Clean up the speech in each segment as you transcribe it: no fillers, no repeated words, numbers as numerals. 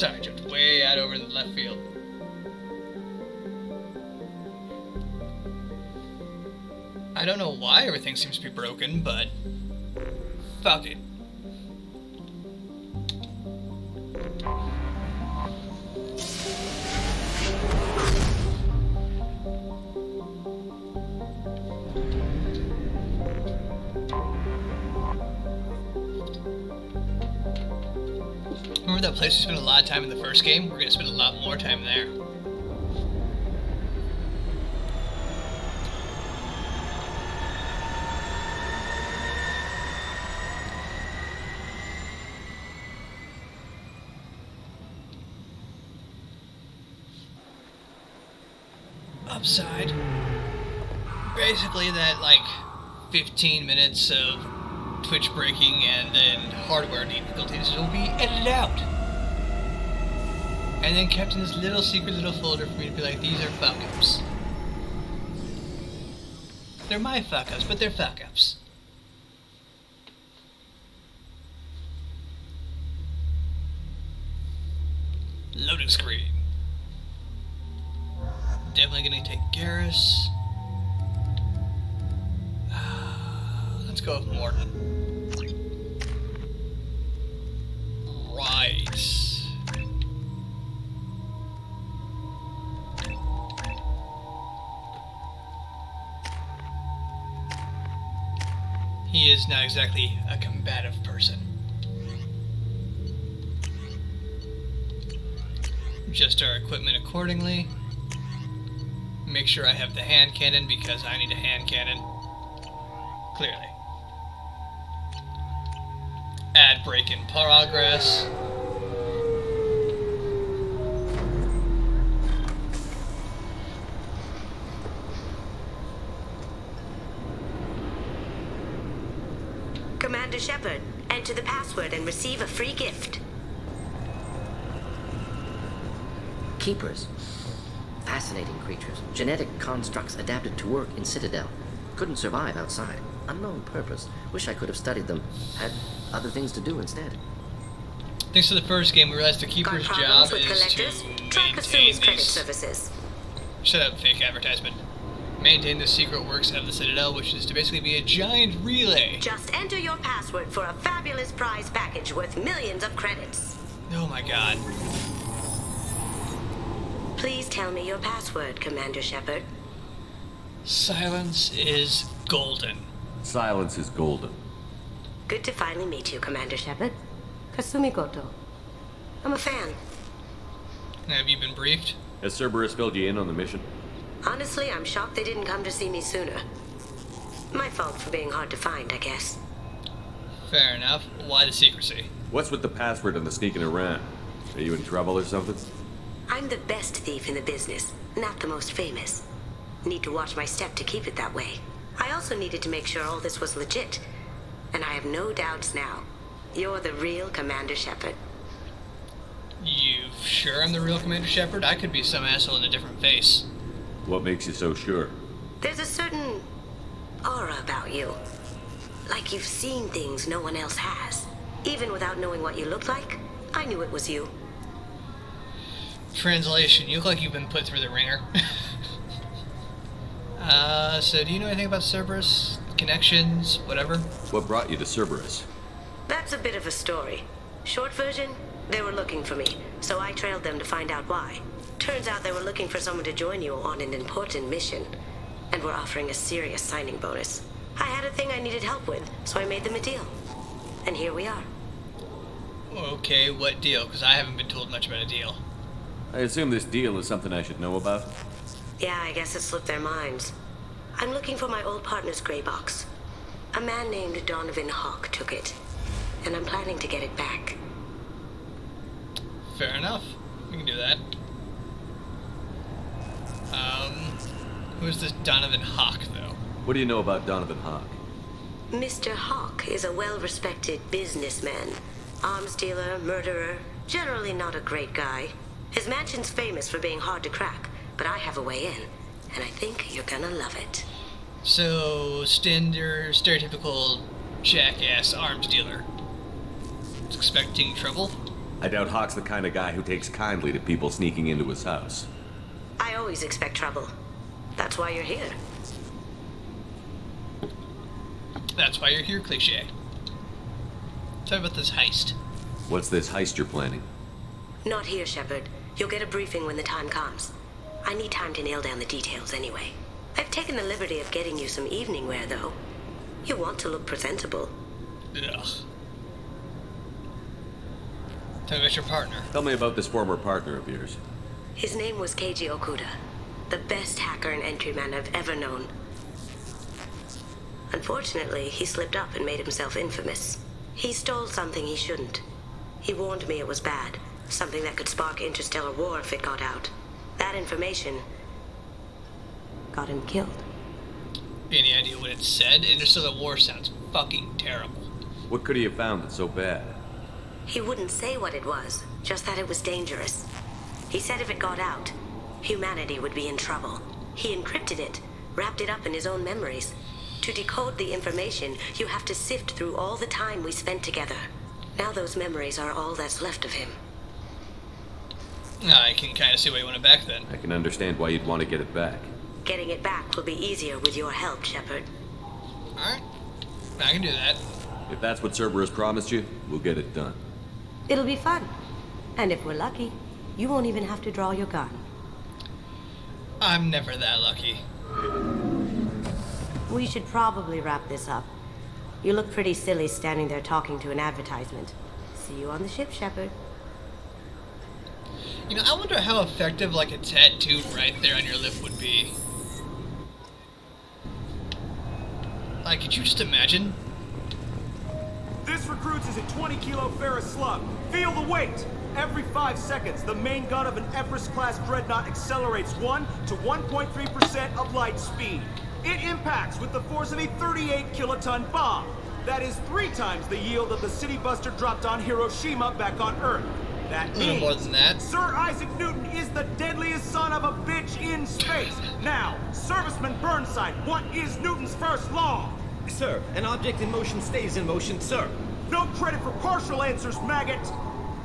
Sorry, I jumped way out over in the left field. I don't know why everything seems to be broken, but fuck it. Remember that place we spent a lot of time in the first game? We're gonna spend a lot more time there. Upside. Basically that, like, 15 minutes of Twitch breaking and then hardware difficulties will be edited out. And then kept in this little secret little folder for me to be like, these are fuck-ups. They're my fuck-ups, but they're fuck-ups. Loading screen. Definitely gonna take Garrus. Let's go with Morton. Right. He is not exactly a combative person. Adjust our equipment accordingly. Make sure I have the hand cannon because I need a hand cannon. Clearly. Add break in progress. Commander Shepard, enter the password and receive a free gift. Keepers. Fascinating creatures. Genetic constructs adapted to work in Citadel. Couldn't survive outside. Unknown purpose. Wish I could have studied them. Had other things to do instead. Thanks to the first game, we realized the Keeper's job with is collectors? to Try maintain Kasumi's credit these... services. Shut up, fake advertisement. Maintain the secret works of the Citadel, which is to basically be a giant relay. Just enter your password for a fabulous prize package worth millions of credits. Oh my god. Please tell me your password, Commander Shepard. Silence is golden. Silence is golden. Good to finally meet you, Commander Shepard. Kasumi Goto. I'm a fan. Have you been briefed? Has Cerberus filled you in on the mission? Honestly, I'm shocked they didn't come to see me sooner. My fault for being hard to find, I guess. Fair enough. Why the secrecy? What's with the password and the sneaking around? Are you in trouble or something? I'm the best thief in the business, not the most famous. Need to watch my step to keep it that way. I also needed to make sure all this was legit. And I have no doubts now. You're the real Commander Shepard. You sure I'm the real Commander Shepard? I could be some asshole in a different face. What makes you so sure? There's a certain aura about you. Like you've seen things no one else has. Even without knowing what you looked like, I knew it was you. Translation, you look like you've been put through the ringer. So do you know anything about Cerberus? Connections? Whatever? What brought you to Cerberus? That's a bit of a story. Short version, they were looking for me, so I trailed them to find out why. Turns out they were looking for someone to join you on an important mission, and were offering a serious signing bonus. I had a thing I needed help with, so I made them a deal. And here we are. Okay, what deal? Because I haven't been told much about a deal. I assume this deal is something I should know about? Yeah, I guess it slipped their minds. I'm looking for my old partner's gray box. A man named Donovan Hawk took it, and I'm planning to get it back. Fair enough. We can do that. Who's this Donovan Hawk, though? What do you know about Donovan Hawk? Mr. Hawk is a well-respected businessman. Arms dealer, murderer, generally not a great guy. His mansion's famous for being hard to crack, but I have a way in, and I think you're gonna love it. So, stereotypical jackass arms dealer. Expecting trouble? I doubt Hawk's the kind of guy who takes kindly to people sneaking into his house. I always expect trouble. That's why you're here. That's why you're here, cliche. Tell me about this heist. What's this heist you're planning? Not here, Shepard. You'll get a briefing when the time comes. I need time to nail down the details anyway. I've taken the liberty of getting you some evening wear, though. You want to look presentable. Ugh. Tell me about your partner. Tell me about this former partner of yours. His name was Keiji Okuda, the best hacker and entryman I've ever known. Unfortunately, he slipped up and made himself infamous. He stole something he shouldn't. He warned me it was bad, something that could spark interstellar war if it got out. That information got him killed. Any idea what it said? Interstellar War sounds fucking terrible. What could he have found that's so bad? He wouldn't say what it was, just that it was dangerous. He said if it got out, humanity would be in trouble. He encrypted it, wrapped it up in his own memories. To decode the information, you have to sift through all the time we spent together. Now those memories are all that's left of him. I can kind of see why you want it back then. I can understand why you'd want to get it back. Getting it back will be easier with your help, Shepard. Alright. I can do that. If that's what Cerberus promised you, we'll get it done. It'll be fun. And if we're lucky, you won't even have to draw your gun. I'm never that lucky. We should probably wrap this up. You look pretty silly standing there talking to an advertisement. See you on the ship, Shepard. You know, I wonder how effective like a tattoo right there on your lip would be. Like, could you just imagine? This recruits is a 20-kilo ferrous slug. Feel the weight! Every 5 seconds, the main gun of an Everest-class dreadnought accelerates 1 to 1.3% of light speed. It impacts with the force of a 38-kiloton bomb. That is 3 times the yield of the city buster dropped on Hiroshima back on Earth. That A little means more than that. Sir Isaac Newton is the deadliest son of a bitch in space. Now, Serviceman Burnside, what is Newton's first law? Sir, an object in motion stays in motion, sir. No credit for partial answers, maggot.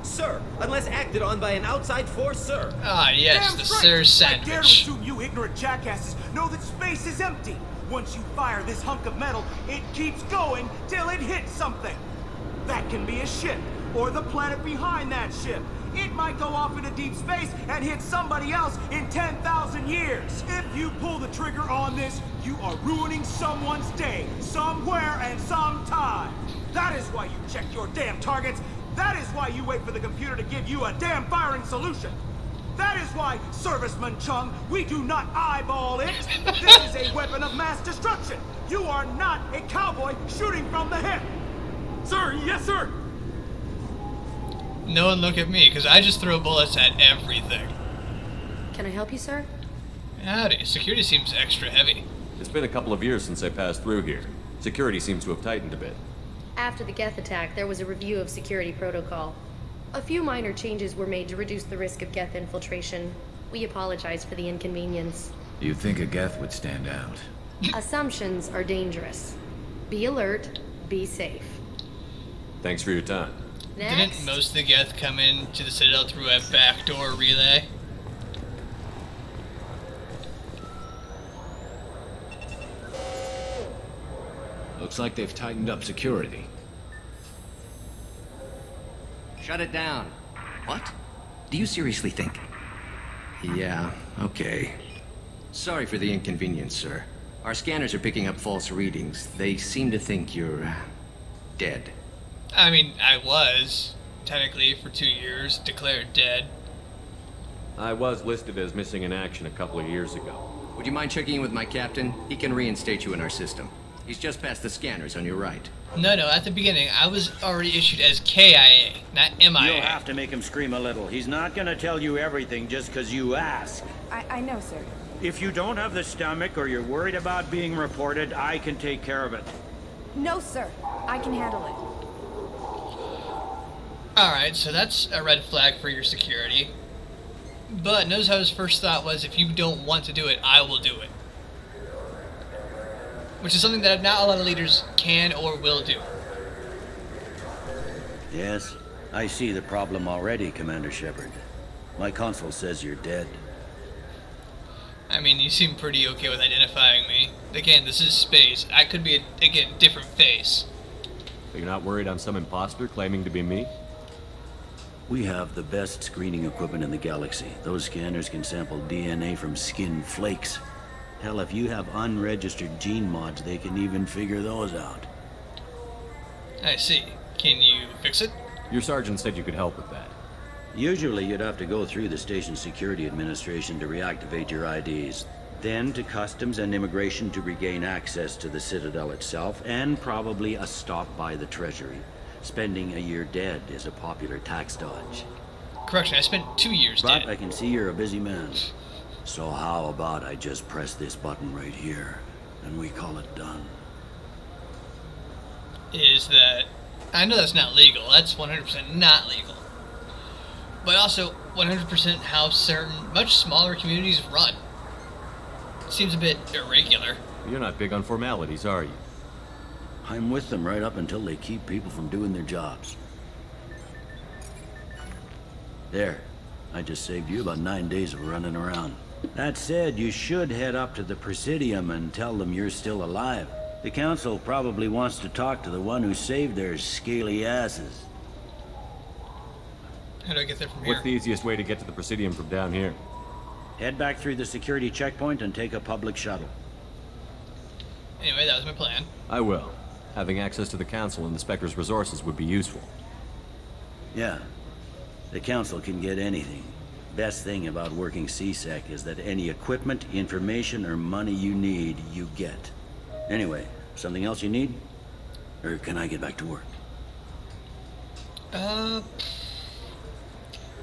Sir, unless acted on by an outside force, sir. Ah, yes, Damn the straight. Sir's I dare to sandwich. assume you ignorant jackasses know that space is empty. Once you fire this hunk of metal, it keeps going till it hits something. That can be a ship, or the planet behind that ship. It might go off into deep space and hit somebody else in 10,000 years. If you pull the trigger on this, you are ruining someone's day, somewhere and sometime. That is why you check your damn targets. That is why you wait for the computer to give you a damn firing solution. That is why, Serviceman Chung, we do not eyeball it. This is a weapon of mass destruction. You are not a cowboy shooting from the hip. Sir, yes, sir. No one look at me, because I just throw bullets at everything. Can I help you, sir? Howdy, security seems extra heavy. It's been a couple of years since I passed through here. Security seems to have tightened a bit. After the Geth attack, there was a review of security protocol. A few minor changes were made to reduce the risk of Geth infiltration. We apologize for the inconvenience. You'd think a Geth would stand out. Assumptions are dangerous. Be alert, be safe. Thanks for your time. Next. Didn't most of the Geth come into the Citadel through a backdoor relay? Looks like they've tightened up security. Shut it down. What? Do you seriously think? Yeah, okay. Sorry for the inconvenience, sir. Our scanners are picking up false readings. They seem to think you're dead. I mean, I was, technically, for 2 years, declared dead. I was listed as missing in action a couple of years ago. Would you mind checking in with my captain? He can reinstate you in our system. He's just past the scanners on your right. No, at the beginning, I was already issued as KIA, not MIA. You'll have to make him scream a little. He's not gonna tell you everything just because you ask. I know, sir. If you don't have the stomach or you're worried about being reported, I can take care of it. No, sir. I can handle it. Alright, so that's a red flag for your security. But notice how his first thought was, if you don't want to do it, I will do it. Which is something that not a lot of leaders can or will do. Yes? I see the problem already, Commander Shepard. My console says you're dead. I mean, you seem pretty okay with identifying me. Again, this is space. I could be, again, different face. But you're not worried I'm some imposter claiming to be me? We have the best screening equipment in the galaxy. Those scanners can sample DNA from skin flakes. Hell, if you have unregistered gene mods, they can even figure those out. I see. Can you fix it? Your sergeant said you could help with that. Usually you'd have to go through the station security administration to reactivate your IDs. Then to customs and immigration to regain access to the Citadel itself, and probably a stop by the Treasury. Spending a year dead is a popular tax dodge. Correction, I spent 2 years dead. But I can see you're a busy man. So how about I just press this button right here, and we call it done? Is that... I know that's not legal. That's 100% not legal. But also 100% how certain, much smaller communities run. Seems a bit irregular. You're not big on formalities, are you? I'm with them right up until they keep people from doing their jobs. There. I just saved you about 9 days of running around. That said, you should head up to the Presidium and tell them you're still alive. The Council probably wants to talk to the one who saved their scaly asses. How do I get there from here? What's the easiest way to get to the Presidium from down here? Head back through the security checkpoint and take a public shuttle. Anyway, that was my plan. I will. Having access to the Council and the Spectre's resources would be useful. Yeah. The Council can get anything. Best thing about working CSEC is that any equipment, information, or money you need, you get. Anyway, something else you need? Or can I get back to work? Alright,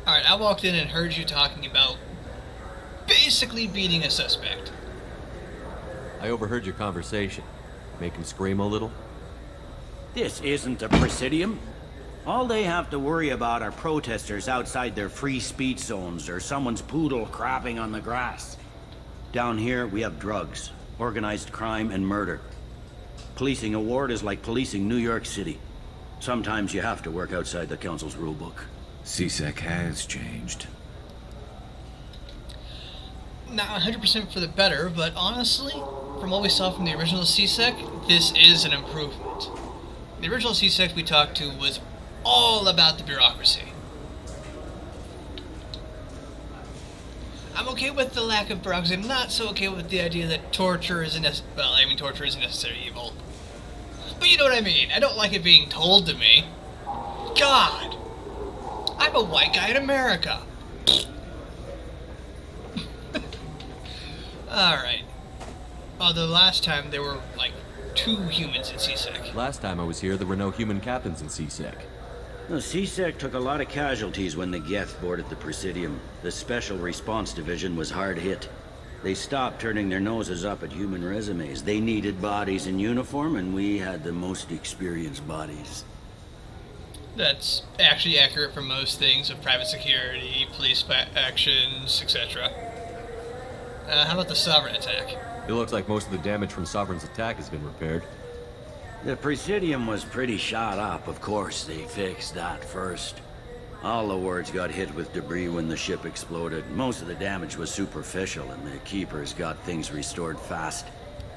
I walked in and heard you talking about basically beating a suspect. I overheard your conversation. Make him scream a little? This isn't a Presidium. All they have to worry about are protesters outside their free speech zones or someone's poodle crapping on the grass. Down here, we have drugs, organized crime, and murder. Policing a ward is like policing New York City. Sometimes you have to work outside the Council's rulebook. CSEC has changed. Not 100% for the better, but honestly, from what we saw from the original CSEC, this is an improvement. The original CSEC we talked to was all about the bureaucracy. I'm okay with the lack of bureaucracy. I'm not so okay with the idea that torture isn't torture isn't necessarily evil. But you know what I mean. I don't like it being told to me. God! I'm a white guy in America. Alright. Although last time there were, like, 2 humans in CSEC. Last time I was here, there were no human captains in CSEC. The CSEC took a lot of casualties when the Geth boarded the Presidium. The Special Response Division was hard hit. They stopped turning their noses up at human resumes. They needed bodies in uniform, and we had the most experienced bodies. That's actually accurate for most things of private security, police actions, etc. How about the Sovereign attack? It looks like most of the damage from Sovereign's attack has been repaired. The Presidium was pretty shot up, of course. They fixed that first. All the wards got hit with debris when the ship exploded. Most of the damage was superficial, and the Keepers got things restored fast.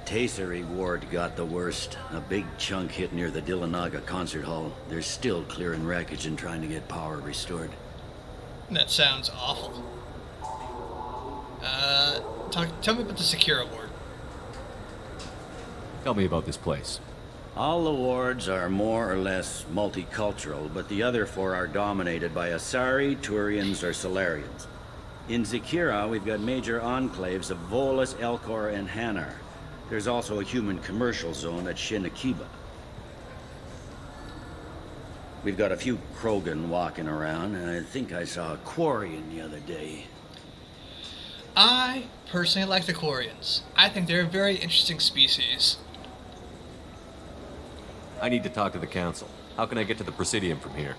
Tasery Ward got the worst. A big chunk hit near the Dillanaga concert hall. They're still clearing wreckage and trying to get power restored. That sounds awful. Tell me about the Secura Ward. Tell me about this place. All the wards are more or less multicultural, but the other 4 are dominated by Asari, Turians, or Solarians. In Zakira, we've got major enclaves of Volus, Elcor, and Hanar. There's also a human commercial zone at Shinakiba. We've got a few Krogan walking around, and I think I saw a Quarian the other day. I personally like the Quarians. I think they're a very interesting species. I need to talk to the Council. How can I get to the Presidium from here?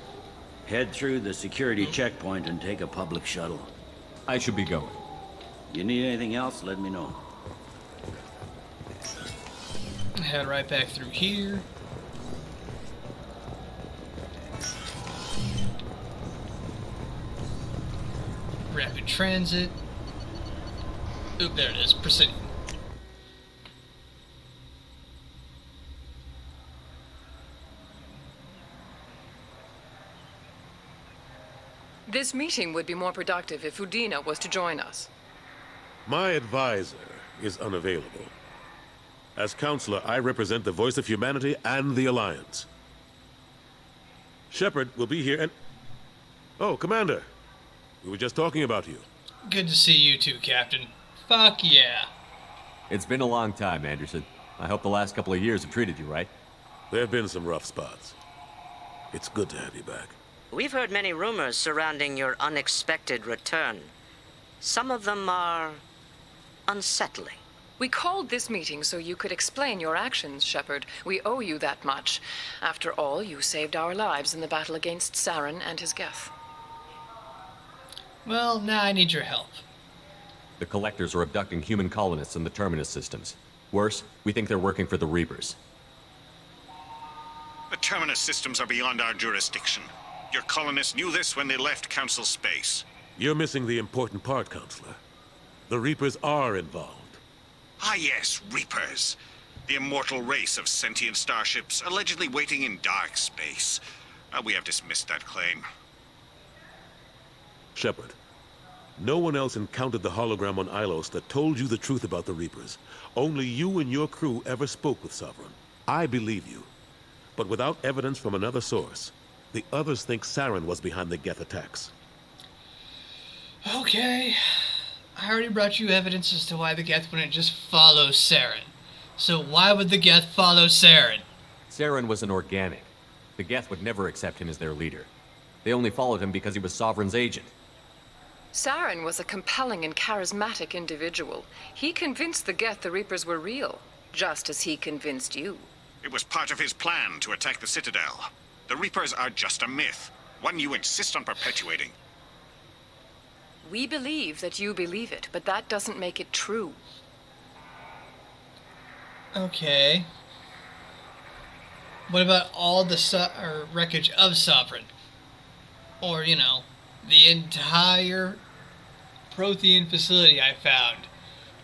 Head through the security checkpoint and take a public shuttle. I should be going. You need anything else, let me know. Head right back through here. Rapid transit. Oop, there it is. Precision. This meeting would be more productive if Udina was to join us. My advisor is unavailable. As counselor, I represent the voice of humanity and the Alliance. Shepard will be here and... Oh, Commander. We were just talking about you. Good to see you too, Captain. Fuck yeah. It's been a long time, Anderson. I hope the last couple of years have treated you right. There have been some rough spots. It's good to have you back. We've heard many rumors surrounding your unexpected return. Some of them are unsettling. We called this meeting so you could explain your actions, Shepard. We owe you that much. After all, you saved our lives in the battle against Saren and his Geth. Well, now I need your help. The Collectors are abducting human colonists in the Terminus systems. Worse, we think they're working for the Reapers. The Terminus systems are beyond our jurisdiction. Your colonists knew this when they left Council space. You're missing the important part, Counselor. The Reapers are involved. Ah yes, Reapers. The immortal race of sentient starships allegedly waiting in dark space. We have dismissed that claim. Shepard, no one else encountered the hologram on Ilos that told you the truth about the Reapers. Only you and your crew ever spoke with Sovereign. I believe you. But without evidence from another source, the others think Saren was behind the Geth attacks. Okay. I already brought you evidence as to why the Geth wouldn't just follow Saren. So why would the Geth follow Saren? Saren was an organic. The Geth would never accept him as their leader. They only followed him because he was Sovereign's agent. Saren was a compelling and charismatic individual. He convinced the Geth the Reapers were real, just as he convinced you. It was part of his plan to attack the Citadel. The Reapers are just a myth, one you insist on perpetuating. We believe that you believe it, but that doesn't make it true. Okay. What about all the wreckage of Sovereign? Or, you know, the entire Prothean facility I found,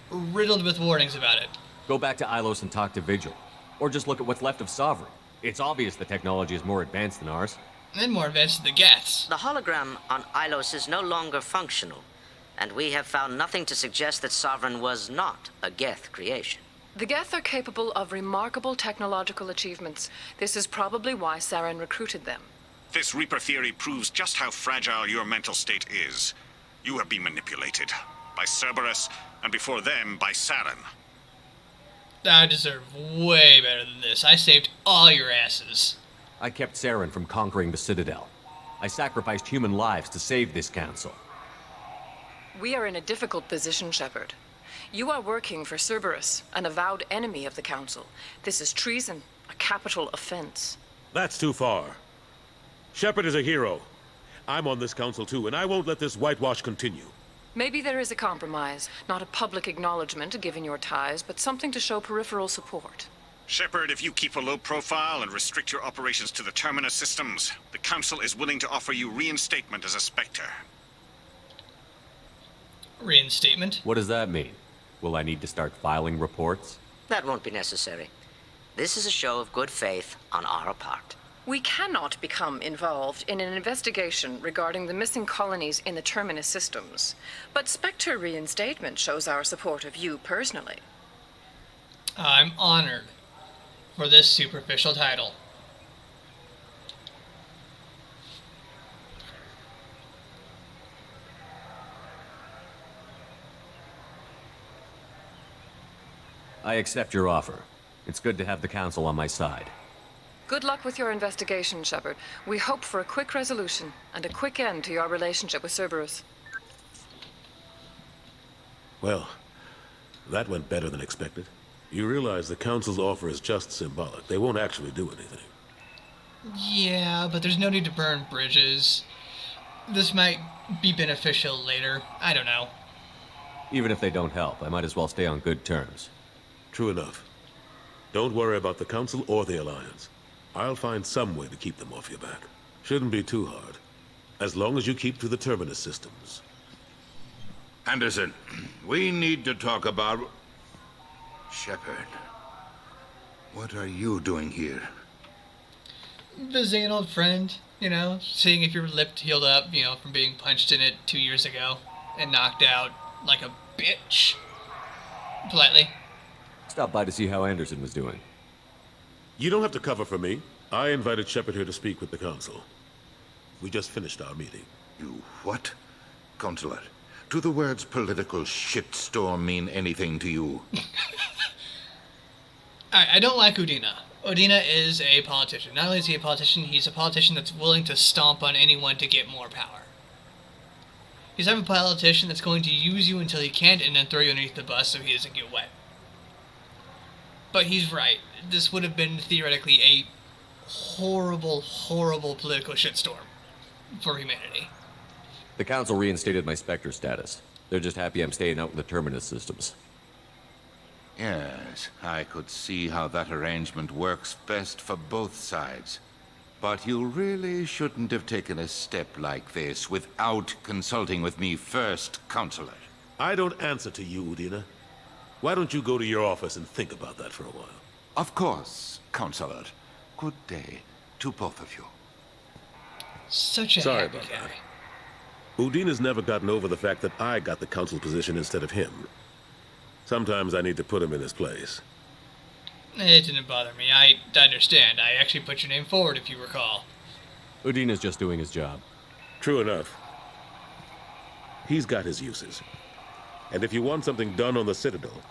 riddled with warnings about it. Go back to Ilos and talk to Vigil. Or just look at what's left of Sovereign. It's obvious the technology is more advanced than ours. And more advanced than the Geths. The hologram on Ilos is no longer functional, and we have found nothing to suggest that Sovereign was not a Geth creation. The Geth are capable of remarkable technological achievements. This is probably why Saren recruited them. This Reaper theory proves just how fragile your mental state is. You have been manipulated. By Cerberus, and before them, by Saren. I deserve way better than this. I saved all your asses. I kept Saren from conquering the Citadel. I sacrificed human lives to save this council. We are in a difficult position, Shepard. You are working for Cerberus, an avowed enemy of the Council. This is treason, a capital offense. That's too far. Shepard is a hero. I'm on this council too, and I won't let this whitewash continue. Maybe there is a compromise. Not a public acknowledgement given your ties, but something to show peripheral support. Shepard, if you keep a low profile and restrict your operations to the Terminus systems, the Council is willing to offer you reinstatement as a Spectre. Reinstatement? What does that mean? Will I need to start filing reports? That won't be necessary. This is a show of good faith on our part. We cannot become involved in an investigation regarding the missing colonies in the Terminus systems, but Spectre reinstatement shows our support of you personally. I'm honored for this superficial title. I accept your offer. It's good to have the Council on my side. Good luck with your investigation, Shepard. We hope for a quick resolution and a quick end to your relationship with Cerberus. Well, that went better than expected. You realize the Council's offer is just symbolic. They won't actually do anything. Yeah, but there's no need to burn bridges. This might be beneficial later. I don't know. Even if they don't help, I might as well stay on good terms. True enough. Don't worry about the Council or the Alliance. I'll find some way to keep them off your back. Shouldn't be too hard. As long as you keep to the Terminus systems. Anderson, we need to talk about... Shepard. What are you doing here? Visiting an old friend, you know, seeing if your lip healed up, you know, from being punched in it 2 years ago and knocked out like a bitch. Politely. Stopped by to see how Anderson was doing. You don't have to cover for me. I invited Shepard here to speak with the Council. We just finished our meeting. You what? Counselor, do the words political shitstorm mean anything to you? I don't like Udina. Udina is a politician. Not only is he a politician, he's a politician that's willing to stomp on anyone to get more power. He's not a politician that's going to use you until he can't and then throw you underneath the bus so he doesn't get wet. But he's right. This would have been theoretically a horrible, horrible political shitstorm for humanity. The Council reinstated my Spectre status. They're just happy I'm staying out in the Terminus systems. Yes, I could see how that arrangement works best for both sides. But you really shouldn't have taken a step like this without consulting with me first, Counselor. I don't answer to you, Udina. Why don't you go to your office and think about that for a while? Of course, Counselor. Good day to both of you. Such a Sorry happy about guy. that. Udina's never gotten over the fact that I got the Council position instead of him. Sometimes I need to put him in his place. It didn't bother me. I understand. I actually put your name forward, if you recall. Udina's just doing his job. True enough. He's got his uses. And if you want something done on the Citadel,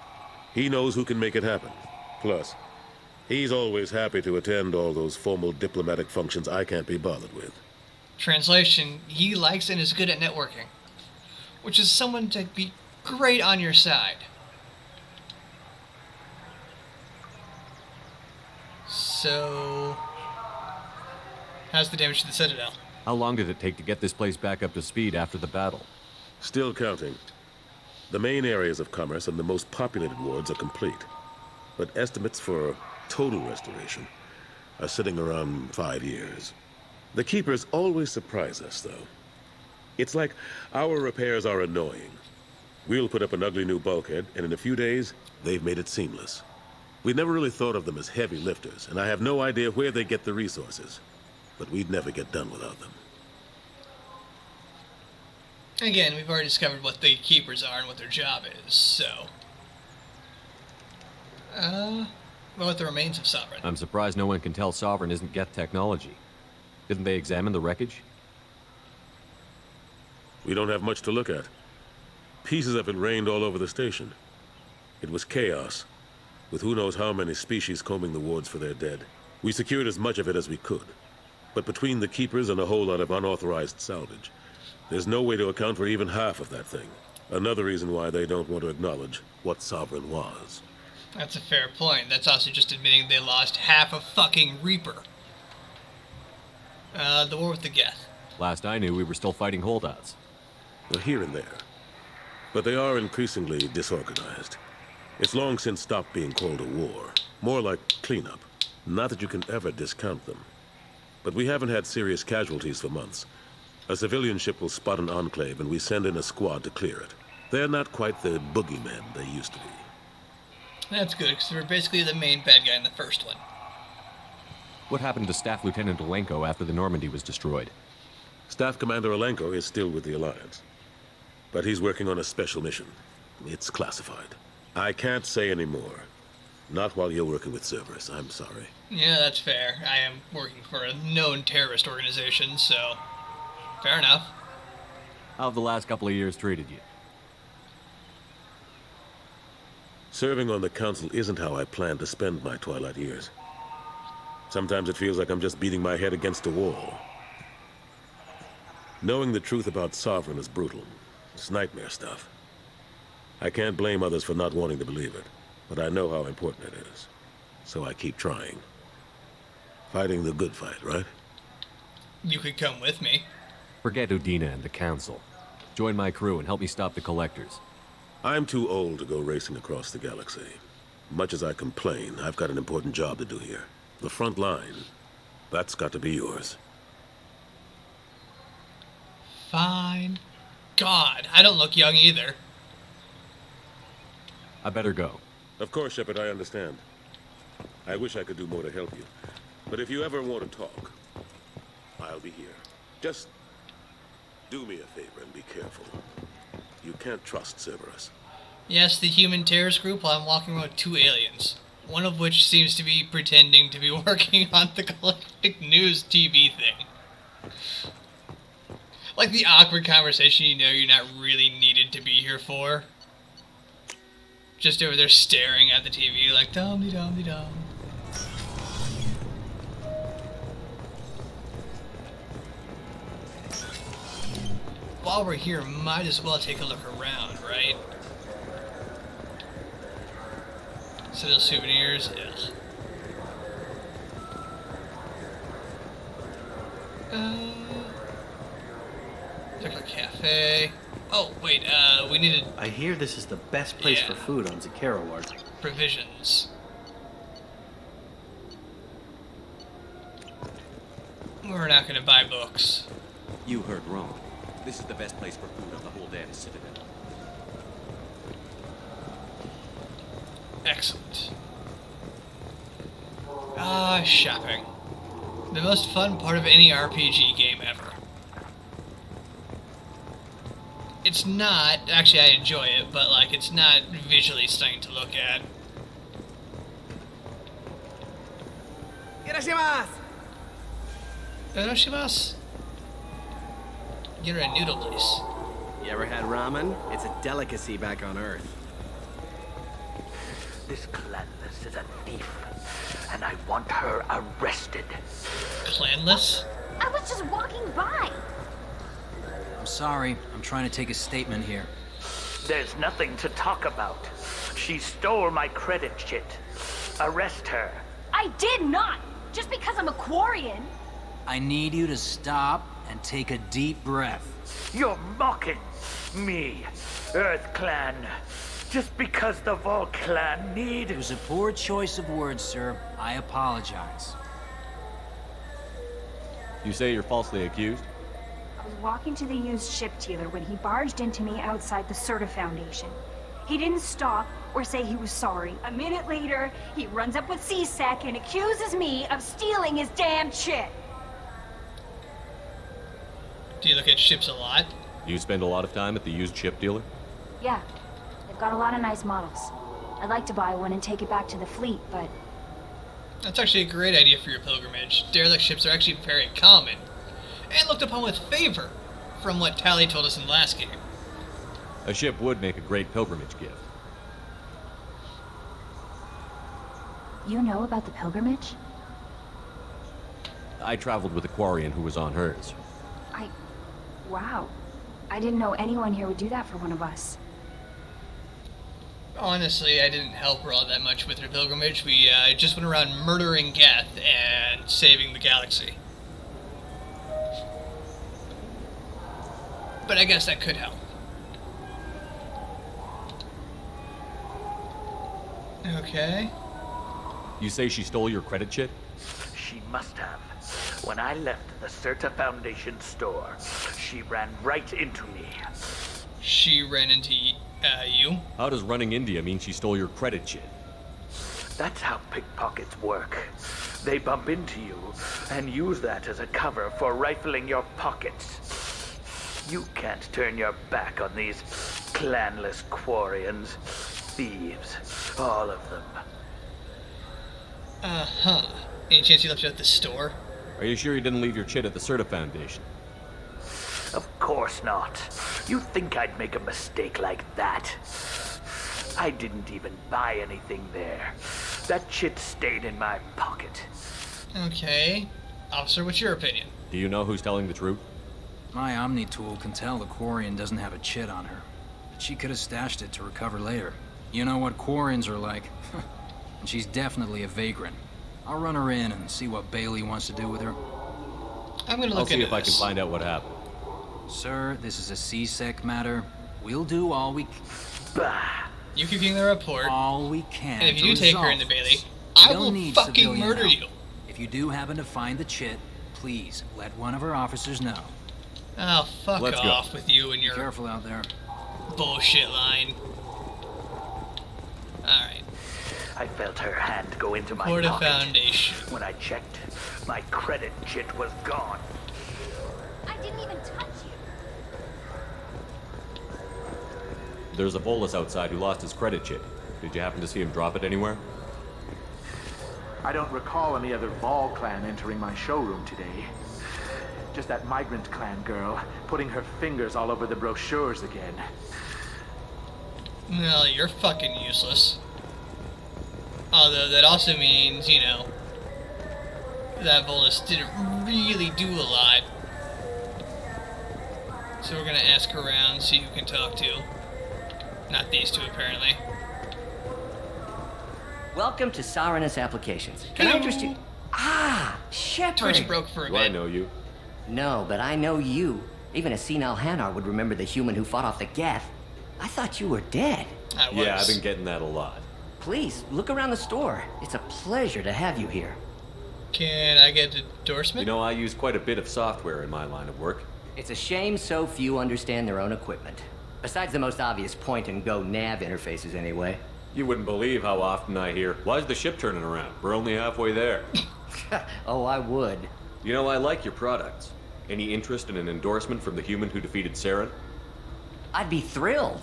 he knows who can make it happen. Plus, he's always happy to attend all those formal diplomatic functions I can't be bothered with. Translation, he likes and is good at networking. Which is someone to be great on your side. So, how's the damage to the Citadel? How long did it take to get this place back up to speed after the battle? Still counting. The main areas of commerce and the most populated wards are complete. But estimates for total restoration are sitting around 5 years. The Keepers always surprise us, though. It's like our repairs are annoying. We'll put up an ugly new bulkhead, and in a few days, they've made it seamless. We never really thought of them as heavy lifters, and I have no idea where they get the resources. But we'd never get done without them. Again, we've already discovered what the Keepers are and what their job is, so... what about the remains of Sovereign? I'm surprised no one can tell Sovereign isn't Geth technology. Didn't they examine the wreckage? We don't have much to look at. Pieces of it rained all over the station. It was chaos, with who knows how many species combing the wards for their dead. We secured as much of it as we could. But between the Keepers and a whole lot of unauthorized salvage, there's no way to account for even half of that thing. Another reason why they don't want to acknowledge what Sovereign was. That's a fair point. That's also just admitting they lost half a fucking Reaper. The war with the Geth. Last I knew, we were still fighting holdouts. Well, here and there. But they are increasingly disorganized. It's long since stopped being called a war. More like cleanup. Not that you can ever discount them. But we haven't had serious casualties for months. A civilian ship will spot an enclave and we send in a squad to clear it. They're not quite the boogeymen they used to be. That's good, because they were basically the main bad guy in the first one. What happened to Staff Lieutenant Alenko after the Normandy was destroyed? Staff Commander Alenko is still with the Alliance. But he's working on a special mission. It's classified. I can't say any more. Not while you're working with Cerberus, I'm sorry. Yeah, that's fair. I am working for a known terrorist organization, so... fair enough. How have the last couple of years treated you? Serving on the Council isn't how I plan to spend my twilight years. Sometimes it feels like I'm just beating my head against a wall. Knowing the truth about Sovereign is brutal. It's nightmare stuff. I can't blame others for not wanting to believe it, but I know how important it is. So I keep trying. Fighting the good fight, right? You could come with me. Forget Udina and the Council. Join my crew and help me stop the Collectors. I'm too old to go racing across the galaxy. Much as I complain, I've got an important job to do here. The front line. That's got to be yours. Fine. God, I don't look young either. I better go. Of course, Shepard, I understand. I wish I could do more to help you. But if you ever want to talk, I'll be here. Just do me a favor and be careful. You can't trust Cerberus. Yes, the human terrorist group, while I'm walking around with 2 aliens. One of which seems to be pretending to be working on the Galactic News TV thing. Like the awkward conversation you know you're not really needed to be here for. Just over there staring at the TV like dum-de-dum-de-dum. While we're here, might as well take a look around, right? Citadel souvenirs, ugh. Check out cafe. Oh, wait, we needed... I hear this is the best place for food on Zakara Ward. Provisions. We're not gonna buy books. You heard wrong. This is the best place for food on the whole damn Citadel. Excellent. Ah, shopping. The most fun part of any RPG game ever. It's not, actually I enjoy it, but like it's not visually stunning to look at. Irashimasu! Irashimasu? You're a noodle place. You ever had ramen? It's a delicacy back on Earth. This Clanless is a thief, and I want her arrested. Clanless? I was just walking by. I'm sorry. I'm trying to take a statement here. There's nothing to talk about. She stole my credit chit. Arrest her. I did not. Just because I'm a Quarian. I need you to stop and take a deep breath. You're mocking me, Earth Clan. Just because the Vol Clan need... It was a poor choice of words, sir. I apologize. You say you're falsely accused? I was walking to the used ship dealer when he barged into me outside the Serta Foundation. He didn't stop or say he was sorry. A minute later, he runs up with C-Sec and accuses me of stealing his damn chit. Do you look at ships a lot? You spend a lot of time at the used ship dealer? Yeah, they've got a lot of nice models. I'd like to buy one and take it back to the fleet, but... That's actually a great idea for your pilgrimage. Derelict ships are actually very common, and looked upon with favor, from what Tally told us in the last game. A ship would make a great pilgrimage gift. You know about the pilgrimage? I traveled with a Quarian who was on hers. Wow. I didn't know anyone here would do that for one of us. Honestly, I didn't help her all that much with her pilgrimage. We just went around murdering Geth and saving the galaxy. But I guess that could help. Okay. You say she stole your credit chit? She must have. When I left the Serta Foundation store, she ran right into me. She ran into you? How does running India mean she stole your credit chit? That's how pickpockets work. They bump into you and use that as a cover for rifling your pockets. You can't turn your back on these clanless Quarians. Thieves, all of them. Uh-huh. Any chance you left it at the store? Are you sure you didn't leave your chit at the Serta Foundation? Of course not. You think I'd make a mistake like that? I didn't even buy anything there. That chit stayed in my pocket. Okay. Officer, what's your opinion? Do you know who's telling the truth? My Omni tool can tell the Quarian doesn't have a chit on her. But she could have stashed it to recover later. You know what Quarians are like. And she's definitely a vagrant. I'll run her in and see what Bailey wants to do with her. I'm gonna look I'll see into if I can find out what happened. Sir, this is a C-Sec matter. We'll do all we can. Bah! You keep getting the report. All we can. And if you do take her into Bailey, I will fucking murder you. If you do happen to find the chit, please let one of our officers know. Oh, fuck off with you and your Be careful out there. bullshit line. Alright. I felt her hand go into my Porta pocket. Foundation. When I checked, my credit chit was gone. I didn't even touch you. There's a Volus outside who lost his credit chit. Did you happen to see him drop it anywhere? I don't recall any other Vol clan entering my showroom today. Just that migrant clan girl putting her fingers all over the brochures again. Well, you're fucking useless. Although that also means, you know, that Volus didn't really do a lot. So we're gonna ask around, see who we can talk to. Not these two, apparently. Welcome to Sarenus Applications. Can I interest you? Ah, Shepard. Twitch broke for a bit. Do I know you? No, but I know you. Even a senile Hanar would remember the human who fought off the Geth. I thought you were dead. I was. Yeah, I've been getting that a lot. Please, look around the store. It's a pleasure to have you here. Can I get an endorsement? You know, I use quite a bit of software in my line of work. It's a shame so few understand their own equipment. Besides the most obvious point-and-go nav interfaces, anyway. You wouldn't believe how often I hear, "Why is the ship turning around? We're only halfway there." Oh, I would. You know, I like your products. Any interest in an endorsement from the human who defeated Saren? I'd be thrilled.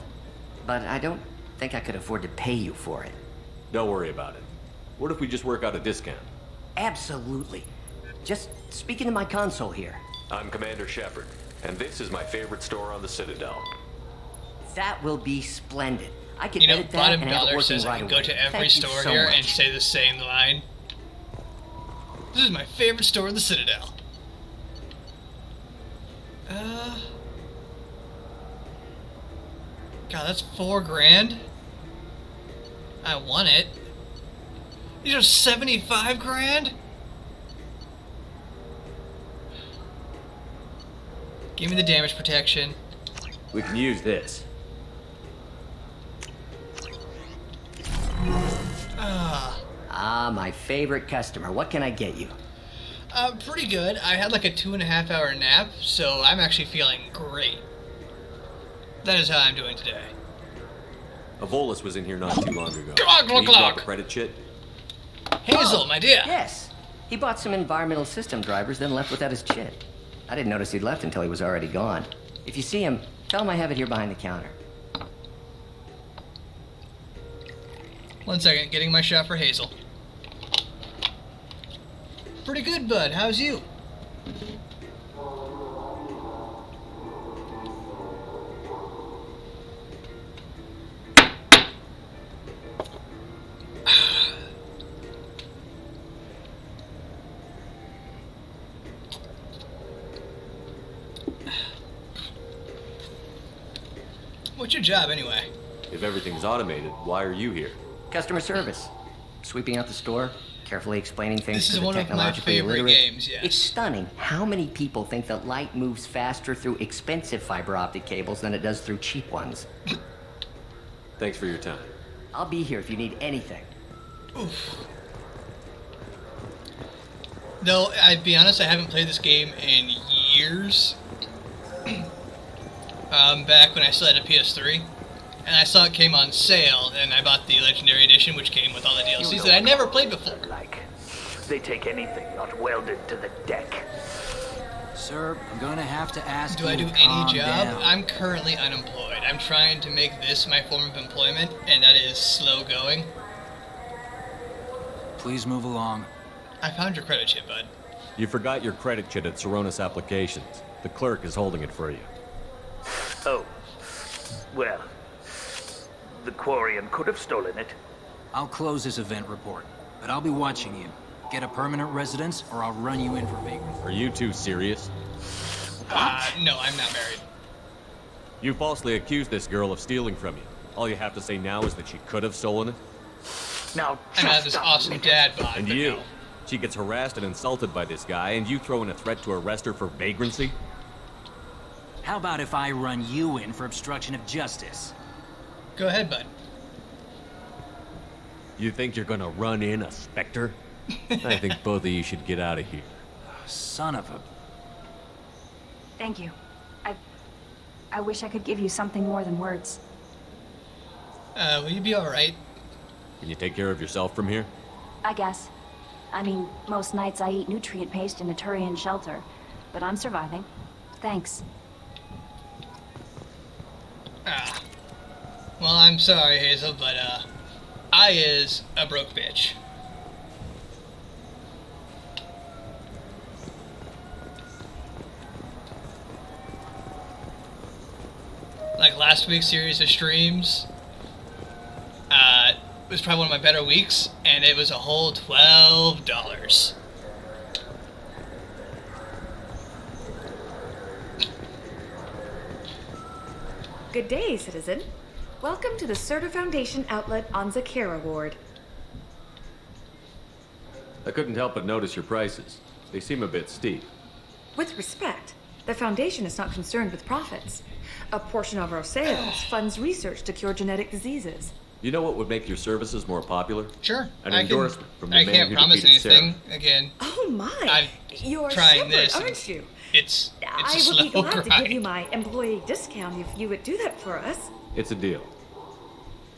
But I don't think I could afford to pay you for it. Don't worry about it. What if we just work out a discount? Absolutely. Just speaking to my console here. I'm Commander Shepard, and this is my favorite store on the Citadel. That will be splendid. I can You know, edit that Bottom and have it Dollar working says I right can away. go to every Thank you store so here much. and say the same line. This is my favorite store in the Citadel. God, that's $4,000. I want it. These are 75 grand? Give me the damage protection. We can use this. Ah, my favorite customer. What can I get you? Pretty good. I had like a 2.5-hour nap, so I'm actually feeling great. That is how I'm doing today. A Volus was in here not too long ago. Glug, glug, Did he drop glug. a credit chit? Hazel, my dear. Yes. He bought some environmental system drivers, then left without his chit. I didn't notice he'd left until he was already gone. If you see him, tell him I have it here behind the counter. 1 second, getting my shot for Hazel. Pretty good, bud. How's you? What's your job, anyway? If everything's automated, why are you here? Customer service. Sweeping out the store, carefully explaining things This to is the one of my technologically favorite illiterate. games, yes. It's stunning how many people think that light moves faster through expensive fiber optic cables than it does through cheap ones. Thanks for your time. I'll be here if you need anything. Oof. Though, I'd be honest, I haven't played this game in years. Back when I still had a PS3. And I saw it came on sale, and I bought the Legendary Edition, which came with all the DLCs You know that I never played before. Like, they take anything not welded to the deck. Sir, I'm gonna have to ask Do you I do to any calm job? down. I'm currently unemployed. I'm trying to make this my form of employment, and that is slow going. Please move along. I found your credit chip, bud. You forgot your credit chit at Sarenus Applications. The clerk is holding it for you. Oh. Well, the Quarian could have stolen it. I'll close this event report, but I'll be watching you. Get a permanent residence, or I'll run you in for vagrancy. Are you two serious? No, I'm not married. You falsely accused this girl of stealing from you. All you have to say now is that she could have stolen it. Now, And I have this awesome dad bod. And but you. no. She gets harassed and insulted by this guy, and you throw in a threat to arrest her for vagrancy? How about if I run you in for obstruction of justice? Go ahead, bud. You think you're gonna run in a Spectre? I think both of you should get out of here. Son of a... Thank you. I wish I could give you something more than words. Will you be alright? Can you take care of yourself from here? I guess. I mean, most nights I eat nutrient paste in a Turian shelter, but I'm surviving. Thanks. Ah. Well, I'm sorry, Hazel, but, I is a broke bitch. Like last week's series of streams, was probably one of my better weeks, and it was a whole $12. Good day, citizen. Welcome to the Serta Foundation outlet on Zakera Ward. I couldn't help but notice your prices. They seem a bit steep. With respect, the Foundation is not concerned with profits. A portion of our sales funds research to cure genetic diseases. You know what would make your services more popular? Sure. An endorsement from the I man can't who promise defeated anything. Sarah. Again. Oh my! You're trying Shepard, this, aren't you? It's I a would slow be glad to grind. give you my employee discount if you would do that for us. It's a deal.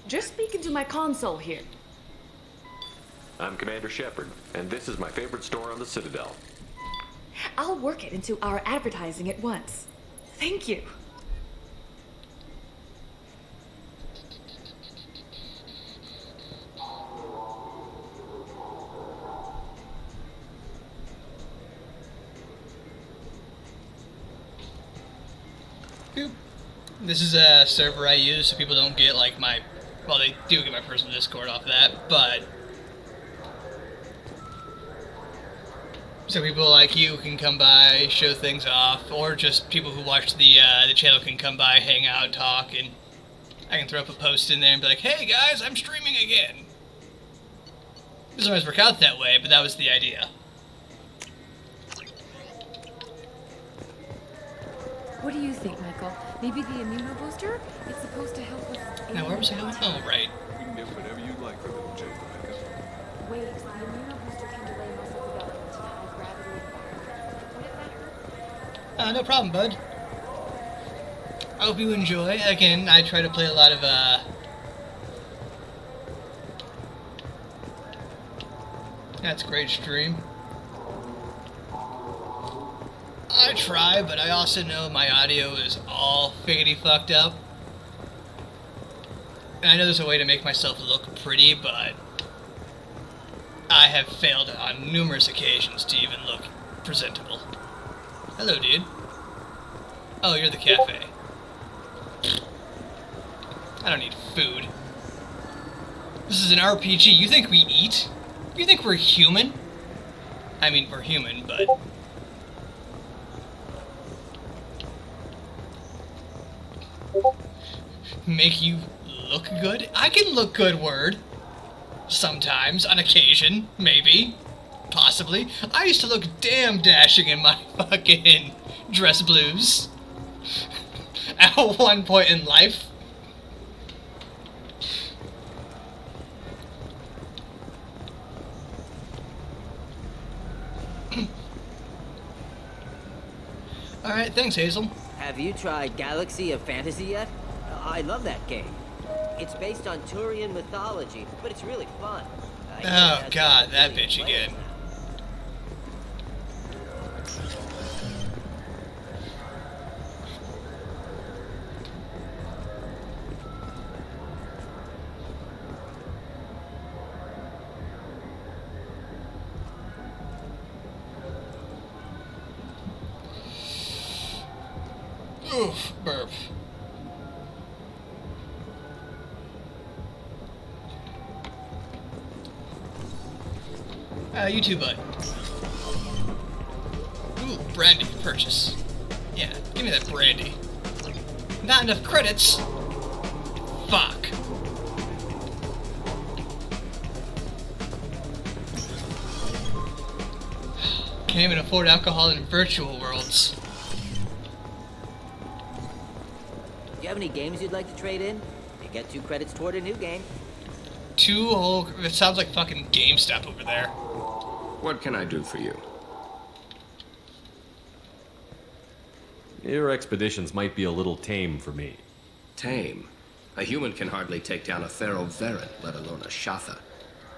Just speaking to my console here. I'm Commander Shepard, and this is my favorite store on the Citadel. I'll work it into our advertising at once. Thank you. Boop. This is a server I use so people don't get like my, well, they do get my personal Discord off of that, but so people like you can come by, show things off, or just people who watch the channel can come by, hang out, talk, and I can throw up a post in there and be like, hey guys, I'm streaming again. It doesn't always work out that way, but that was the idea. What do you think, Michael? Maybe the immuno booster? It's supposed to help with... Now, where was I going? Oh, right. You can get whatever you like from it, Jake. Wait, the immuno booster can delay muscle development in high gravity environments. Would it matter? No problem, bud. I hope you enjoy. Again, I try to play a lot of, That's a great stream. I try, but I also know my audio is all figgity fucked up. And I know there's a way to make myself look pretty, but I have failed on numerous occasions to even look presentable. Hello, dude. Oh, you're the cafe. I don't need food. This is an RPG. You think we eat? You think we're human? I mean, we're human, but... Make you look good? I can look good, word. Sometimes, on occasion, maybe. Possibly. I used to look damn dashing in my fucking dress blues. At one point in life. Alright, thanks, Hazel. Have you tried Galaxy of Fantasy yet? I love that game. It's based on Turian mythology, but it's really fun. Oh god, that bitch again. Oof, burp. You too, bud. Ooh, brandy, purchase. Yeah, give me that brandy. Not enough credits. Fuck. Can't even afford alcohol in virtual worlds. Do you have any games you'd like to trade in? You get 2 credits toward a new game. 2 whole... It sounds like fucking GameStop over there. What can I do for you? Your expeditions might be a little tame for me. Tame? A human can hardly take down a Pharaoh Varen, let alone a Shatha.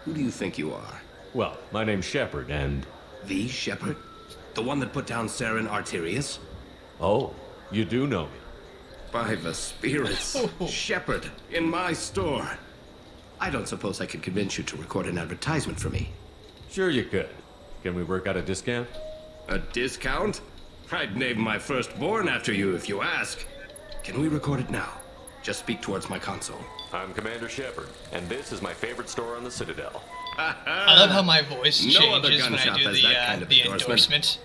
Who do you think you are? Well, my name's Shepard, and... The Shepard? The one that put down Saren Arterius? Oh, you do know me. By the spirits. Shepard, in my store. I don't suppose I could convince you to record an advertisement for me. Sure you could. Can we work out a discount? A discount? I'd name my firstborn after you if you ask. Can we record it now? Just speak towards my console. I'm Commander Shepard, and this is my favorite store on the Citadel. I love how my voice changes when I do the endorsement. endorsement.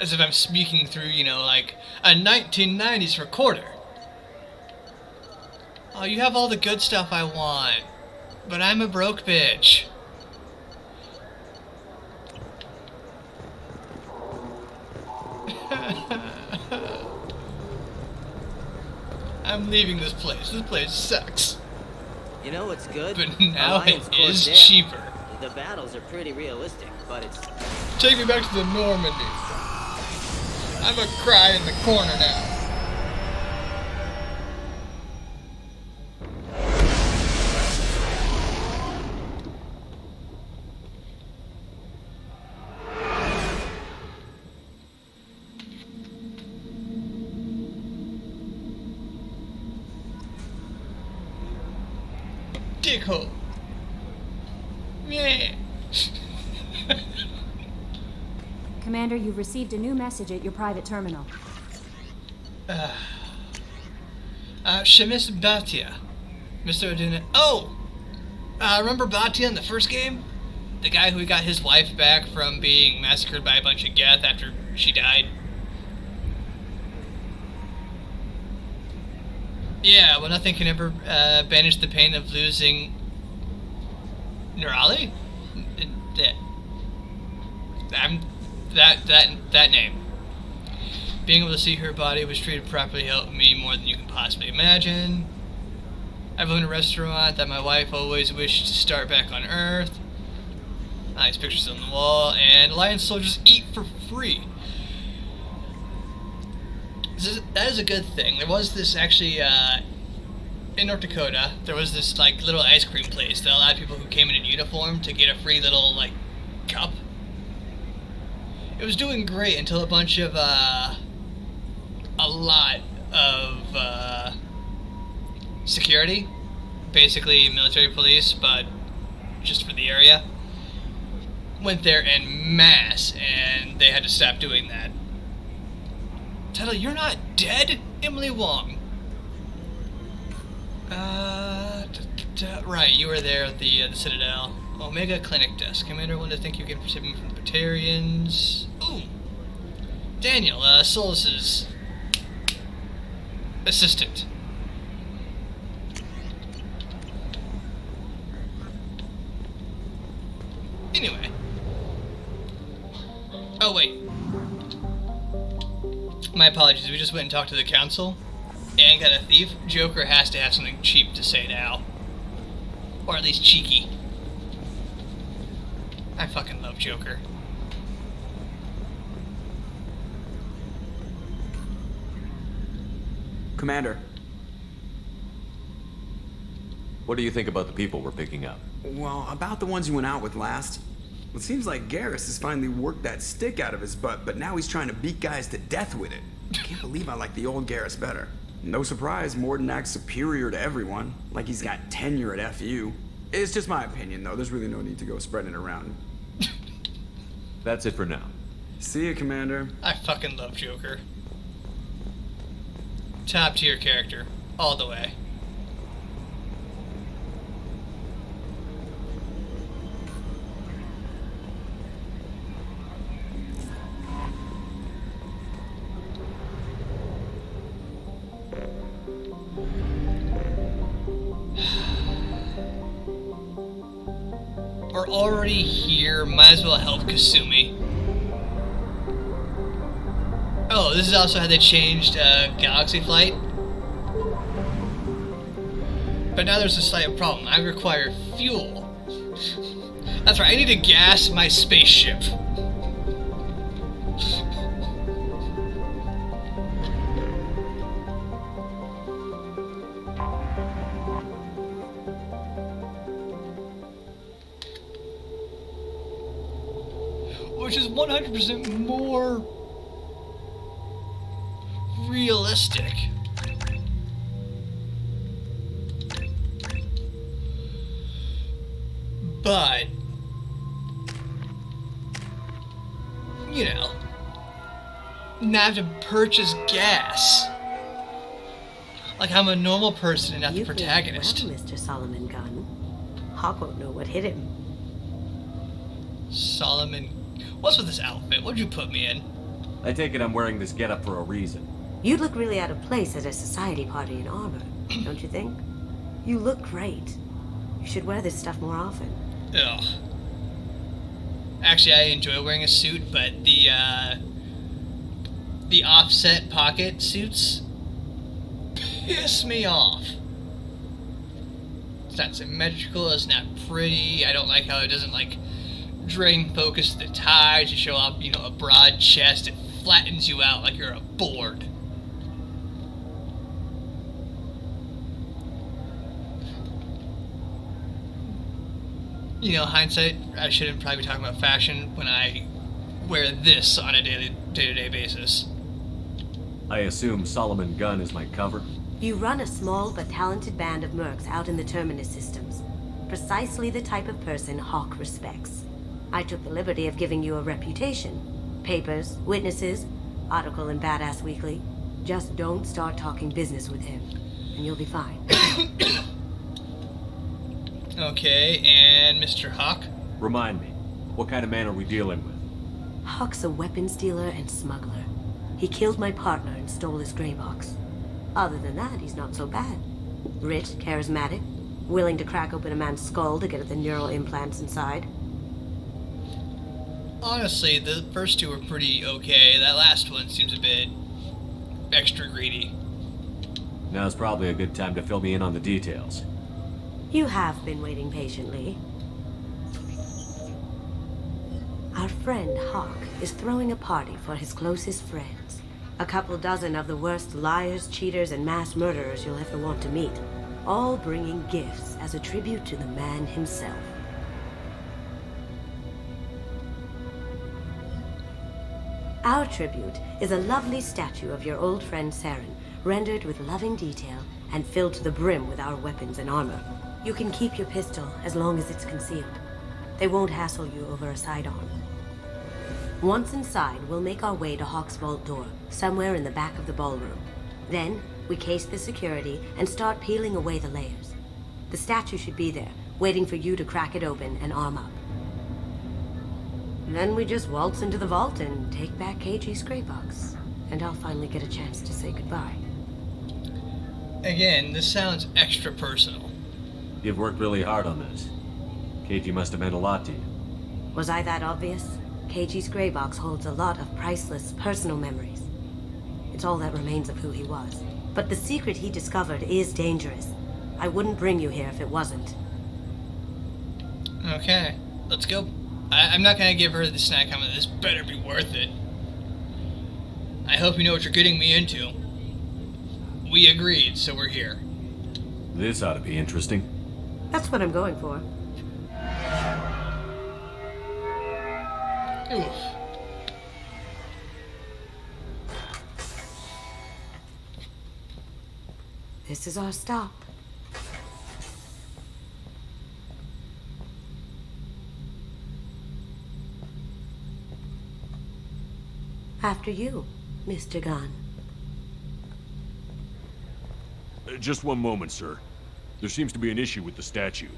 As if I'm speaking through, you know, like a 1990s recorder. Oh, you have all the good stuff I want, but I'm a broke bitch. I'm leaving this place. This place sucks. You know what's good? But now Alliance it is Corsair. cheaper. The battles are pretty realistic, but it's... Take me back to the Normandy. I'm a cry in the corner now. Dickhole. Yeah. Commander, you've received a new message at your private terminal. Shemis Batia. Mr. Oduna. Oh! Remember Batia in the first game? The guy who got his wife back from being massacred by a bunch of Geth after she died? Yeah, well, nothing can ever banish the pain of losing Nerali? That name. Being able to see her body was treated properly helped me more than you can possibly imagine. I've owned a restaurant that my wife always wished to start back on Earth. Nice pictures on the wall, and Alliance soldiers eat for free. That is a good thing. There was this actually, in North Dakota, there was this like little ice cream place that allowed people who came in uniform to get a free little like cup. It was doing great until a bunch of a lot of security, basically military police, but just for the area, went there en masse, and they had to stop doing that. Tuttle, you're not dead? Emily Wong. Right, you were there at the Citadel. Omega Clinic Desk. Commander wanted to thank you again for saving me from the Batarians. Ooh. Daniel, Solus's assistant. Anyway. Oh, wait. My apologies, we just went and talked to the council and got a thief. Joker has to have something cheap to say now. Or at least cheeky. I fucking love Joker. Commander. What do you think about the people we're picking up? Well, about the ones you went out with last. It seems like Garrus has finally worked that stick out of his butt, but now he's trying to beat guys to death with it. I can't believe I like the old Garrus better. No surprise, Morden acts superior to everyone, like he's got tenure at FU. It's just my opinion, though. There's really no need to go spreading it around. That's it for now. See ya, Commander. I fucking love Joker. Top tier character, all the way. We're already here, might as well help Kasumi. Oh, this is also how they changed Galaxy Flight. But now there's a slight problem. I require fuel. That's right, I need to gas my spaceship. which is 100% more realistic. But, you know, not have to purchase gas. Like I'm a normal person and not the protagonist. Well, Mr. Solomon Gunn. Hawk won't know what hit him. Solomon, what's with this outfit? What'd you put me in? I take it I'm wearing this getup for a reason. You'd look really out of place at a society party in armor, don't you think? You look great. You should wear this stuff more often. Ugh. Actually, I enjoy wearing a suit, but the offset pocket suits piss me off. It's not symmetrical, it's not pretty. I don't like how it doesn't, like, drain focus the tie to show off, you know, a broad chest. It flattens you out like you're a board. You know, hindsight, I shouldn't probably be talking about fashion when I wear this on a day-to-day basis. I assume Solomon Gunn is my cover? You run a small but talented band of mercs out in the Terminus systems. Precisely the type of person Hawk respects. I took the liberty of giving you a reputation. Papers, witnesses, article in Badass Weekly. Just don't start talking business with him, and you'll be fine. Okay, and Mr. Hawk? Remind me, what kind of man are we dealing with? Hawk's a weapons dealer and smuggler. He killed my partner and stole his gray box. Other than that, he's not so bad. Rich, charismatic, willing to crack open a man's skull to get at the neural implants inside. Honestly, the first two were pretty okay. That last one seems a bit extra greedy. Now's probably a good time to fill me in on the details. You have been waiting patiently. Our friend Hawk is throwing a party for his closest friends. A couple dozen of the worst liars, cheaters, and mass murderers you'll ever want to meet. All bringing gifts as a tribute to the man himself. Our tribute is a lovely statue of your old friend Saren, rendered with loving detail and filled to the brim with our weapons and armor. You can keep your pistol as long as it's concealed. They won't hassle you over a sidearm. Once inside, we'll make our way to Hawk's vault door, somewhere in the back of the ballroom. Then, we case the security and start peeling away the layers. The statue should be there, waiting for you to crack it open and arm up. Then we just waltz into the vault and take back KG's gray box. And I'll finally get a chance to say goodbye. Again, this sounds extra personal. You've worked really hard on this. KG must have meant a lot to you. Was I that obvious? KG's gray box holds a lot of priceless personal memories. It's all that remains of who he was. But the secret he discovered is dangerous. I wouldn't bring you here if it wasn't. Okay, let's go. I'm not gonna give her the snack comment. This better be worth it. I hope you know what you're getting me into. We agreed, so we're here. This ought to be interesting. That's what I'm going for. Oof. This is our stop. After you, Mr. Gunn. Just one moment, sir. There seems to be an issue with the statue.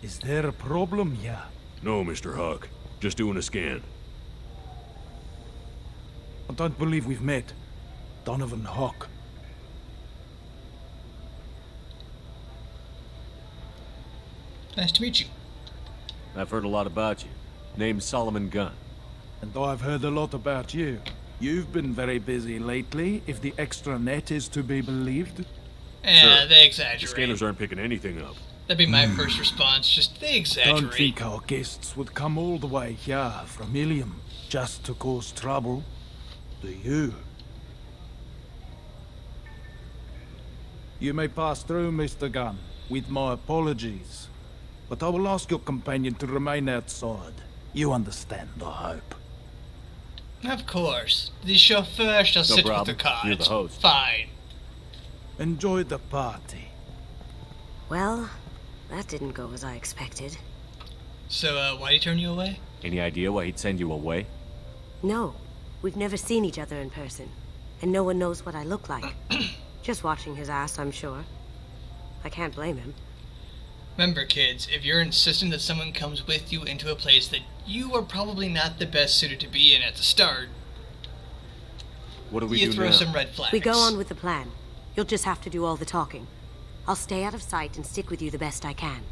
Is there a problem here? No, Mr. Hawk. Just doing a scan. I don't believe we've met. Donovan Hawk. Nice to meet you. I've heard a lot about you. Name's Solomon Gunn. And I've heard a lot about you. You've been very busy lately, if the extra net is to be believed. Yeah, Sir, they exaggerate. The scanners aren't picking anything up. That'd be my first response. Just they exaggerate. Don't think our guests would come all the way here from Ilium just to cause trouble. Do you? You may pass through, Mr. Gunn, with my apologies. But I will ask your companion to remain outside. You understand, I hope. Of course. The chauffeur shall sit problem. with the cards. You're the host. Fine. Enjoy the party. Well, that didn't go as I expected. So, why'd he turn you away? Any idea why he'd send you away? No, we've never seen each other in person, and no one knows what I look like. Just watching his ass, I'm sure. I can't blame him. Remember, kids, if you're insistent that someone comes with you into a place that you are probably not the best suited to be in at the start, what do we you do throw now? some red flags. We go on with the plan. You'll just have to do all the talking. I'll stay out of sight and stick with you the best I can.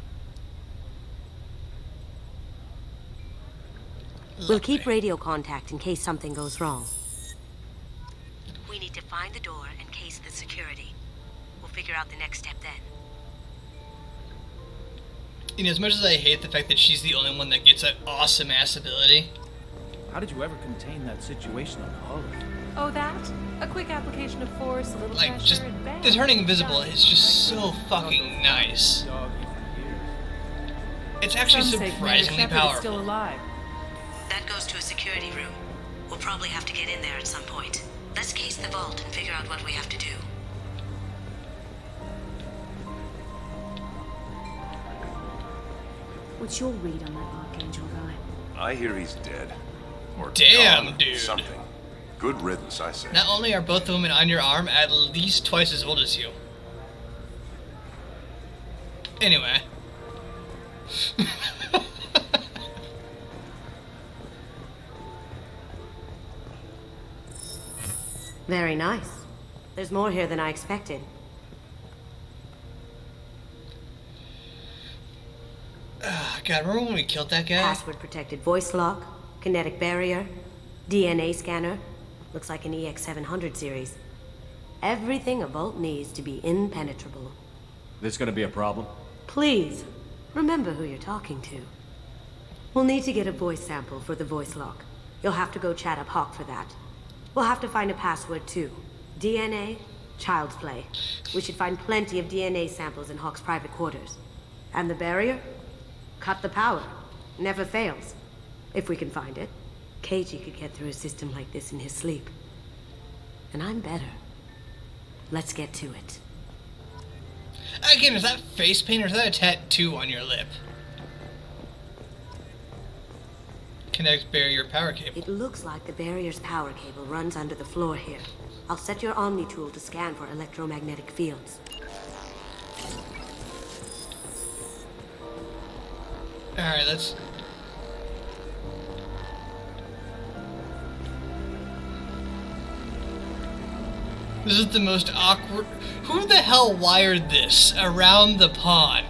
We'll keep radio contact in case something goes wrong. We need to find the door and case the security. We'll figure out the next step then. You know, as much as I hate the fact that she's the only one that gets that awesome ass ability. How did you ever contain that situation on Hull? Oh, that? A quick application of force, a little Like, pressure, just and bam. the turning invisible is just so fucking nice. It's actually Some say Commander surprisingly Shepard is powerful. still alive. That goes to a security room. We'll probably have to get in there at some point. Let's case the vault and figure out what we have to do. What's your read on that Archangel guy? I hear he's dead. Or Damn, gone, dude. Something. Good riddance, I say. Not only are both the women on your arm at least twice as old as you. Anyway. Very nice. There's more here than I expected. God, remember when we killed that guy? Password-protected voice lock, kinetic barrier, DNA scanner. Looks like an EX700 series. Everything a vault needs to be impenetrable. This gonna be a problem? Please, remember who you're talking to. We'll need to get a voice sample for the voice lock. You'll have to go chat up Hawk for that. We'll have to find a password too. DNA, child's play. We should find plenty of DNA samples in Hawk's private quarters. And the barrier? Cut the power. Never fails. If we can find it. KG could get through a system like this in his sleep. And I'm better. Let's get to it. Again, is that face paint or is that a tattoo on your lip? Connect barrier power cable. It looks like the barrier's power cable runs under the floor here. I'll set your Omni tool to scan for electromagnetic fields. Alright, let's... This is the most awkward... Who the hell wired this around the pond?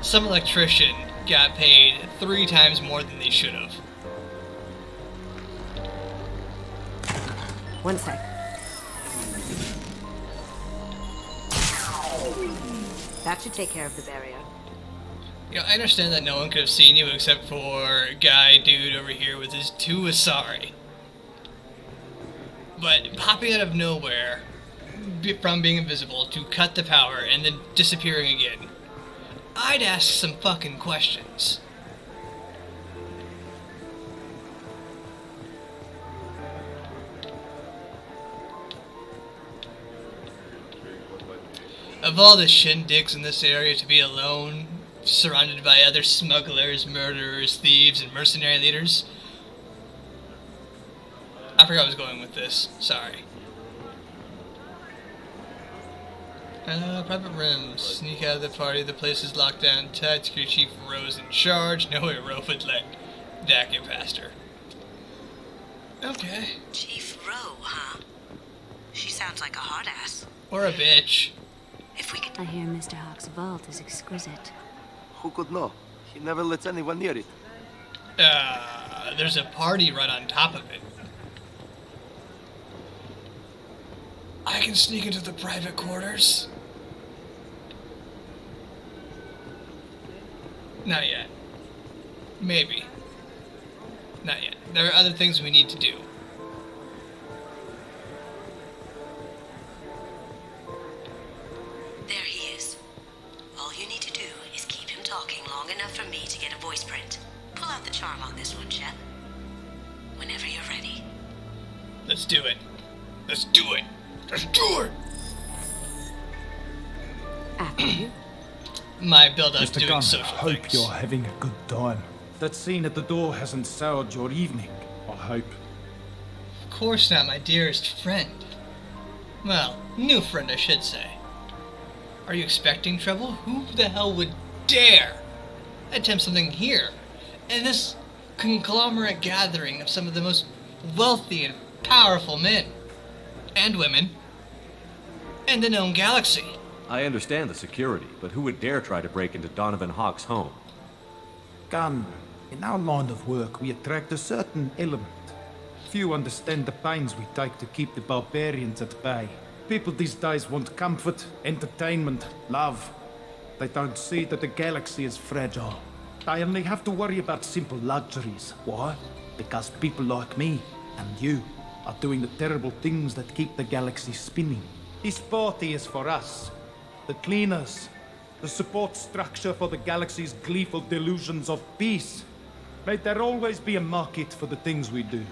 Some electrician got paid 3 times more than they should have. One sec. That should take care of the barrier. You know, I understand that no one could have seen you except for guy dude over here with his 2 Asari. But popping out of nowhere from being invisible to cut the power and then disappearing again, I'd ask some fucking questions. Of all the shindigs in this area to be alone, surrounded by other smugglers, murderers, thieves, and mercenary leaders, I forgot I was going with this. Sorry. Private rooms. Sneak out of the party. The place is locked down tight. Security Chief Rose in charge. No way Ro would let that get past her. Okay. Chief Rowe, huh? She sounds like a hard ass. Or a bitch. If we could... I hear Mr. Hawk's vault is exquisite. Who could know? He never lets anyone near it. There's a party right on top of it. I can sneak into the private quarters. Not yet. Maybe. Not yet. There are other things we need to do. There he is. All you need to do is keep him talking long enough for me me to get a voice print. Pull out the charm on this one, Shep. Whenever you're ready. Let's do it. Let's do it. Let's do it. After you. My build-up's Mr. doing Gunn, I social hope things. you're having a good time. That scene at the door hasn't soured your evening, I hope. Of course not, my dearest friend. Well, new friend, I should say. Are you expecting trouble? Who the hell would dare attempt something here? In this conglomerate gathering of some of the most wealthy and powerful men and women in the known galaxy. I understand the security, but who would dare try to break into Donovan Hawk's home? Gunn, in our line of work, we attract a certain element. Few understand the pains we take to keep the barbarians at bay. People these days want comfort, entertainment, love. They don't see that the galaxy is fragile. They only have to worry about simple luxuries. Why? Because people like me and you are doing the terrible things that keep the galaxy spinning. This party is for us, the cleaners, the support structure for the galaxy's gleeful delusions of peace. May there always be a market for the things we do.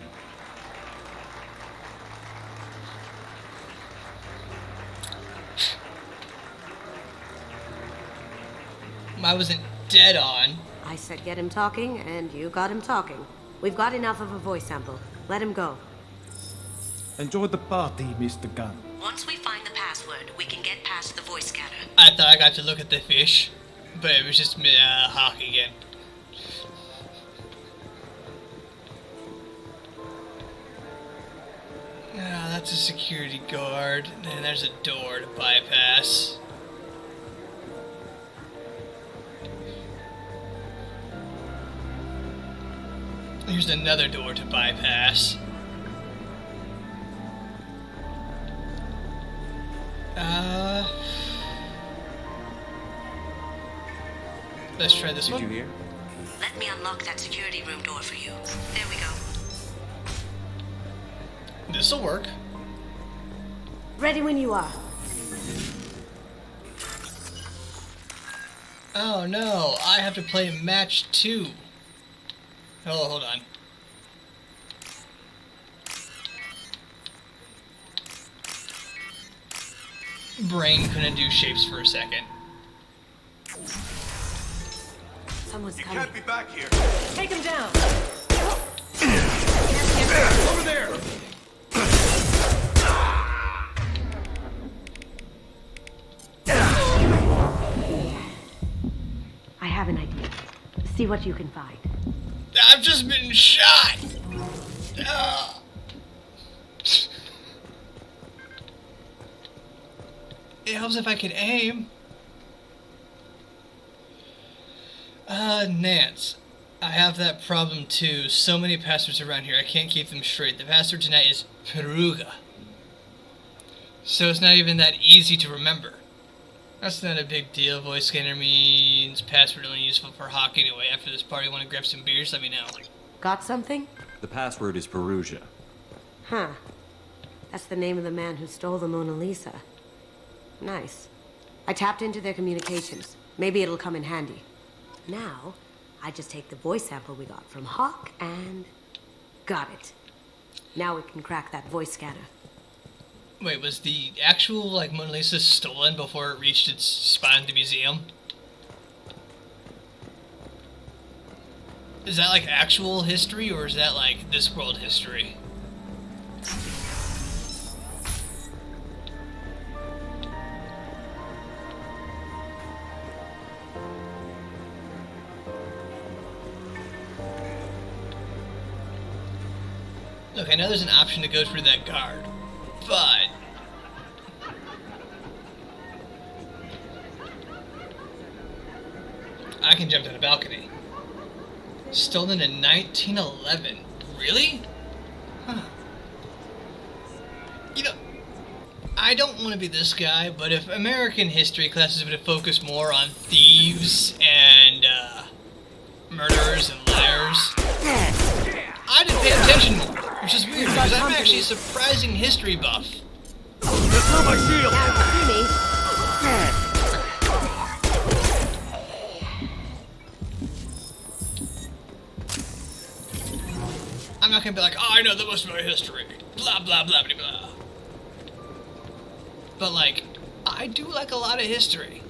I wasn't dead on. I said get him talking, and you got him talking. We've got enough of a voice sample. Let him go. Enjoy the party, Mr. Gunn. Once we find the password, we can get past the voice scanner. I thought I got to look at the fish, but it was just Hawk again. Ah, that's a security guard, and there's a door to bypass. Here's another door to bypass. Let's try this one. Did you hear? Let me unlock that security room door for you. There we go. This'll work. Ready when you are. Oh no, I have to play match 2. Oh, hold on. Brain couldn't do shapes for a second. Someone's You coming. can't be back here. Take him down. Over there! I have an idea. See what you can find. I've just been shot! It helps if I can aim. Nance. I have that problem too. So many passwords around here, I can't keep them straight. The password tonight is Peruga. So it's not even that easy to remember. That's not a big deal. Voice scanner means password only useful for Hawk anyway. After this party, want to grab some beers? Let me know. Got something? The password is Perugia. Huh. That's the name of the man who stole the Mona Lisa. Nice. I tapped into their communications. Maybe it'll come in handy. Now, I just take the voice sample we got from Hawk and... got it. Now we can crack that voice scanner. Wait, was the actual, like, Mona Lisa stolen before it reached its spot in the museum? Is that, like, actual history, or is that, like, this world history? Look, I know there's an option to go through that guard, but... I can jump down a balcony. Stolen in 1911. Really? Huh. You know, I don't want to be this guy, but if American history classes would have focused more on thieves and, murderers and liars, I'd have paid attention more. Which is weird, because I'm actually a surprising history buff. That's not my shield! not gonna be like, oh, I know the most of my history. Blah, blah, blah, blah, blah. But, like, I do like a lot of history.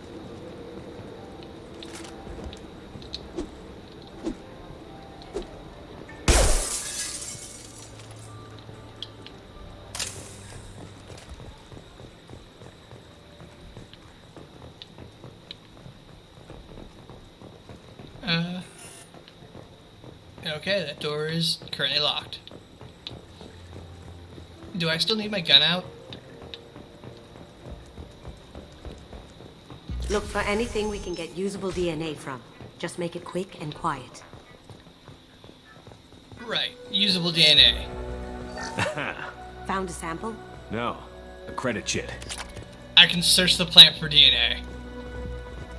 Okay, that door is currently locked. Do I still need my gun out? Look for anything we can get usable DNA from. Just make it quick and quiet. Right, usable DNA. Found a sample? No, a credit chit. I can search the plant for DNA.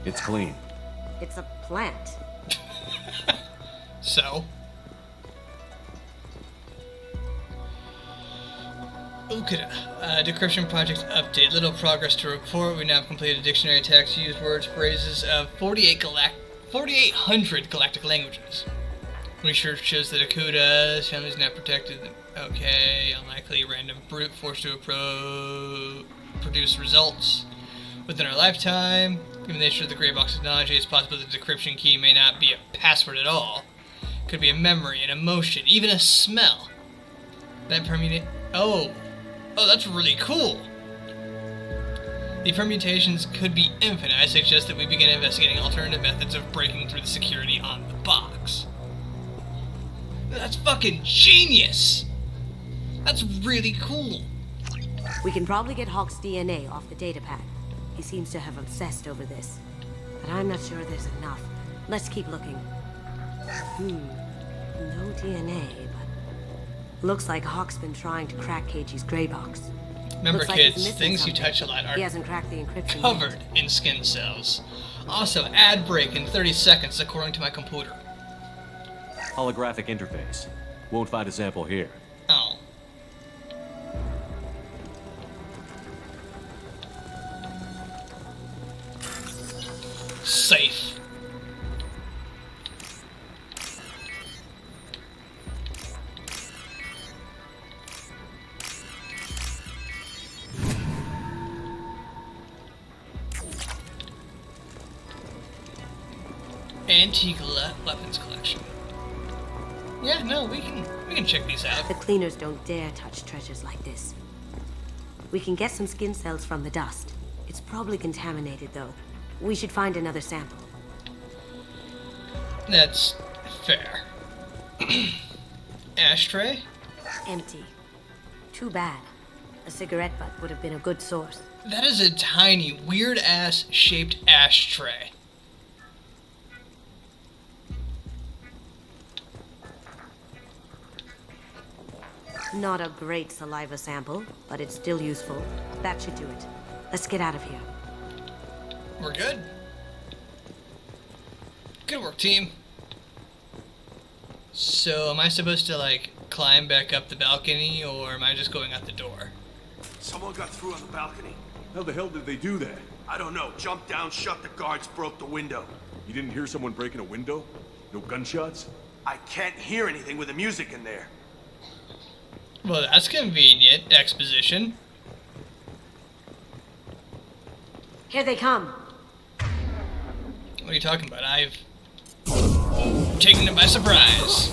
It's clean. It's a plant. So? Okay, decryption project update. Little progress to report. We now have completed a dictionary text, used words, phrases of 4,800 galactic languages. Research shows that Akuda's family is now protected. Okay, unlikely random brute force to produce results within our lifetime. Given the nature of the gray box technology, it's possible that the decryption key may not be a password at all. Could be a memory, an emotion, even a smell. That permutation. Oh, that's really cool. The permutations could be infinite. I suggest that we begin investigating alternative methods of breaking through the security on the box. That's fucking genius. That's really cool. We can probably get Hawk's DNA off the datapad. He seems to have obsessed over this. But I'm not sure there's enough. Let's keep looking. No DNA, but looks like Hawk's been trying to crack KG's gray box. Remember, Looks like kids, he's missing things you something. touch a lot are He hasn't cracked the encryption covered yet. in skin cells. Also, ad break in 30 seconds according to my computer. Holographic interface. Won't find a sample here. Oh. Safe. Antique weapons collection. Yeah, no, we can check these out. The cleaners don't dare touch treasures like this. We can get some skin cells from the dust. It's probably contaminated, though. We should find another sample. That's fair. Ashtray? Empty. Too bad. A cigarette butt would have been a good source. That is a tiny, weird-ass shaped ashtray. Not a great saliva sample, but it's still useful. That should do it. Let's get out of here. We're good. Good work, team. So, am I supposed to, like, climb back up the balcony, or am I just going out the door? Someone got through on the balcony. How the hell did they do that? I don't know. Jumped down, shut the guards, broke the window. You didn't hear someone breaking a window? No gunshots? I can't hear anything with the music in there. Well, that's convenient. Exposition. Here they come. What are you talking about? I've taken them by surprise.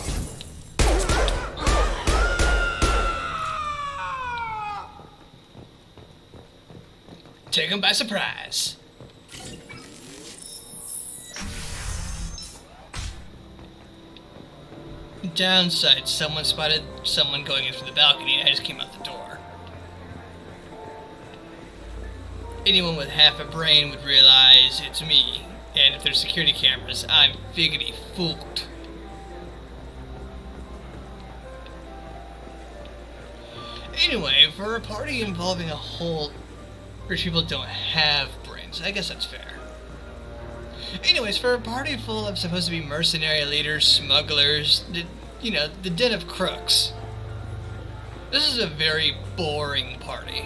Take them by surprise. Downside, someone spotted someone going in through the balcony and I just came out the door. Anyone with half a brain would realize it's me, and if there's security cameras, I'm figgity fooled. Anyway, for a party involving a whole rich people don't have brains, I guess that's fair. Anyways, for a party full of supposed to be mercenary leaders, smugglers, the den of crooks, this is a very boring party.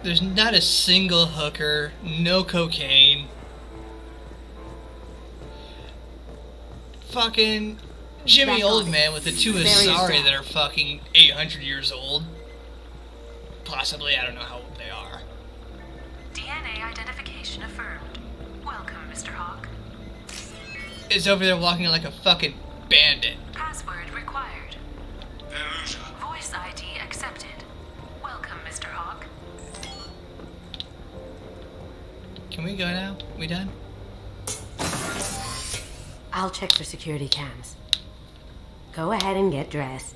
There's not a single hooker, no cocaine, fucking Jimmy Oldman with the two Asari that are fucking 800 years old. Possibly, I don't know how old they are. DNA identification affirmed. Welcome, Mr. Hawk. Is over there walking like a fucking bandit. Password required. Voice ID accepted. Welcome, Mr. Hawk. Can we go now? We done? I'll check for security cams. Go ahead and get dressed.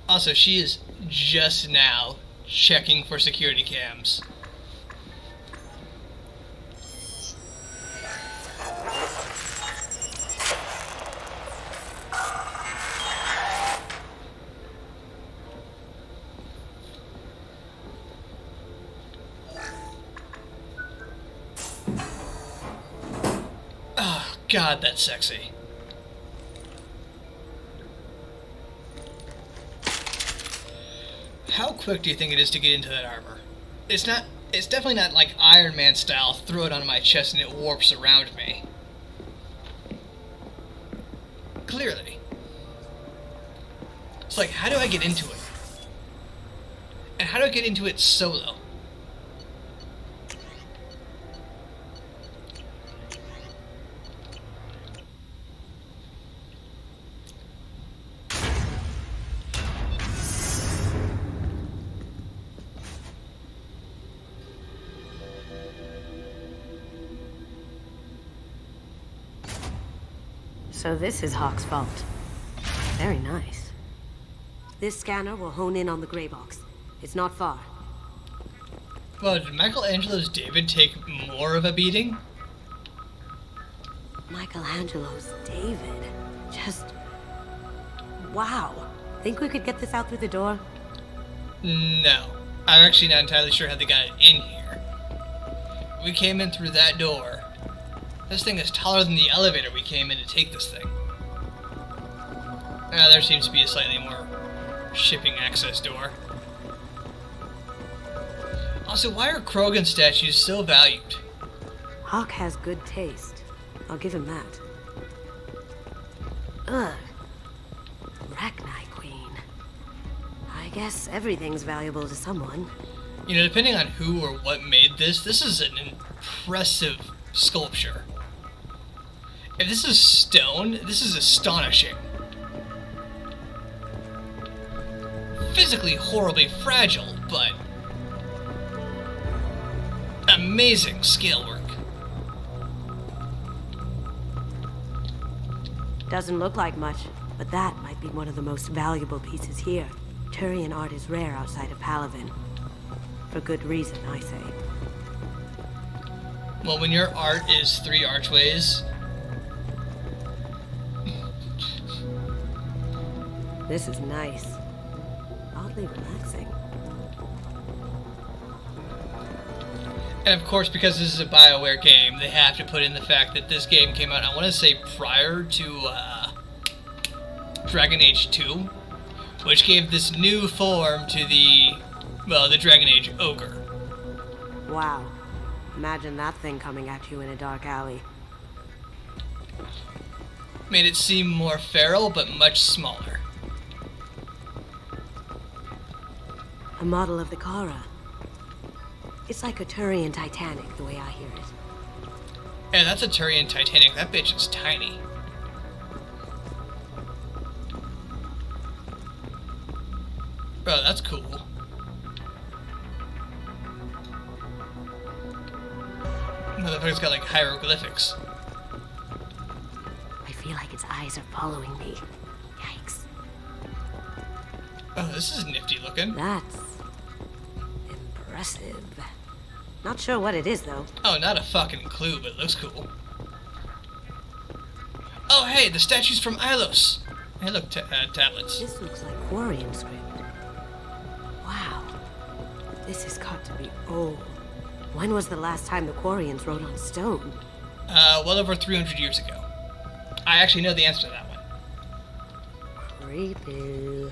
Also, she is just now checking for security cams. Oh, God, that's sexy. How quick do you think it is to get into that armor? It's definitely not like Iron Man style, throw it on my chest and it warps around me. Clearly. It's like, how do I get into it? And how do I get into it solo? So this is Hawk's vault. Very nice. This scanner will hone in on the gray box. It's not far. Well, did Michelangelo's David take more of a beating? Michelangelo's David? Just... wow. Think we could get this out through the door? No. I'm actually not entirely sure how they got it in here. We came in through that door. This thing is taller than the elevator we came in to take this thing. There seems to be a slightly more shipping access door. Also, why are Krogan statues so valued? Hawk has good taste. I'll give him that. Ugh. Rachni Queen. I guess everything's valuable to someone. You know, depending on who or what made this is an impressive sculpture. If this is stone, this is astonishing. Physically horribly fragile, but amazing scale work. Doesn't look like much, but that might be one of the most valuable pieces here. Turian art is rare outside of Palavin. For good reason, I say. Well, when your art is 3 archways... This is nice. Oddly relaxing. And of course, because this is a BioWare game, they have to put in the fact that this game came out, I want to say, prior to Dragon Age 2, which gave this new form to the Dragon Age Ogre. Wow. Imagine that thing coming at you in a dark alley. Made it seem more feral, but much smaller. A model of the Kara. It's like a Turian Titanic, the way I hear it. Yeah, that's a Turian Titanic. That bitch is tiny. Bro, that's cool. Motherfucker's got like hieroglyphics. I feel like its eyes are following me. Yikes. Oh, this is nifty looking. That's impressive. Not sure what it is, though. Oh, not a fucking clue, but it looks cool. Oh, hey, the statues from Ilos. Hey, look, tablets. This looks like Quarian script. Wow. This has got to be old. When was the last time the Quarians wrote on stone? Well over 300 years ago. I actually know the answer to that one. Creepy.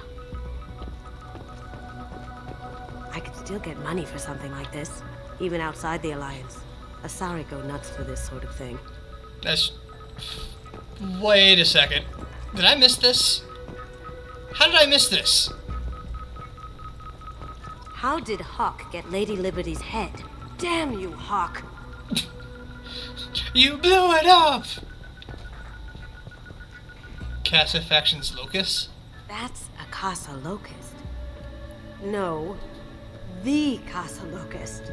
I could still get money for something like this, even outside the Alliance. Asari go nuts for this sort of thing. That's Wait a second. Did I miss this? How did I miss this? How did Hawk get Lady Liberty's head? Damn you, Hawk. You blew it up! Casa Factions Locus? That's a Casa Locust. No, the Casa Locust.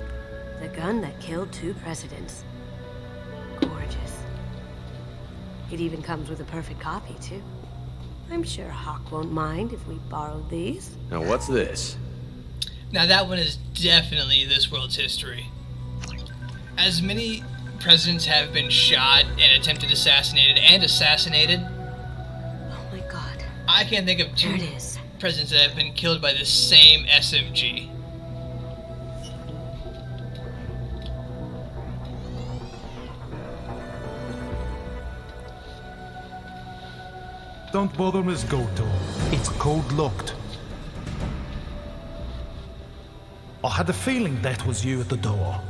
The gun that killed 2 presidents. Gorgeous. It even comes with a perfect copy, too. I'm sure Hawk won't mind if we borrowed these. Now what's this? Now that one is definitely this world's history. As many presidents have been shot and attempted assassinated and assassinated. Oh my god. I can't think of 2 There it is. presidents that have been killed by the same SMG. Don't bother, Miss Goto. It's code locked. I had a feeling that was you at the door.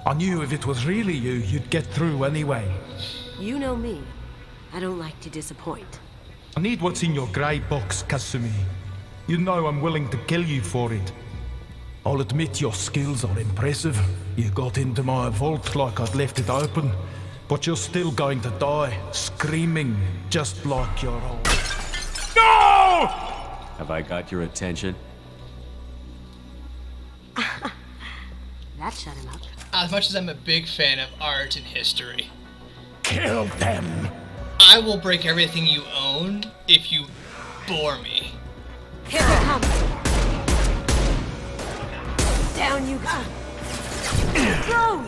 I knew if it was really you, you'd get through anyway. You know me. I don't like to disappoint. I need what's in your grey box, Kasumi. You know I'm willing to kill you for it. I'll admit your skills are impressive. You got into my vault like I'd left it open. But you're still going to die, screaming, just like your old... No! Have I got your attention? That shut him up. As much as I'm a big fan of art and history, kill them! I will break everything you own if you bore me. Here they come! Down you go! Throw!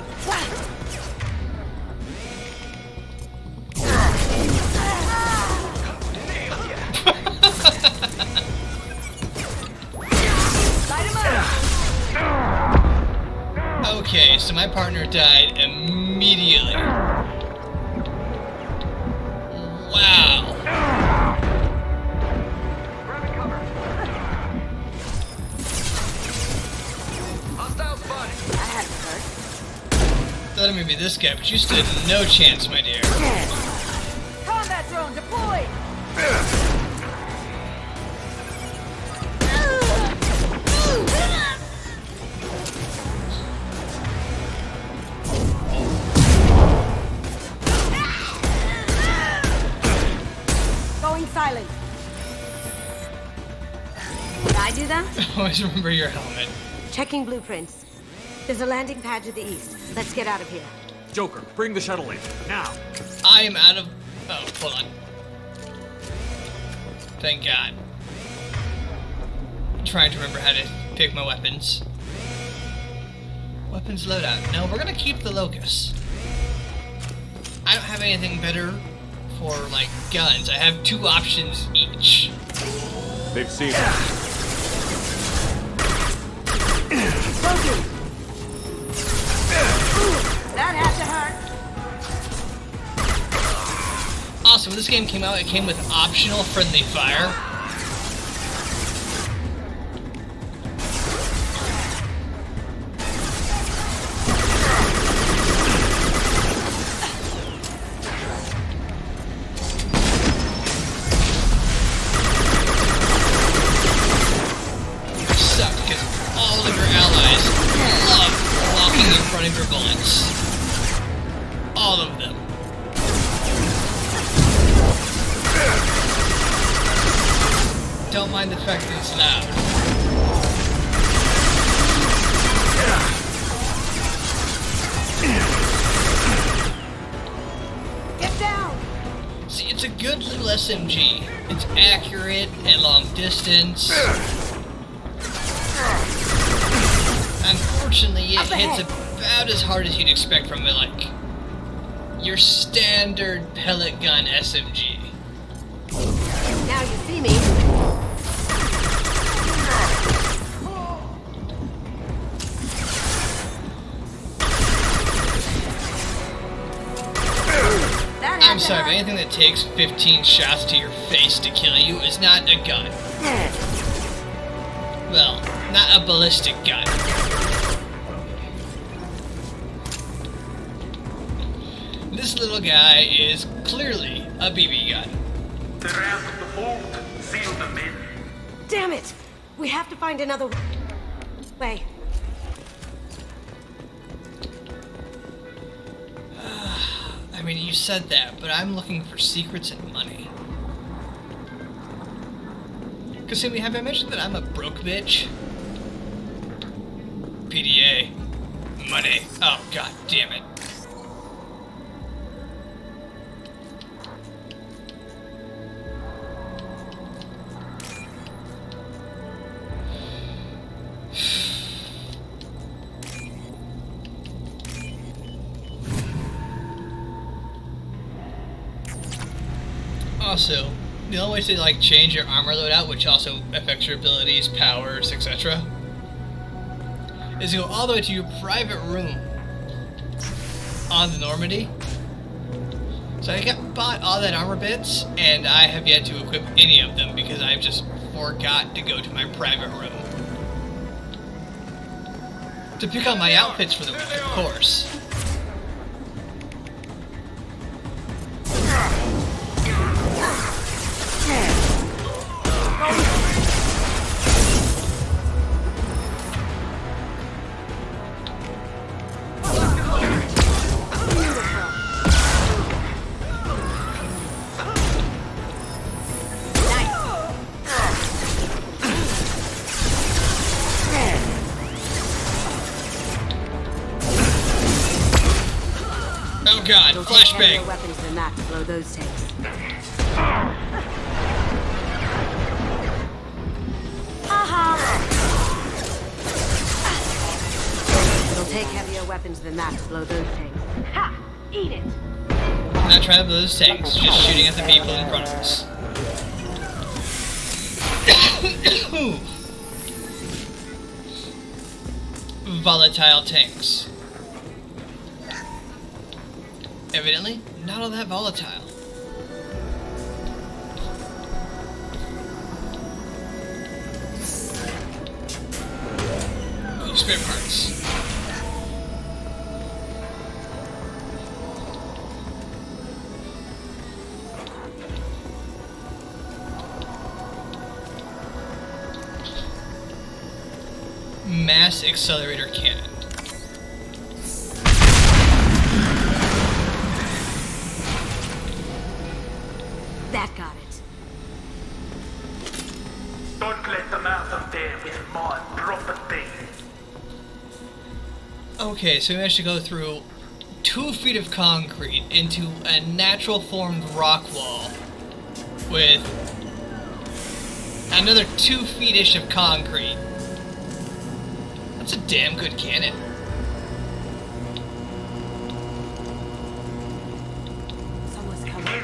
Okay, so my partner died immediately. Wow. Thought it might be this guy, but you stood no chance, my dear. Combat drone deployed! Going silent. Did I do that? Always remember your helmet. Checking blueprints. There's a landing pad to the east. Let's get out of here. Joker, bring the shuttle in, now! I am out of... Oh, hold on. Thank God. I'm trying to remember how to pick my weapons. Weapons loadout. No, we're gonna keep the Locust. I don't have anything better for, like, guns. I have 2 options each. They've seen us. That had to hurt. Also, when this game came out, it came with optional friendly fire. Sucked because all of your allies love walking in front of your bullets. All of them. Don't mind the fact that it's loud. Get down! See, it's a good little SMG. It's accurate at long distance. Unfortunately, it hits about as hard as you'd expect from it, like your standard pellet gun SMG. Now you see me. I'm sorry, but anything that takes 15 shots to your face to kill you is not a gun. Well, not a ballistic gun. This little guy is clearly a BB gun. They're out of the vault. Seal them in. Damn it! We have to find another way. I mean, you said that, but I'm looking for secrets and money. Kasumi, have I mentioned that I'm a broke bitch? PDA. Money. Oh, god damn it. Also, the only way to like change your armor loadout, which also affects your abilities, powers, etc., is to go all the way to your private room on the Normandy. So I bought all that armor bits, and I have yet to equip any of them because I've just forgot to go to my private room to pick out my outfits for the week, of course. Oh god, flashbang! Weapons than that to blow those tanks. It'll take heavier weapons than that to blow those tanks. Ha! Eat it! Not trying to blow those tanks, just shooting at the people in front of us. Volatile tanks. Evidently, not all that volatile. Ooh, spare parts. Mass accelerator cannon. That got it. Don't let them out of there with my property. Okay, so we managed to go through 2 feet of concrete into a natural formed rock wall with another 2 feet-ish of concrete. That's a damn good cannon. Someone's coming.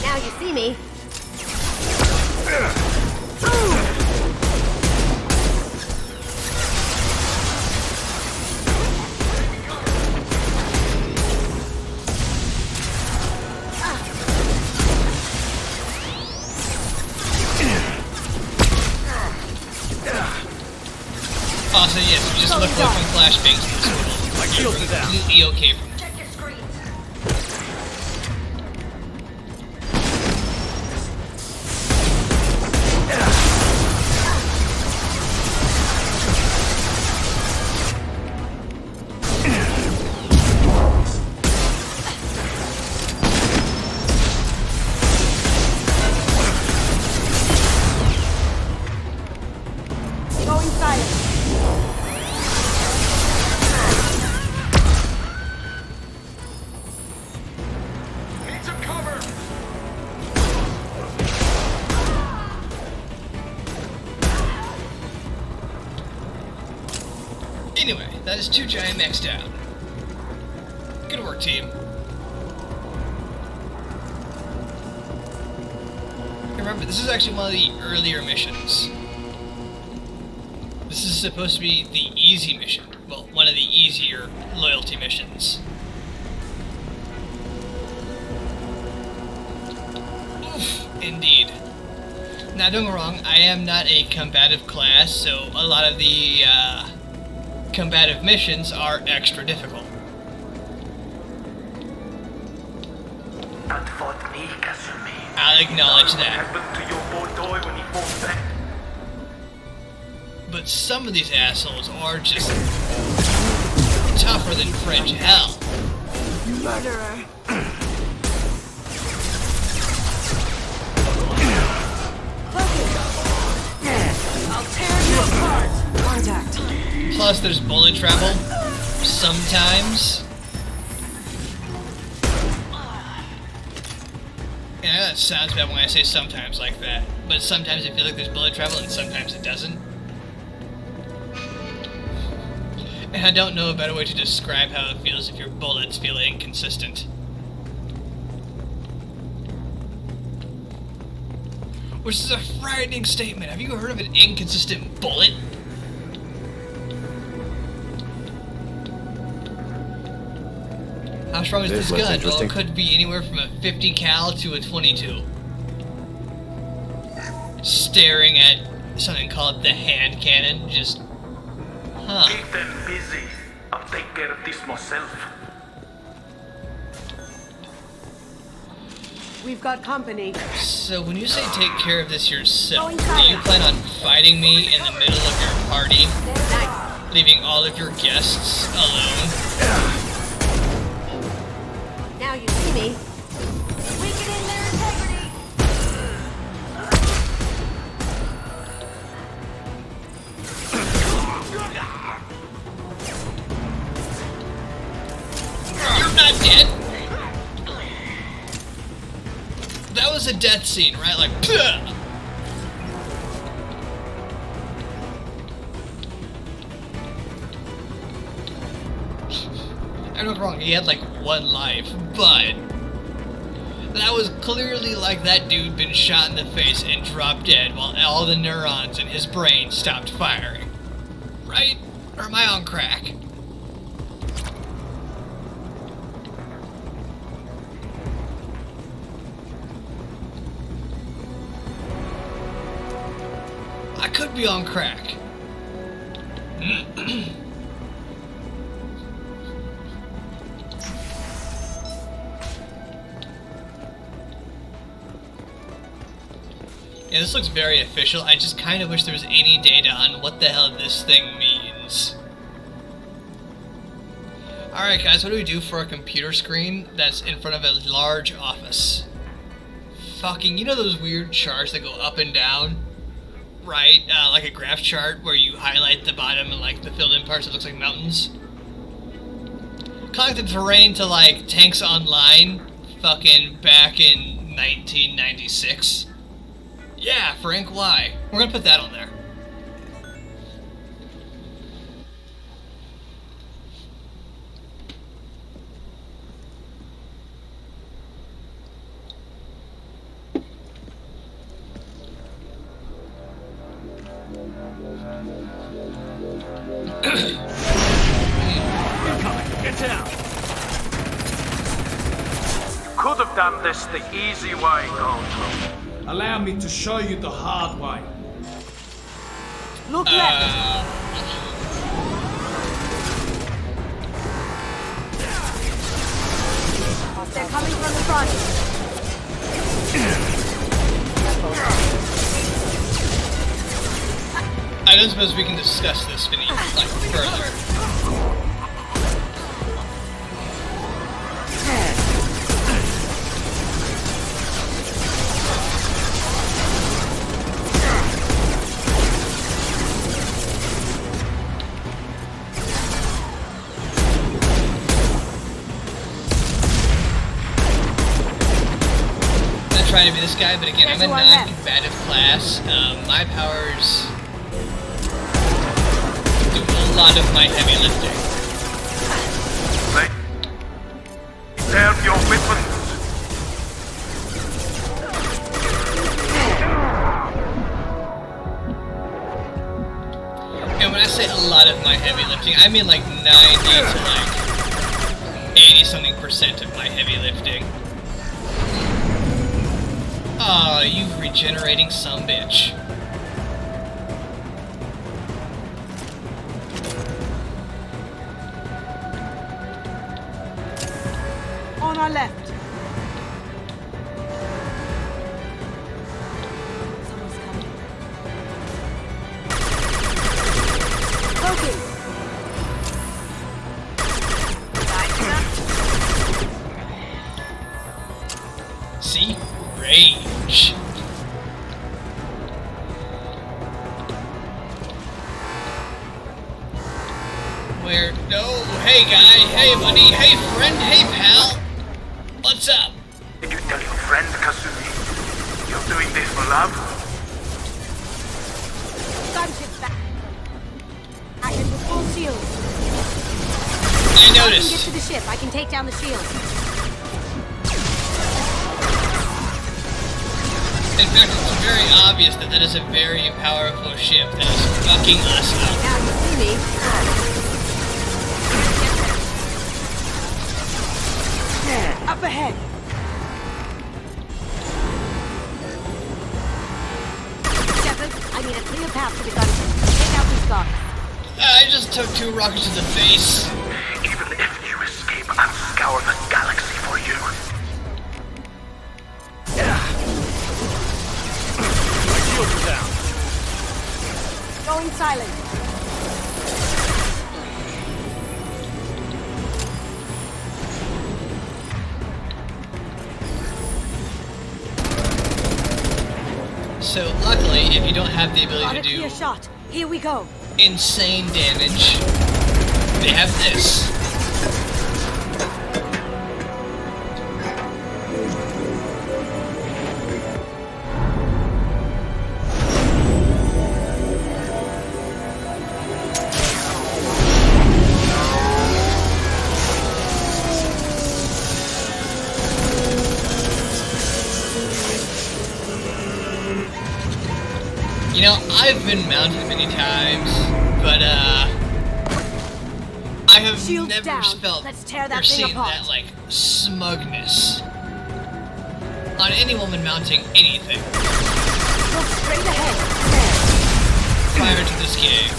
Now you see me. Also, yes, we just look from flashbangs in this world. My shields are down. Completely okay from Check your screens. Going silent. Need some cover. Anyway, that is 2 giant mechs down. Good work, team. Remember, this is actually one of the earlier missions. This is supposed to be the easy mission. Well, one of the easier loyalty missions. Oof, indeed. Now, don't get me wrong, I am not a combative class, so a lot of the combative missions are extra difficult. I'll acknowledge that. But some of these assholes are just tougher than French hell. Murderer. I'll tear you apart. Contact. Plus, there's bullet travel. Sometimes. Yeah, that sounds bad when I say sometimes like that. But sometimes it feels like there's bullet travel and sometimes it doesn't. And I don't know a better way to describe how it feels if your bullets feel inconsistent. Which is a frightening statement. Have you heard of an inconsistent bullet? How strong is this gun? Well, it could be anywhere from a 50 cal to a 22. Staring at something called the hand cannon, just... Huh. Keep them busy. I'll take care of this myself. We've got company. So when you say take care of this yourself, do you plan on fighting me in the middle of your party? Nice. Leaving all of your guests alone? Now you see me. Weakening their integrity. You're not dead. That was a death scene, right? Like, Pugh! I'm not wrong, he had like one life, but that was clearly like that dude been shot in the face and dropped dead while all the neurons in his brain stopped firing. Right? Or am I on crack? I could be on crack. Yeah, this looks very official. I just kind of wish there was any data on what the hell this thing means. Alright guys, what do we do for a computer screen that's in front of a large office? Fucking, you know those weird charts that go up and down? Right, like a graph chart where you highlight the bottom and like the filled in parts that looks like mountains. Kind of like the terrain to like Tanks Online, fucking back in 1996. Yeah, Frank, why? We're gonna put that on there. Get down. Could have done this the easy way, Goldblum. Allow me to show you the hard way. Look left. They're coming from the front. I don't suppose we can discuss this any like further. Trying to be this guy, but again, I'm a non-combative class. My powers do a lot of my heavy lifting. Down your weapons! And when I say a lot of my heavy lifting, I mean like 90 to like 80-something% of my heavy lifting. Aw, you regenerating sumbitch. our left. Someone's coming. Poking. See? Rage. Where? No. Hey, guy. Hey, buddy. Hey, friend. Hey, pal. What's up? Did you tell your friend, Kasumi? You're doing this for love? Gunship's back. Acting with full shield. I I can get noticed. to the ship. I can take down the shield. In fact, it's very obvious that that is a very powerful ship that is fucking us up. Now you see me. Up ahead. Shepard, I need a clear path to the gunship. Take out these guards. I just took 2 rockets to the face. Even if you escape, I'll scour the galaxy for you. Shields are down. Going silent. So luckily, if you don't have the Got ability a to clear do shot. Here we go. insane damage, they have this. You know, I've been mounted many times, but I have Shields never down. felt Let's tear or that thing seen apart. that, like, smugness on any woman mounting anything Go straight ahead. prior to this game.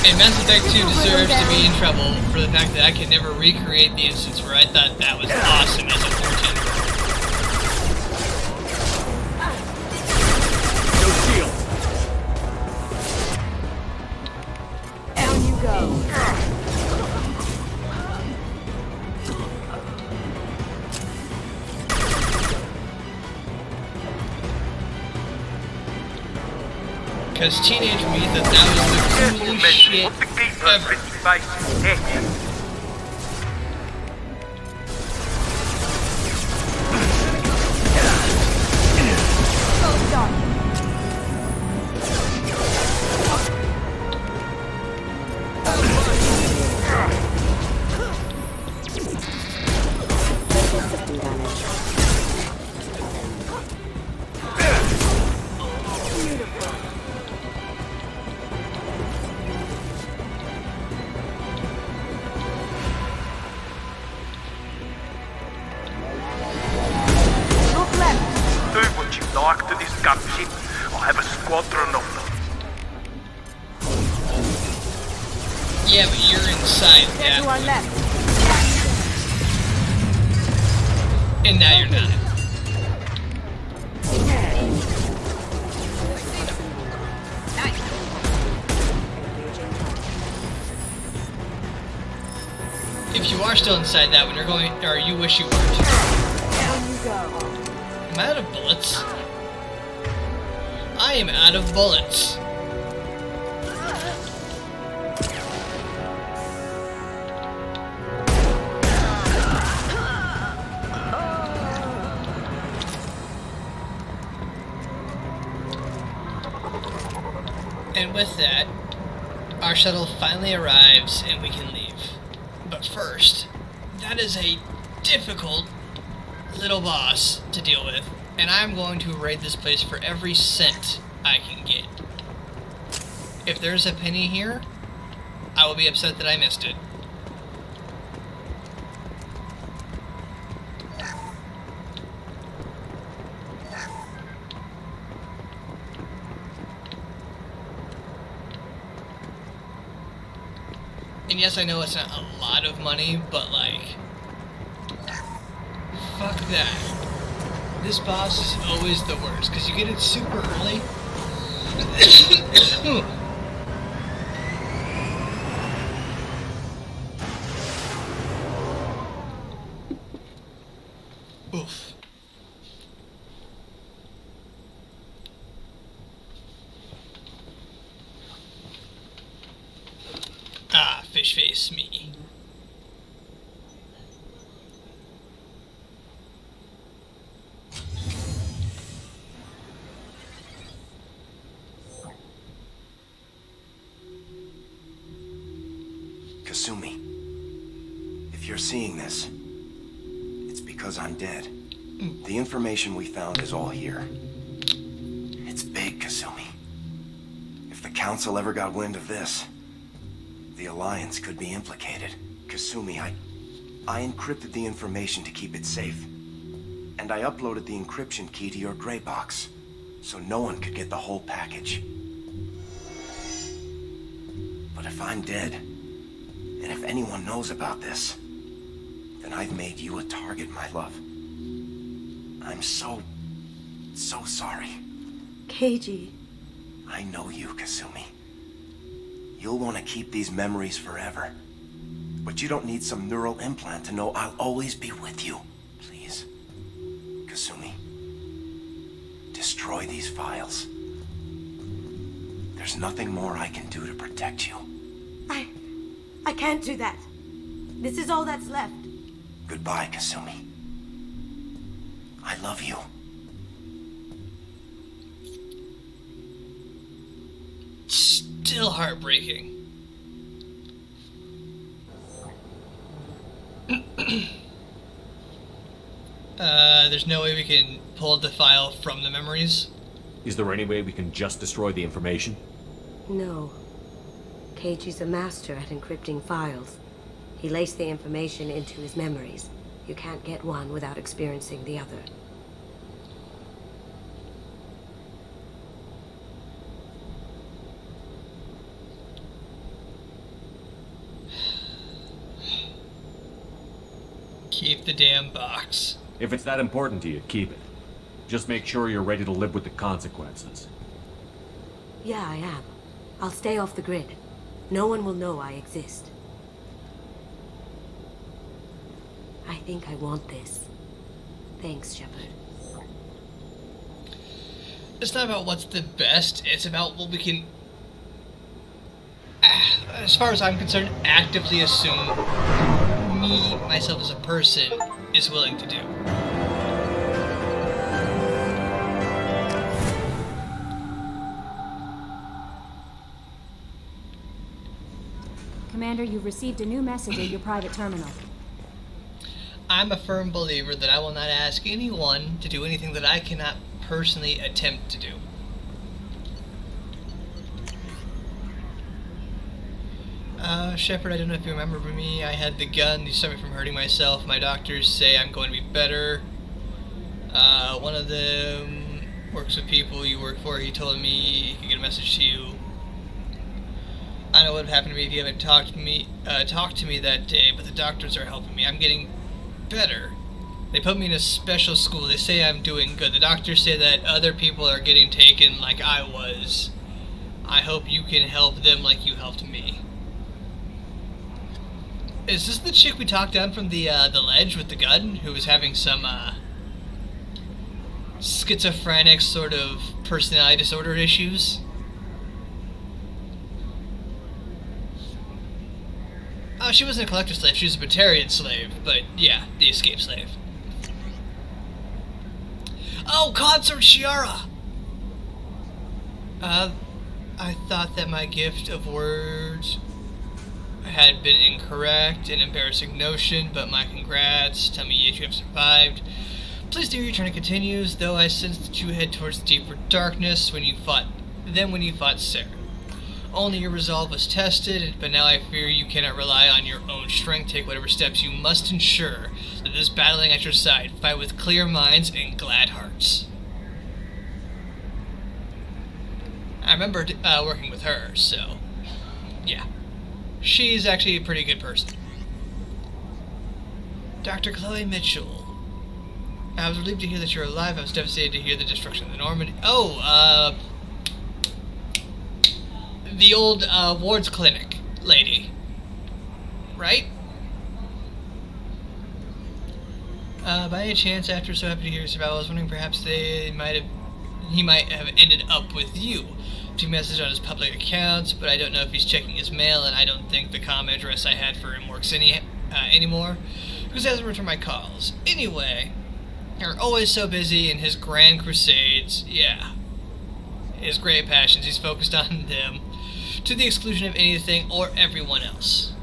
And Mass Effect 2 deserves to be in trouble for the fact that I could never recreate the instance where I thought that was awesome as a 14-year-old. No shield. Down you go. Because teenage me thought that was the coolest shit Put the gatekeeper in face next. Go dark. System damage. Beautiful. Look left. Do what you like to this gunship. I have a squadron of them. Yeah, but you're inside There to our that. left. And now you're not. If you are still inside that one, you're going, or you wish you weren't. Down you go. I'm out of bullets. I am out of bullets. And with that, our shuttle finally arrives and we can leave. But first, that is a difficult little boss to deal with, and I'm going to raid this place for every cent I can get. If there's a penny here, I will be upset that I missed it. And yes, I know it's not a lot of money, but like, fuck that. This boss is always the worst, because you get it super early. Oof. Ah, fish face me. Kasumi, if you're seeing this, it's because I'm dead. The information we found is all here. It's big, Kasumi. If the Council ever got wind of this, the Alliance could be implicated. Kasumi, I encrypted the information to keep it safe. And I uploaded the encryption key to your gray box, so no one could get the whole package. But if I'm dead, and if anyone knows about this, then I've made you a target, my love. I'm so sorry. Keiji. I know you, Kasumi. You'll want to keep these memories forever. But you don't need some neural implant to know I'll always be with you. Please, Kasumi, destroy these files. There's nothing more I can do to protect you. I can't do that. This is all that's left. Goodbye, Kasumi. I love you. Still heartbreaking. There's no way we can pull the file from the memories? Is there any way we can just destroy the information? No. Keiji's a master at encrypting files. He laced the information into his memories. You can't get one without experiencing the other. Keep the damn box. If it's that important to you, keep it. Just make sure you're ready to live with the consequences. Yeah, I am. I'll stay off the grid. No one will know I exist. I think I want this. Thanks, Shepard. It's not about what's the best, it's about what we can, as far as I'm concerned, actively assume me, myself as a person, is willing to do. Commander, you've received a new message at your private terminal. I'm a firm believer that I will not ask anyone to do anything that I cannot personally attempt to do. Shepard, I don't know if you remember me. I had the gun. You stopped me from hurting myself. My doctors say I'm going to be better. One of them works with people you work for. He told me he could get a message to you. I don't know what would happen to me if you haven't talked to me that day, but the doctors are helping me. I'm getting better. They put me in a special school. They say I'm doing good. The doctors say that other people are getting taken like I was. I hope you can help them like you helped me. Is this the chick we talked down from the ledge with the gun, who was having some schizophrenic sort of personality disorder issues? Oh, she wasn't a collector slave, she was a Batarian slave, but yeah, the escape slave. Oh, Consort Shiara! I thought that my gift of words had been incorrect, an embarrassing notion, but my congrats. Tell me yet you have survived. Please do, your journey continues, though I sensed that you head towards deeper darkness when you fought Sarah. Only your resolve was tested, but now I fear you cannot rely on your own strength. Take whatever steps you must ensure that this battling at your side, fight with clear minds and glad hearts. I remember working with her, so yeah. She's actually a pretty good person. Dr. Chloe Mitchell. I was relieved to hear that you're alive. I was devastated to hear the destruction of the Normandy. Oh, the old Ward's Clinic lady. Right? By any chance, after so happy to hear your survival, I was wondering perhaps he might have ended up with you. Two messages on his public accounts, but I don't know if he's checking his mail, and I don't think the comm address I had for him works anymore, because he hasn't returned my calls. Anyway, you're always so busy in his grand crusades. Yeah. His great passions, he's focused on them, to the exclusion of anything or everyone else.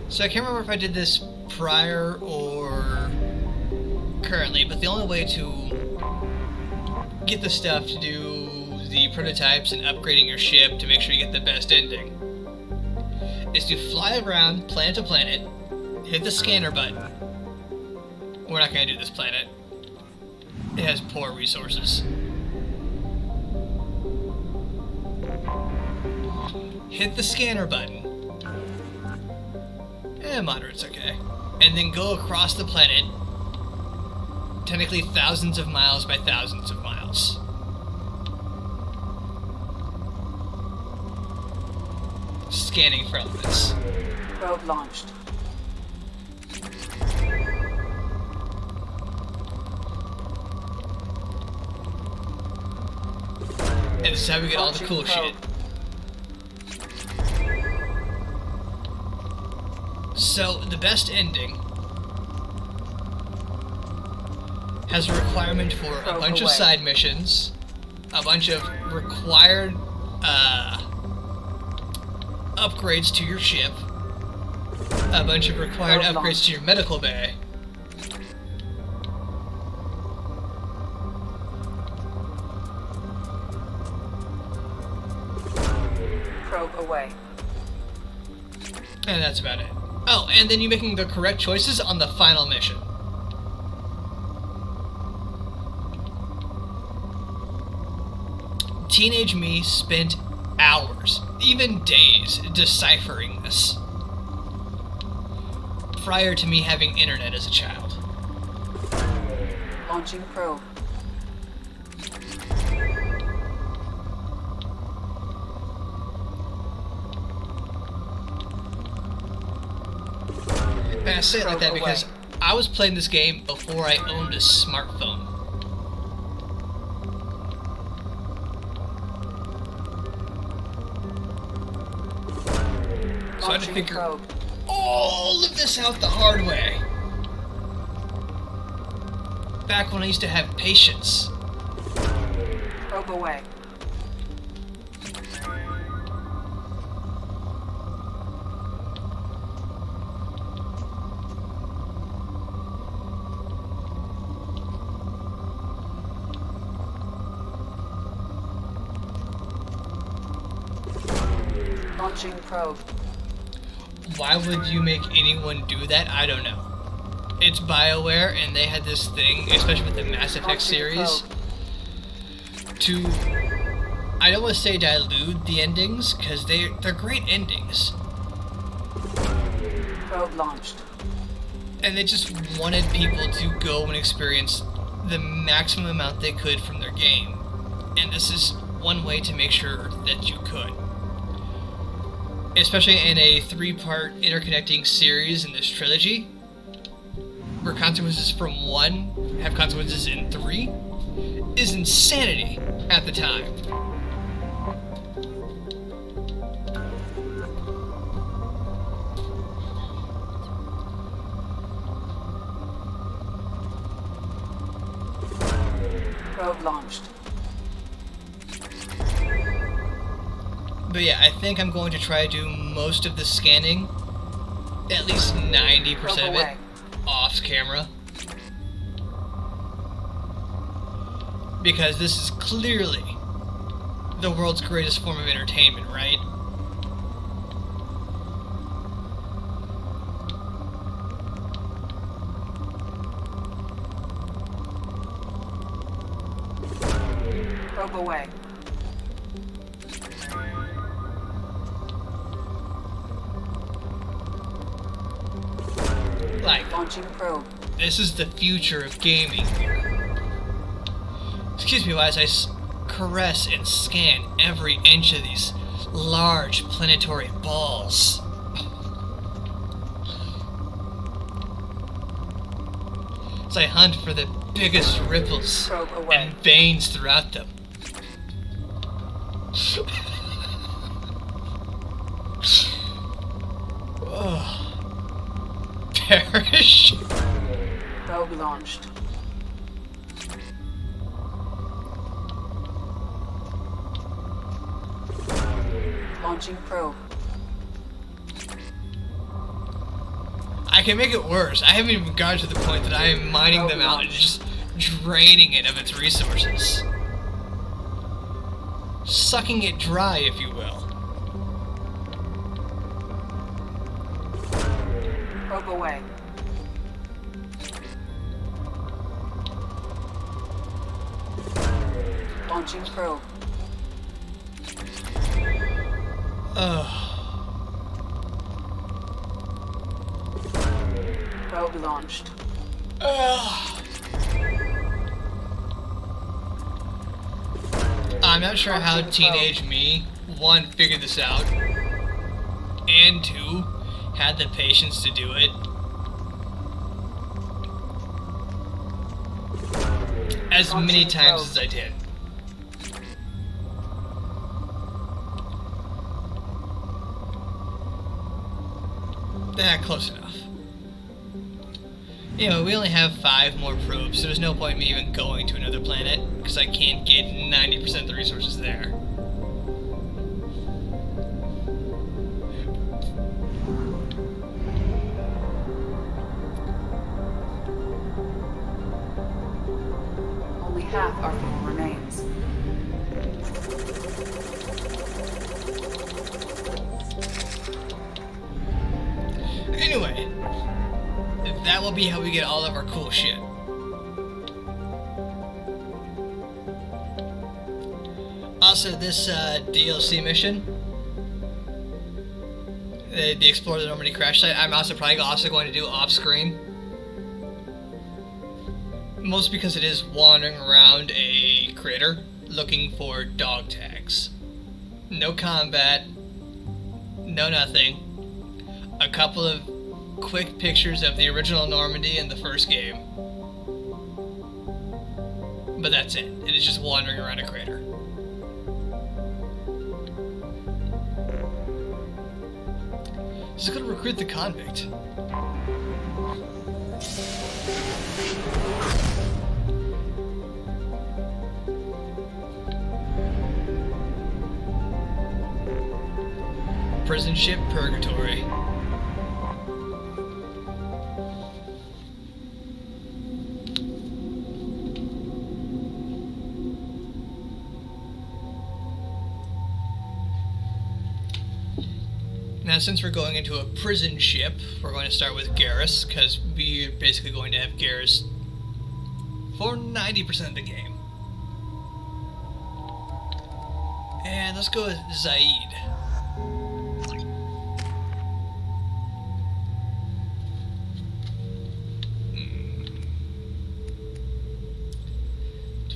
So I can't remember if I did this prior or currently, but the only way to get the stuff to do the prototypes and upgrading your ship to make sure you get the best ending is to fly around planet to planet, hit the scanner button. We're not going to do this planet. It has poor resources. Hit the scanner button. Moderate's okay. And then go across the planet, technically thousands of miles by thousands of miles. Scanning for elements. Probe launched. And this is how we get all the cool shit. So, the best ending has a requirement for a bunch of side missions, a bunch of required upgrades to your ship, a bunch of required upgrades to your medical bay, probe away. And that's about it. Oh, and then you're making the correct choices on the final mission. Teenage me spent hours, even days, deciphering this. Prior to me having internet as a child. Launching probe. And I say it like that because I was playing this game before I owned a smartphone. So I had to figure all of this out the hard way. Back when I used to have patience. Probe away. Launching probe. Why would you make anyone do that? I don't know. It's BioWare, and they had this thing, especially with the Mass Effect series, to, I don't want to say dilute the endings, because they're great endings. Probe launched. And they just wanted people to go and experience the maximum amount they could from their game. And this is one way to make sure that you could. Especially in a 3-part interconnecting series in this trilogy, where consequences from 1 have consequences in 3, is insanity at the time. Probe launched. But yeah, I think I'm going to try to do most of the scanning, at least 90% of it, off camera. Because this is clearly the world's greatest form of entertainment, right? Probe away. Like, Launching probe. this is the future of gaming here. Excuse me, as I caress and scan every inch of these large planetary balls. As I hunt for the biggest ripples and veins throughout them. Oh. Perish. Probe launched. Launching probe. I can make it worse. I haven't even gotten to the point that I am mining them out and just draining it of its resources. Sucking it dry, if you will. Probe away. Launching probe. Probe launched. I'm not sure how teenage me, one, figured this out, and two, had the patience to do it. As many times as I did. Close enough. You know, we only have 5 more probes, so there's no point in me even going to another planet, because I can't get 90% of the resources there. Only half our fuel remains. Anyway, that will be how we get all of our cool shit. Also, this DLC mission, the Explore the Normandy crash site, I'm also probably going to do off-screen. Mostly because it is wandering around a crater looking for dog tags. No combat, no nothing. A couple of quick pictures of the original Normandy in the first game. But that's it. It is just wandering around a crater. Just gonna recruit the convict. Prison ship Purgatory. Now, since we're going into a prison ship, we're going to start with Garrus, because we're basically going to have Garrus for 90% of the game. And let's go with Zaid.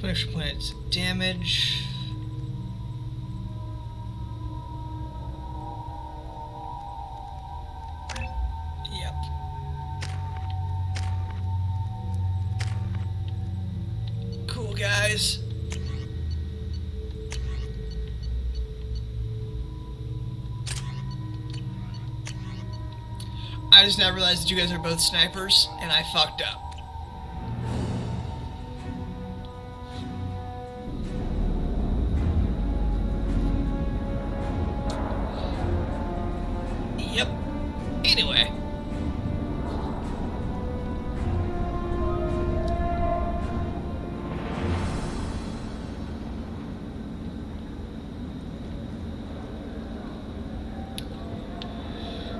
Extra points of damage. Yep. Cool, guys. I just now realized that you guys are both snipers, and I fucked up. Yep. Anyway.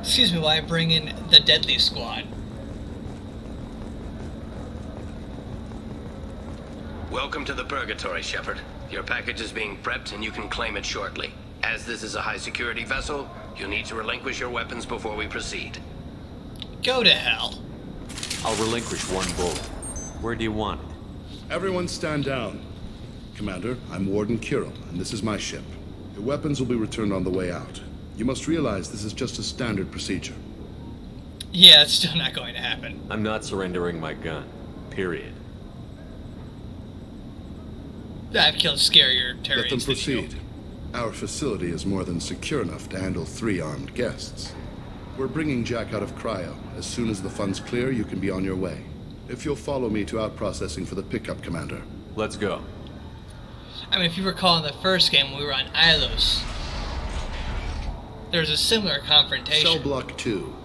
Excuse me while I bring in the Deadly Squad. Welcome to the Purgatory, Shepard. Your package is being prepped and you can claim it shortly. As this is a high-security vessel, you'll need to relinquish your weapons before we proceed. Go to hell. I'll relinquish one bullet. Where do you want it? Everyone stand down. Commander, I'm Warden Kirill, and this is my ship. Your weapons will be returned on the way out. You must realize this is just a standard procedure. Yeah, it's still not going to happen. I'm not surrendering my gun. Period. I've killed scarier terrorists. Let them proceed. Our facility is more than secure enough to handle 3 armed guests. We're bringing Jack out of cryo. As soon as the funds clear, you can be on your way. If you'll follow me to out-processing for the pickup, Commander. Let's go. I mean, if you recall in the first game when we were on Ilos, there was a similar confrontation. Cell Block 2.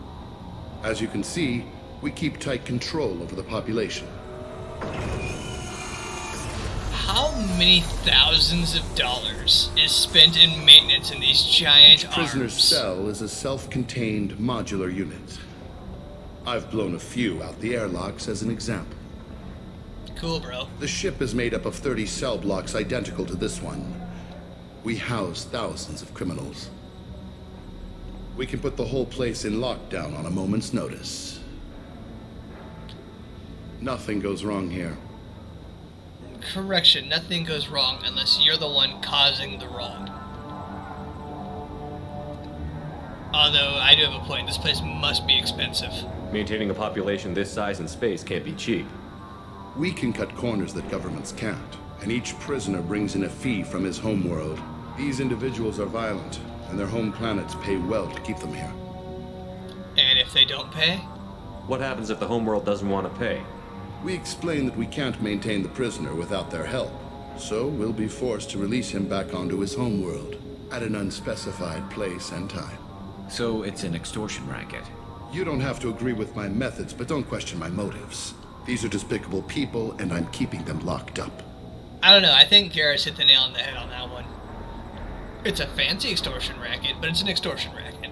As you can see, we keep tight control over the population. How many thousands of dollars is spent in maintenance in these giant Each prisoner's arms? cell is a self-contained modular unit. I've blown a few out the airlocks as an example. Cool, bro. The ship is made up of 30 cell blocks identical to this one. We house thousands of criminals. We can put the whole place in lockdown on a moment's notice. Nothing goes wrong here. Correction, nothing goes wrong unless you're the one causing the wrong. Although, I do have a point. This place must be expensive. Maintaining a population this size in space can't be cheap. We can cut corners that governments can't, and each prisoner brings in a fee from his homeworld. These individuals are violent, and their home planets pay well to keep them here. And if they don't pay? What happens if the homeworld doesn't want to pay? We explain that we can't maintain the prisoner without their help, so we'll be forced to release him back onto his homeworld at an unspecified place and time. So it's an extortion racket? You don't have to agree with my methods, but don't question my motives. These are despicable people, and I'm keeping them locked up. I don't know, I think Garrus hit the nail on the head on that one. It's a fancy extortion racket, but it's an extortion racket.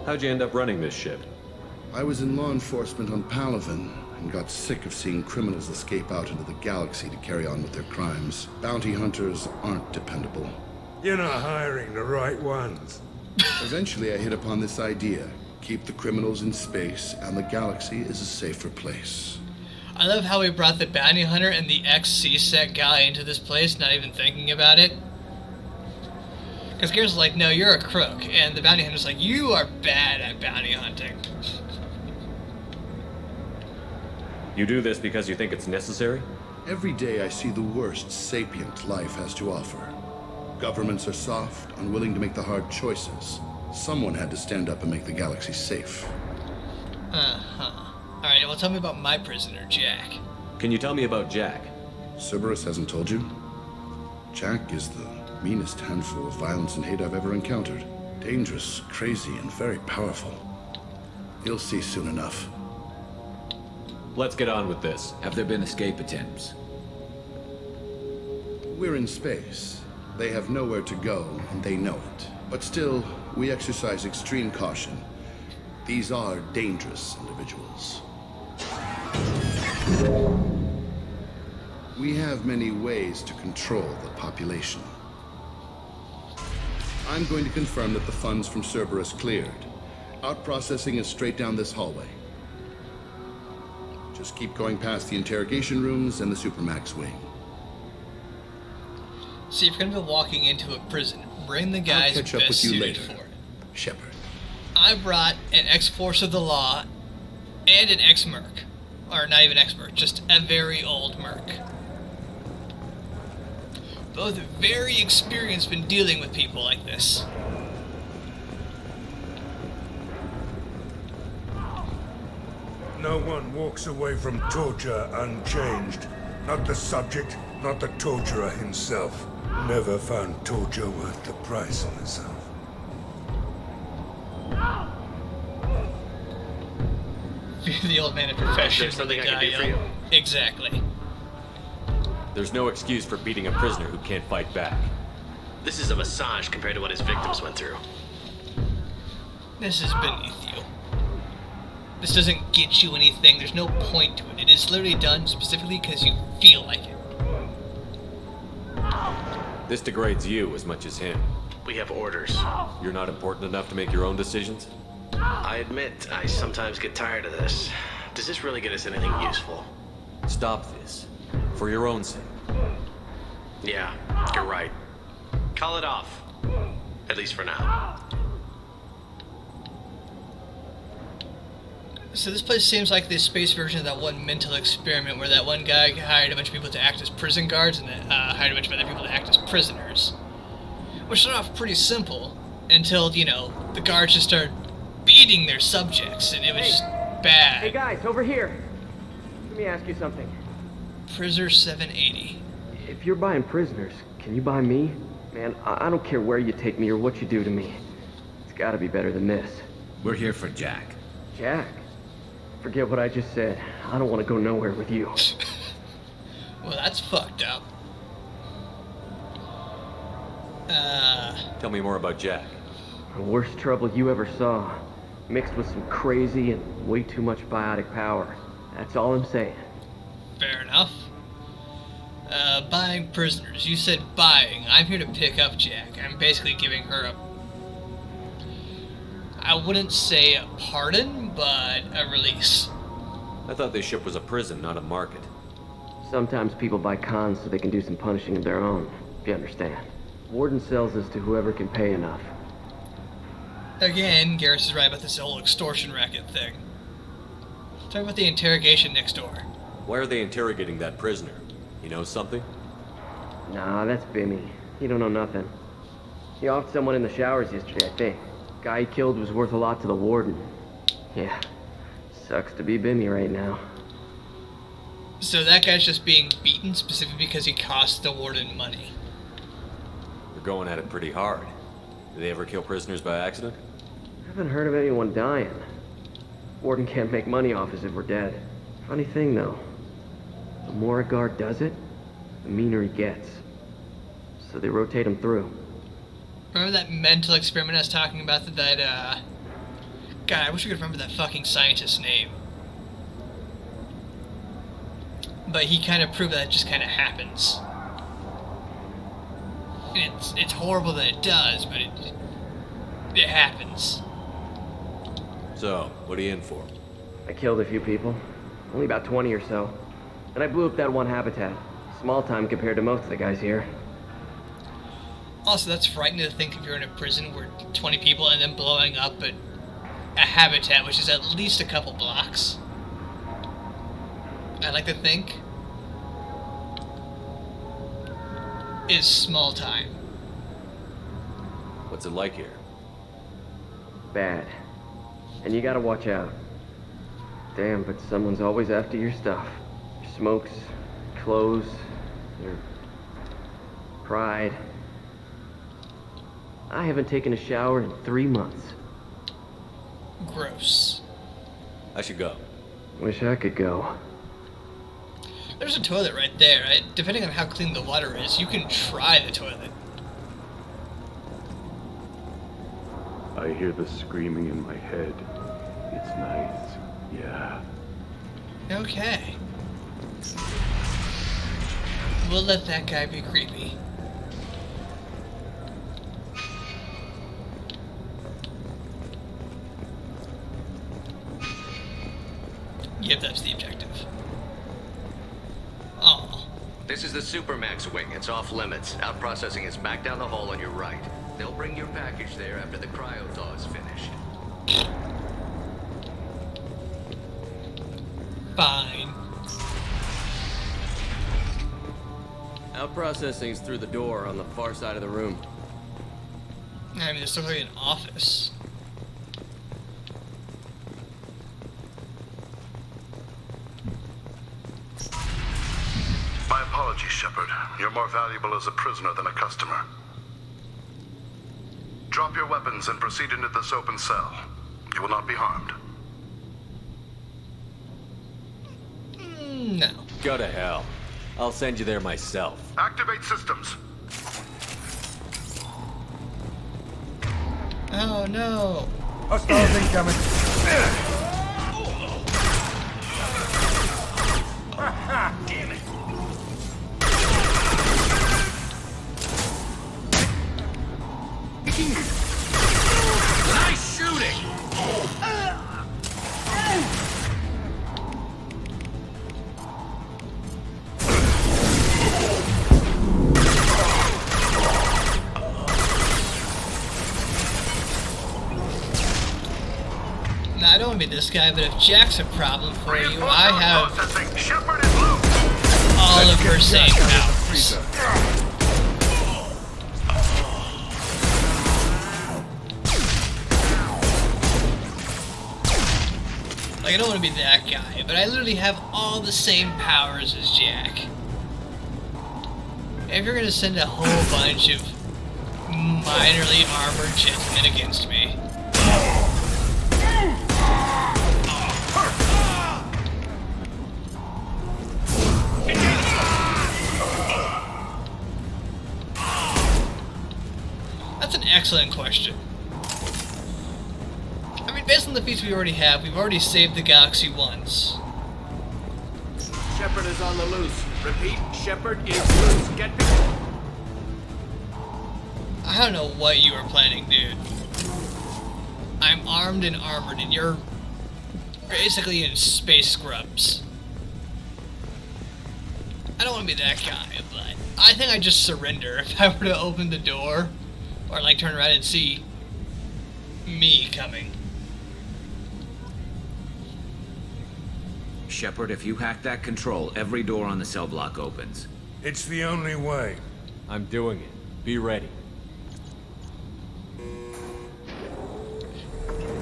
How'd you end up running this ship? I was in law enforcement on Palaven, and got sick of seeing criminals escape out into the galaxy to carry on with their crimes. Bounty hunters aren't dependable. You're not hiring the right ones. Eventually I hit upon this idea. Keep the criminals in space, and the galaxy is a safer place. I love how we brought the bounty hunter and the ex-CSEC guy into this place, not even thinking about it. Because Garrus is like, no, you're a crook. And the bounty hunter's like, you are bad at bounty hunting. You do this because you think it's necessary? Every day I see the worst sapient life has to offer. Governments are soft, unwilling to make the hard choices. Someone had to stand up and make the galaxy safe. Uh-huh. Alright, well tell me about my prisoner, Jack. Can you tell me about Jack? Cerberus hasn't told you? Jack is the meanest handful of violence and hate I've ever encountered. Dangerous, crazy, and very powerful. You'll see soon enough. Let's get on with this. Have there been escape attempts? We're in space. They have nowhere to go, and they know it. But still, we exercise extreme caution. These are dangerous individuals. We have many ways to control the population. I'm going to confirm that the funds from Cerberus cleared. Out-processing is straight down this hallway. Just keep going past the interrogation rooms and the Supermax wing. See, if you're gonna be walking into a prison, bring the guys I'll catch up best with you suited later, for it. Shepard. I brought an ex-force of the law and an ex-merc. Or not even ex-merc, just a very old merc. Both very experienced in dealing with people like this. No one walks away from torture unchanged. Not the subject, not the torturer himself. Never found torture worth the price myself. The old man of profession. Is there something the I guy, can do for you? Exactly. There's no excuse for beating a prisoner who can't fight back. This is a massage compared to what his victims went through. This is beneath you. This doesn't get you anything. There's no point to it. It is literally done specifically because you feel like it. This degrades you as much as him. We have orders. You're not important enough to make your own decisions? I admit, I sometimes get tired of this. Does this really get us anything useful? Stop this. For your own sake. Yeah, you're right. Call it off. At least for now. So this place seems like the space version of that one mental experiment where that one guy hired a bunch of people to act as prison guards and hired a bunch of other people to act as prisoners. Which started off pretty simple until, you know, the guards just started beating their subjects and it was just bad. Hey guys, over here. Let me ask you something. Prisoner 780. If you're buying prisoners, can you buy me? Man, I don't care where you take me or what you do to me. It's gotta be better than this. We're here for Jack. Jack? Forget what I just said. I don't want to go nowhere with you. Well, that's fucked up. Tell me more about Jack. The worst trouble you ever saw. Mixed with some crazy and way too much biotic power. That's all I'm saying. Fair enough. Buying prisoners. You said buying. I'm here to pick up Jack. I'm basically giving her a... I wouldn't say a pardon, but a release. I thought this ship was a prison, not a market. Sometimes people buy cons so they can do some punishing of their own, if you understand. Warden sells this to whoever can pay enough. Again, Garrus is right about this whole extortion racket thing. Talk about the interrogation next door. Why are they interrogating that prisoner? He knows something? Nah, that's Bimmy. He don't know nothing. He offed someone in the showers yesterday, I think. Guy he killed was worth a lot to the warden. Yeah, sucks to be Bimmy right now. So that guy's just being beaten specifically because he cost the warden money. They're going at it pretty hard. Do they ever kill prisoners by accident? I haven't heard of anyone dying. Warden can't make money off us if we're dead. Funny thing, though. The more a guard does it, the meaner he gets. So they rotate him through. Remember that mental experiment I was talking about that, God, I wish I could remember that fucking scientist's name. But he kind of proved that it just kind of happens. And it's horrible that it does, but it happens. So, what are you in for? I killed a few people. Only about 20 or so. And I blew up that one habitat. Small time compared to most of the guys here. Also, that's frightening to think if you're in a prison where 20 people and then blowing up a habitat, which is at least a couple blocks. I like to think is small time. What's it like here? Bad. And you gotta watch out. Damn, but someone's always after your stuff. Your smokes, clothes, your pride. I haven't taken a shower in 3 months. Gross. I should go. Wish I could go. There's a toilet right there. Depending on how clean the water is, you can try the toilet. I hear the screaming in my head. It's nice. Yeah. Okay. We'll let that guy be creepy. Yep, that's the objective. Oh. This is the Supermax wing. It's off limits. Out processing is back down the hall on your right. They'll bring your package there after the cryo thaw is finished. Fine. Out processing's through the door on the far side of the room. I mean, there's still like an office. My apologies, Shepard. You're more valuable as a prisoner than a customer. Drop your weapons and proceed into this open cell. You will not be harmed. No. Go to hell. I'll send you there myself. Activate systems. Oh no. Hostiles incoming. Damn it. Nice shooting! Now, I don't want to be this guy, but if Jack's a problem for you, I have all of her same powers. Like, I don't want to be that guy, but I literally have all the same powers as Jack. If you're gonna send a whole bunch of minorly armored gentlemen against me, that's an excellent question. I mean, based on the feats we already have, we've already saved the galaxy once. Shepard is on the loose. Repeat, Shepard is loose. Get me. I don't know what you were planning, dude. I'm armed and armored, and you're basically in space scrubs. I don't want to be that guy, but I think I'd just surrender if I were to open the door, or like turn around and see me coming. Shepard, if you hack that control, every door on the cell block opens. It's the only way. I'm doing it. Be ready.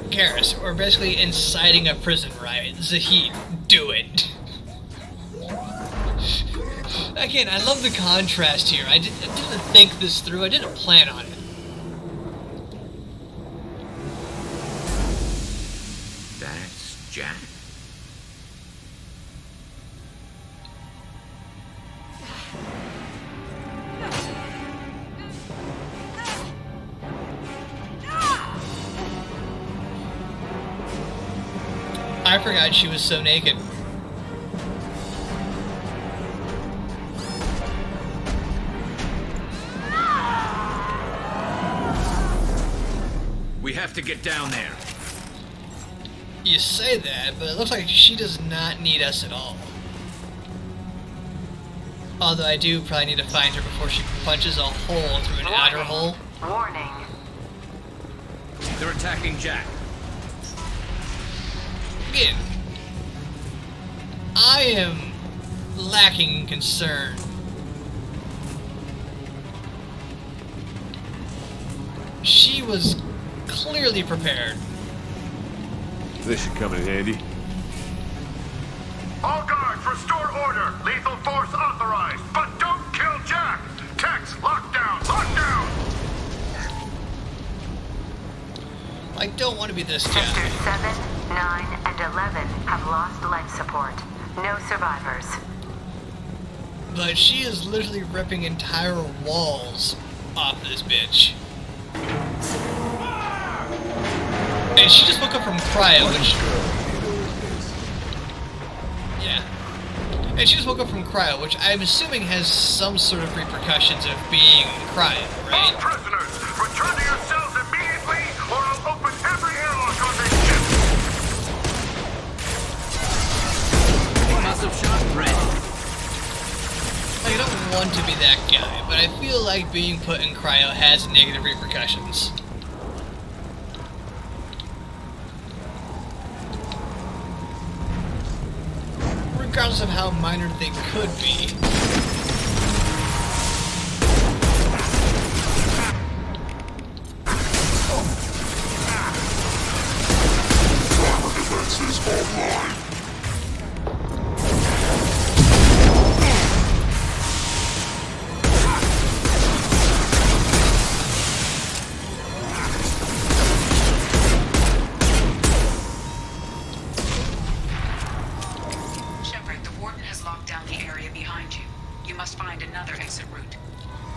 Garrus, we're basically inciting a prison riot. Zahid, do it. Again, I love the contrast here. I didn't think this through. I didn't plan on it. That's Jack? I forgot she was so naked. We have to get down there. You say that, but it looks like she does not need us at all. Although I do probably need to find her before she punches a hole through an outer hole. Warning. They're attacking Jack. Again, I am lacking concern. She was clearly prepared. This should come in handy. All guards, restore order. Lethal force authorized, but don't kill Jack. Tex, lockdown, lockdown. I don't want to be this guy. Sectors 7, 9, and 11 have lost life support. No survivors. But she is literally ripping entire walls off this bitch. And she just woke up from cryo, which... Yeah. And she just woke up from cryo, which I'm assuming has some sort of repercussions of being cryo, right? All prisoners, return to your cells immediately, or I'll open every airlock on this ship. They must have shot Brett. I don't want to be that guy, but I feel like being put in cryo has negative repercussions. Regardless of how minor they could be. Defenses online.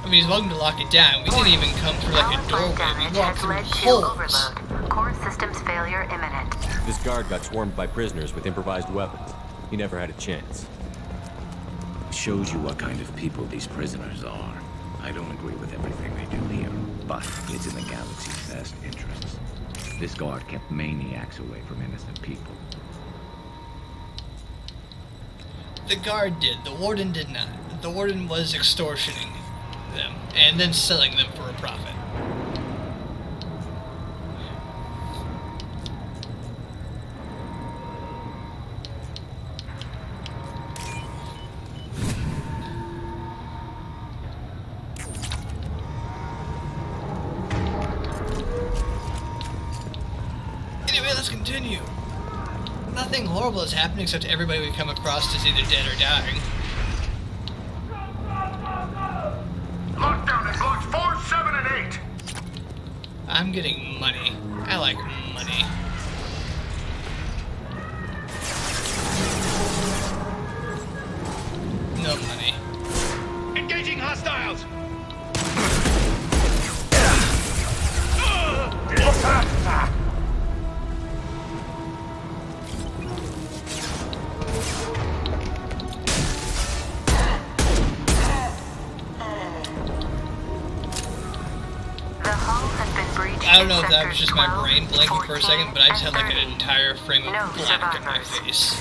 I mean, he's welcome to lock it down. We didn't even come through like a doorway. We walked through holes. Core systems failure imminent. This guard got swarmed by prisoners with improvised weapons. He never had a chance. shows you what kind of people these prisoners are. I don't agree with everything they do here, but it's in the galaxy's best interests. This guard kept maniacs away from innocent people. The guard did. The warden did not. The warden was extortioning them and then selling them for a profit. Anyway, let's continue. Nothing horrible has happened except everybody we come across is either dead or dying. Lockdown is blocks 4, 7, and 8. I'm getting money. I like money. No money. Engaging hostiles. I don't know if that was just my brain blanking for a second, but I just had like an entire frame of black in my face.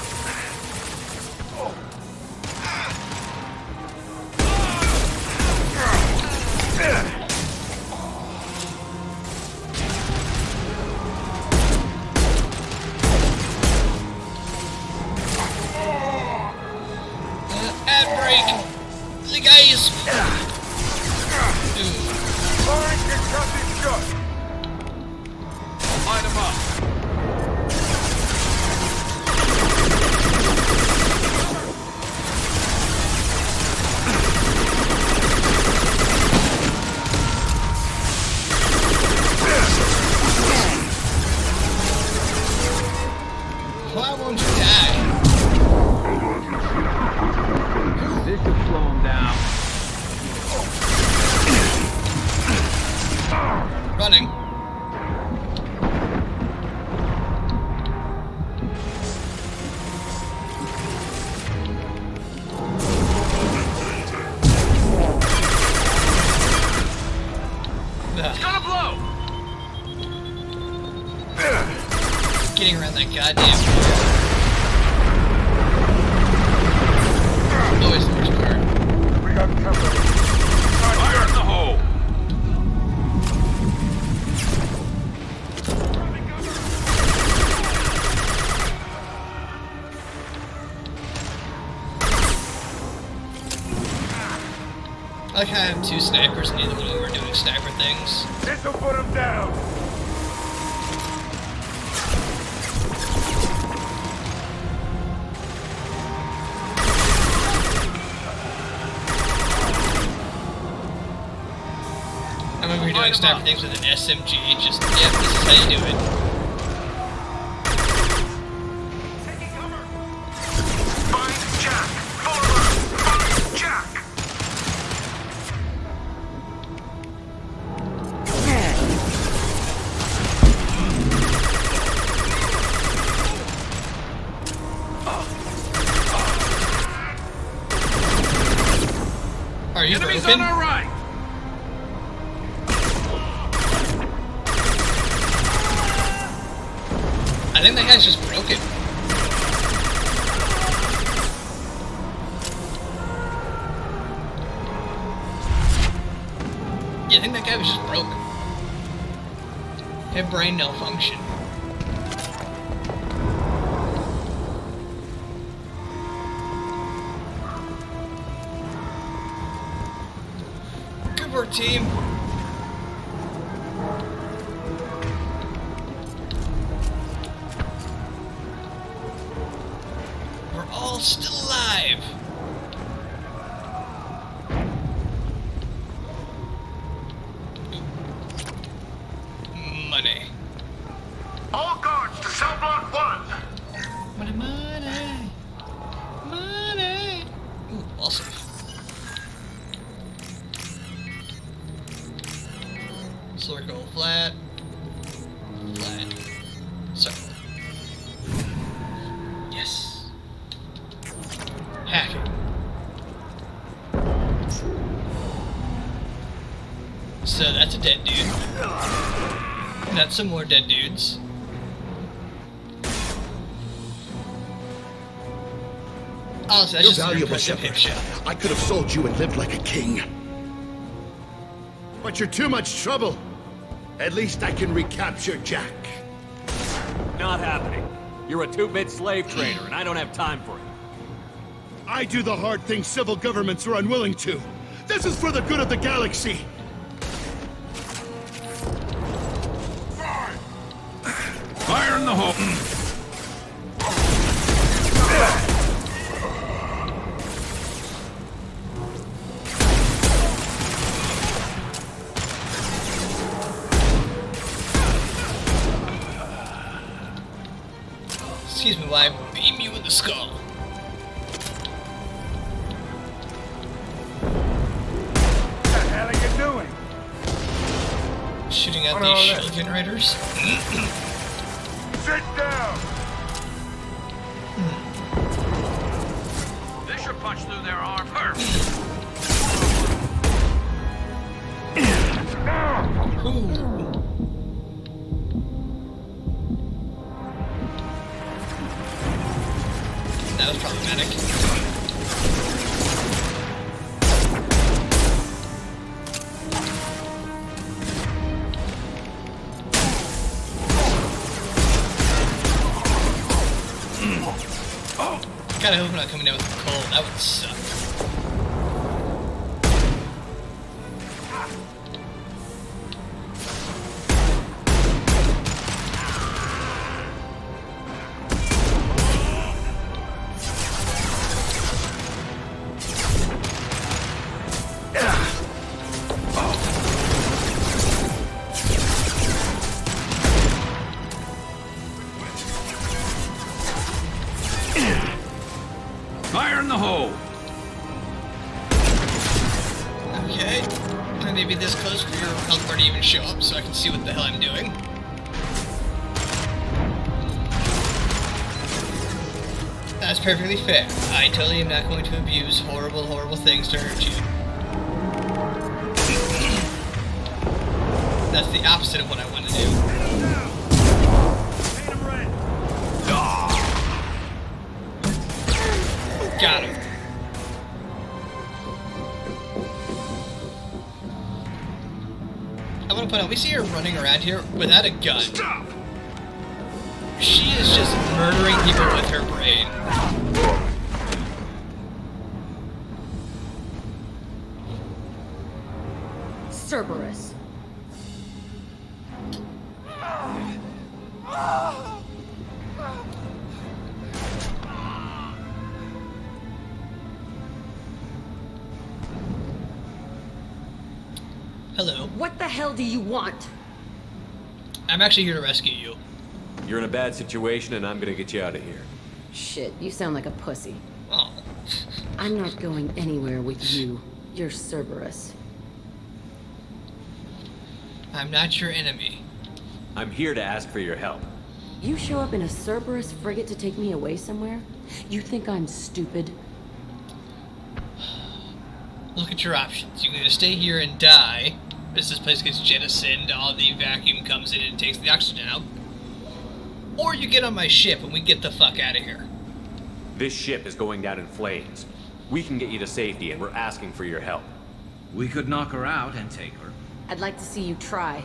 Ad break! The guys! Line them up. Why won't you die? This should slow him down. Running. It's gonna blow. Getting around that goddamn always the worst part. We got company. Fire in the hole. I like how I have two snipers and neither one of them are doing sniper things. This'll put him down. I remember you're doing sniper things with an SMG, just, yep, this is how you do it. Find Jack. Forward. Find Jack. Are you Enemies broken? on our right. I think that guy's just broken. Yeah, I think that guy was just broke. Had brain malfunction. Good work, team. We're all still alive. Money. All guards to cell block 1. Money, money. Money. Ooh, awesome. Circle, flat. Flat. Circle. Yes. Hacking. That's some more dead dudes. Honestly, that's You're just an valuable, impressive Shepard. hit shot. I could have sold you and lived like a king. But you're too much trouble. At least I can recapture Jack. Not happening. You're a 2-bit slave trader, and I don't have time for it. I do the hard things civil governments are unwilling to. This is for the good of the galaxy. Fire in the hole. Excuse me while I beam you in the skull. What the hell are you doing? Shooting at What these all shell that? generators. Sit down! This should punch through their armor. That was problematic. Kinda hope I'm not coming down with a cold. That would suck. Fire in the hole. Okay. I may be this close for your health bar to even show up so I can see what the hell I'm doing. That's perfectly fair. I totally am not going to abuse horrible, horrible things to hurt you. That's the opposite of what I want to do. Got him. I want to point out, we see her running around here without a gun. Stop! She is just murdering people with her brain. Cerberus. Hello. What the hell do you want? I'm actually here to rescue you. You're in a bad situation, and I'm gonna get you out of here. Shit, you sound like a pussy. Oh. I'm not going anywhere with you. You're Cerberus. I'm not your enemy. I'm here to ask for your help. You show up in a Cerberus frigate to take me away somewhere? You think I'm stupid? Look at your options. You can either stay here and die, as this place gets jettisoned, all the vacuum comes in and takes the oxygen out, or you get on my ship and we get the fuck out of here. This ship is going down in flames. We can get you to safety, and we're asking for your help. We could knock her out and take her. I'd like to see you try.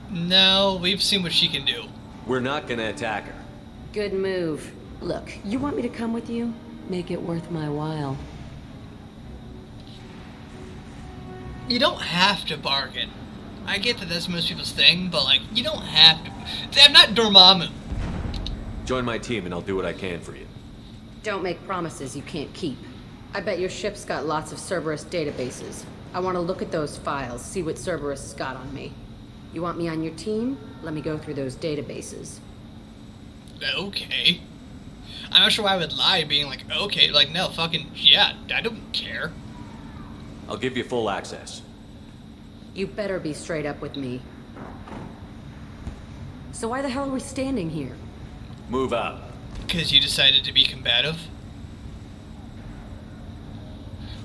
No, we've seen what she can do. We're not gonna attack her. Good move. Look, you want me to come with you? Make it worth my while. You don't have to bargain. I get that that's most people's thing, but like, you don't have to. See, I'm not Dormammu. Join my team, and I'll do what I can for you. Don't make promises you can't keep. I bet your ship's got lots of Cerberus databases. I want to look at those files, see what Cerberus has got on me. You want me on your team? Let me go through those databases. Okay. I'm not sure why I would lie, being like, okay, like, no, fucking, yeah, I don't care. I'll give you full access. You better be straight up with me. So why the hell are we standing here? Move out. Because you decided to be combative?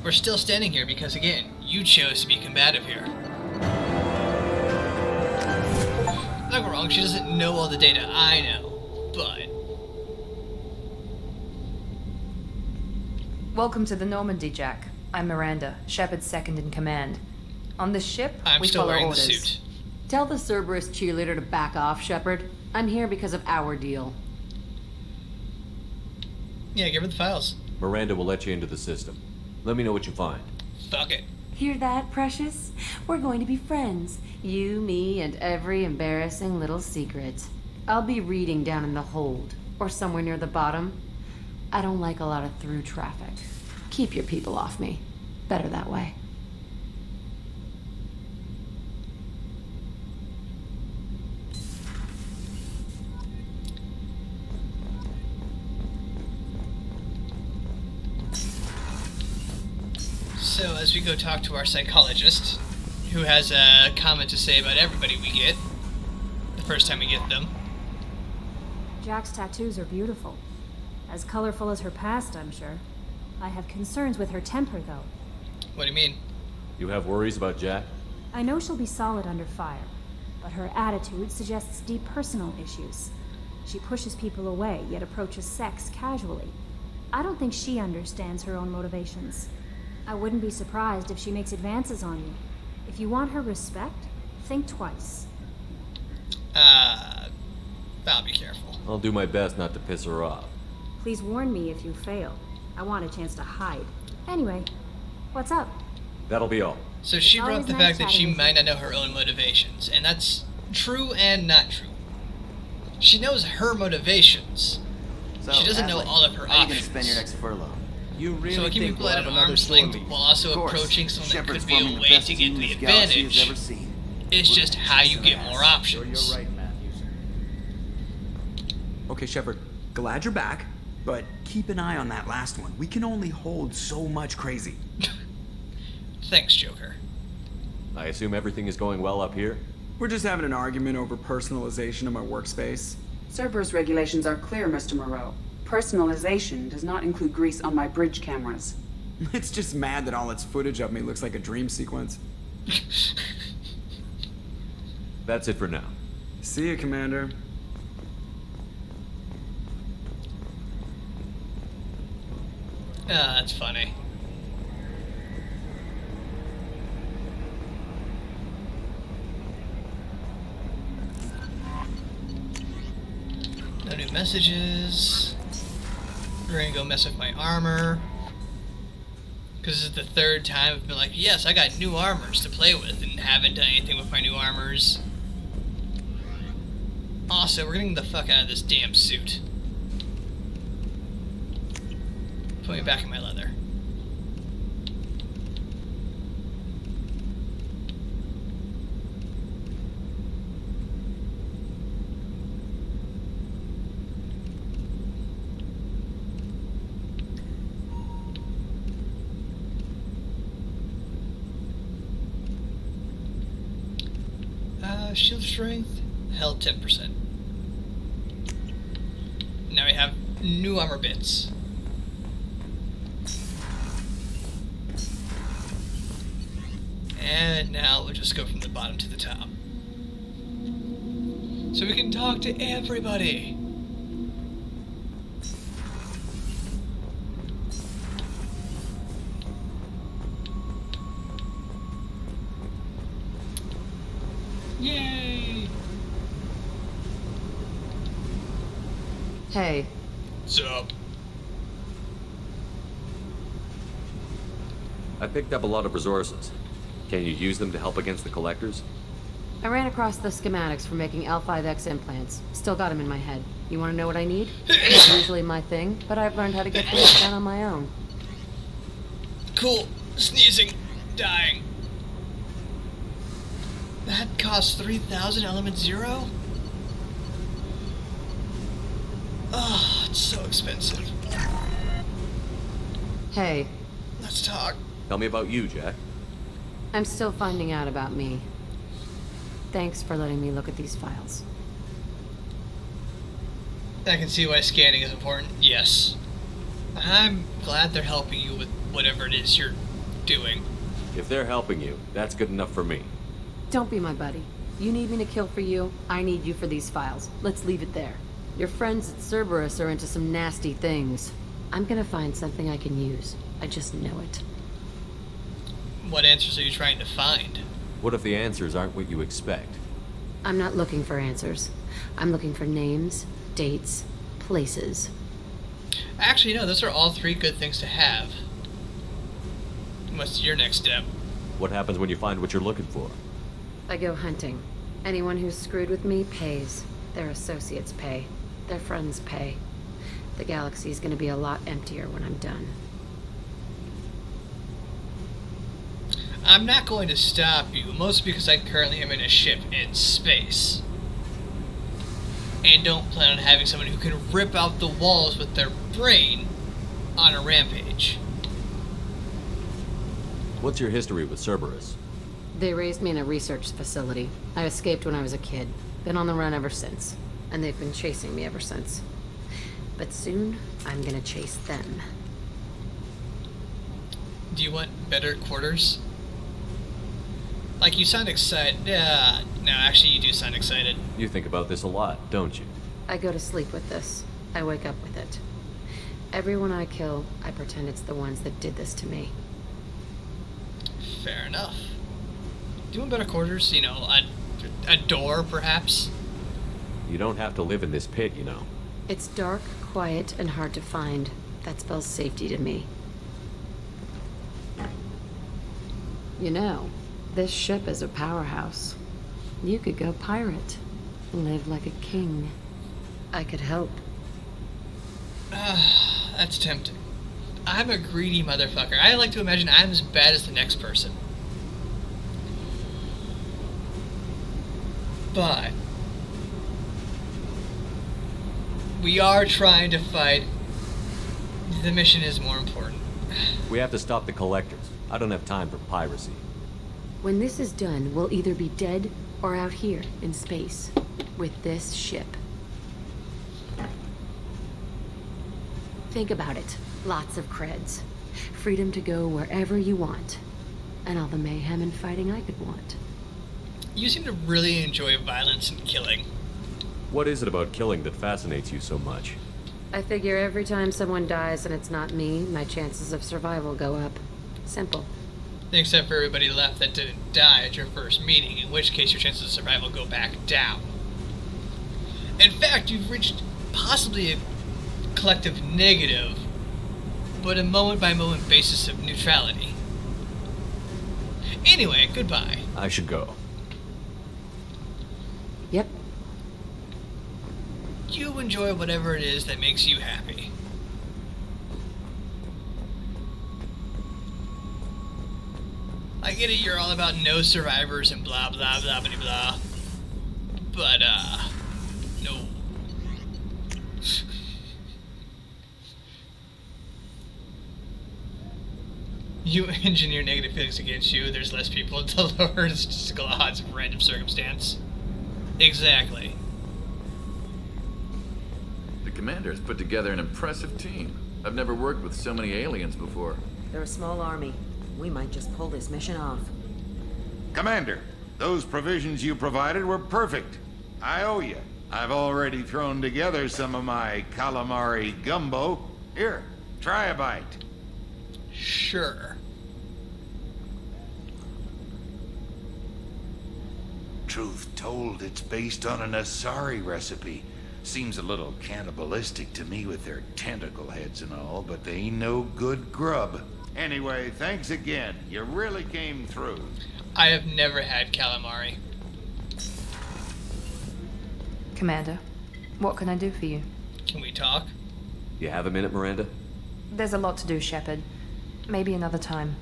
We're still standing here because, again, you chose to be combative here. Don't get me wrong, she doesn't know all the data I know, but... Welcome to the Normandy, Jack. I'm Miranda, Shepard's second in command. On this ship, I'm we still follow wearing orders. the suit. Tell the Cerberus cheerleader to back off, Shepard. I'm here because of our deal. Yeah, give her the files. Miranda will let you into the system. Let me know what you find. Fuck it. Hear that, Precious? We're going to be friends. You, me, and every embarrassing little secret. I'll be reading down in the hold, or somewhere near the bottom. I don't like a lot of through traffic. Keep your people off me. Better that way. So, as we go talk to our psychologist, who has a comment to say about everybody we get, the first time we get them. Jack's tattoos are beautiful. As colorful as her past, I'm sure. I have concerns with her temper, though. What do you mean? You have worries about Jack? I know she'll be solid under fire, but her attitude suggests deep personal issues. She pushes people away, yet approaches sex casually. I don't think she understands her own motivations. I wouldn't be surprised if she makes advances on you. If you want her respect, think twice. I'll be careful. I'll do my best not to piss her off. Please warn me if you fail. I want a chance to hide. Anyway, what's up? That'll be all. So she brought up Always the nice fact that she chatting with might not know her own motivations, and that's true and not true. She knows her motivations. So, She doesn't know Ashley, all of her how are you options. gonna spend your next furlough? You really So keeping think people we'll at have an another arm's storm length beat? while also Of course. approaching someone that Shepard's could be forming a the way best to team get the this galaxy has ever advantage. seen. It's We're just how you kicking get their more ass. options. You're right, Matthews. Okay, Shepard, glad you're back, but keep an eye on that last one. We can only hold so much crazy. Thanks, Joker. I assume everything is going well up here? We're just having an argument over personalization of my workspace. Cerberus regulations are clear, Mr. Moreau. Personalization does not include grease on my bridge cameras. It's just mad that all its footage of me looks like a dream sequence. That's it for now. See you, Commander. That's funny. No new messages. We're gonna go mess with my armor. Because this is the third time I've been like, yes, I got new armors to play with, and haven't done anything with my new armors. Also, we're getting the fuck out of this damn suit. Put me back in my leather. Shield strength held 10%. Now we have new armor bits. And now we'll just go from the bottom to the top. So we can talk to everybody. Yay! Hey. What's up? I picked up a lot of resources. Can you use them to help against the collectors? I ran across the schematics for making L5X implants. Still got them in my head. You want to know what I need? Not usually my thing, but I've learned how to get things done on my own. Cool. Sneezing. Dying. That costs 3,000 element 0? Oh, it's so expensive. Hey. Let's talk. Tell me about you, Jack. I'm still finding out about me. Thanks for letting me look at these files. I can see why scanning is important. Yes. I'm glad they're helping you with whatever it is you're doing. If they're helping you, that's good enough for me. Don't be my buddy. You need me to kill for you, I need you for these files. Let's leave it there. Your friends at Cerberus are into some nasty things. I'm gonna find something I can use. I just know it. What answers are you trying to find? What if the answers aren't what you expect? I'm not looking for answers. I'm looking for names, dates, places. Actually, no, those are all three good things to have. What's your next step? What happens when you find what you're looking for? I go hunting. Anyone who's screwed with me pays. Their associates pay. Their friends pay. The galaxy's gonna be a lot emptier when I'm done. I'm not going to stop you, mostly because I currently am in a ship in space. And don't plan on having someone who can rip out the walls with their brain on a rampage. What's your history with Cerberus? They raised me in a research facility. I escaped when I was a kid. Been on the run ever since. And they've been chasing me ever since. But soon, I'm gonna chase them. Do you want better quarters? Like, you sound excited. No, actually, you do sound excited. You think about this a lot, don't you? I go to sleep with this. I wake up with it. Everyone I kill, I pretend it's the ones that did this to me. Fair enough. Do you want better quarters? You know, a door, perhaps? You don't have to live in this pit, you know. It's dark, quiet, and hard to find. That spells safety to me. You know, this ship is a powerhouse. You could go pirate. Live like a king. I could help. That's tempting. I'm a greedy motherfucker. I like to imagine I'm as bad as the next person. But we are trying to fight. The mission is more important. We have to stop the collectors. I don't have time for piracy. When this is done, we'll either be dead or out here in space with this ship. Think about it. Lots of creds. Freedom to go wherever you want. And all the mayhem and fighting I could want. You seem to really enjoy violence and killing. What is it about killing that fascinates you so much? I figure every time someone dies and it's not me, my chances of survival go up. Simple. Except for everybody left that didn't die at your first meeting, in which case your chances of survival go back down. In fact, you've reached possibly a collective negative, but a moment-by-moment basis of neutrality. Anyway, goodbye. I should go. Yep. You enjoy whatever it is that makes you happy. I get it, you're all about no survivors and blah blah blah blah blah. But, no. You engineer negative feelings against you, there's less people to lower statistical odds of random circumstance. Exactly. The commander has put together an impressive team. I've never worked with so many aliens before. They're a small army. We might just pull this mission off. Commander, those provisions you provided were perfect. I owe you. I've already thrown together some of my calamari gumbo. Here, try a bite. Sure. Truth told, it's based on an Asari recipe. Seems a little cannibalistic to me with their tentacle heads and all, but they ain't no good grub. Anyway, thanks again. You really came through. I have never had calamari. Commander, what can I do for you? Can we talk? You have a minute, Miranda? There's a lot to do, Shepard. Maybe another time.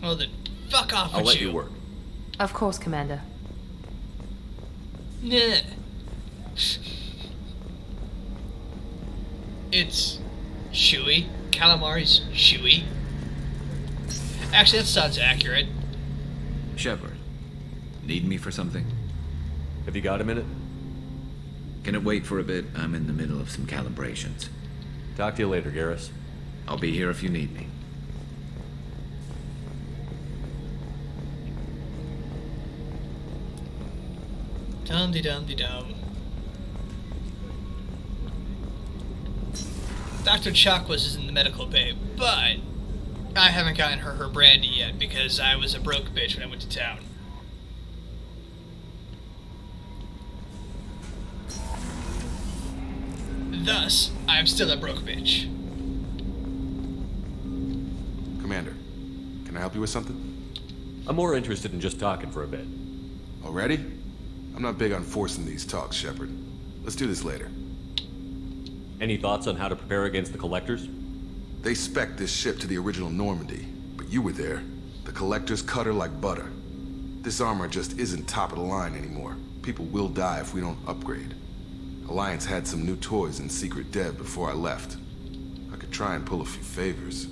Oh, then fuck off I'll with let you work. Of course, Commander. Nah. It's chewy. Calamari's chewy. Actually, that sounds accurate. Shepard, need me for something? Have you got a minute? Can it wait for a bit? I'm in the middle of some calibrations. Talk to you later, Garrus. I'll be here if you need me. Dum-de-dum-de-dum. Dr. Chakwas is in the medical bay, but I haven't gotten her brandy yet because I was a broke bitch when I went to town. Thus, I'm still a broke bitch. Commander, can I help you with something? I'm more interested in just talking for a bit. Already? I'm not big on forcing these talks, Shepard. Let's do this later. Any thoughts on how to prepare against the Collectors? They spec'd this ship to the original Normandy, but you were there. The Collectors cut her like butter. This armor just isn't top of the line anymore. People will die if we don't upgrade. Alliance had some new toys in secret dev before I left. I could try and pull a few favors.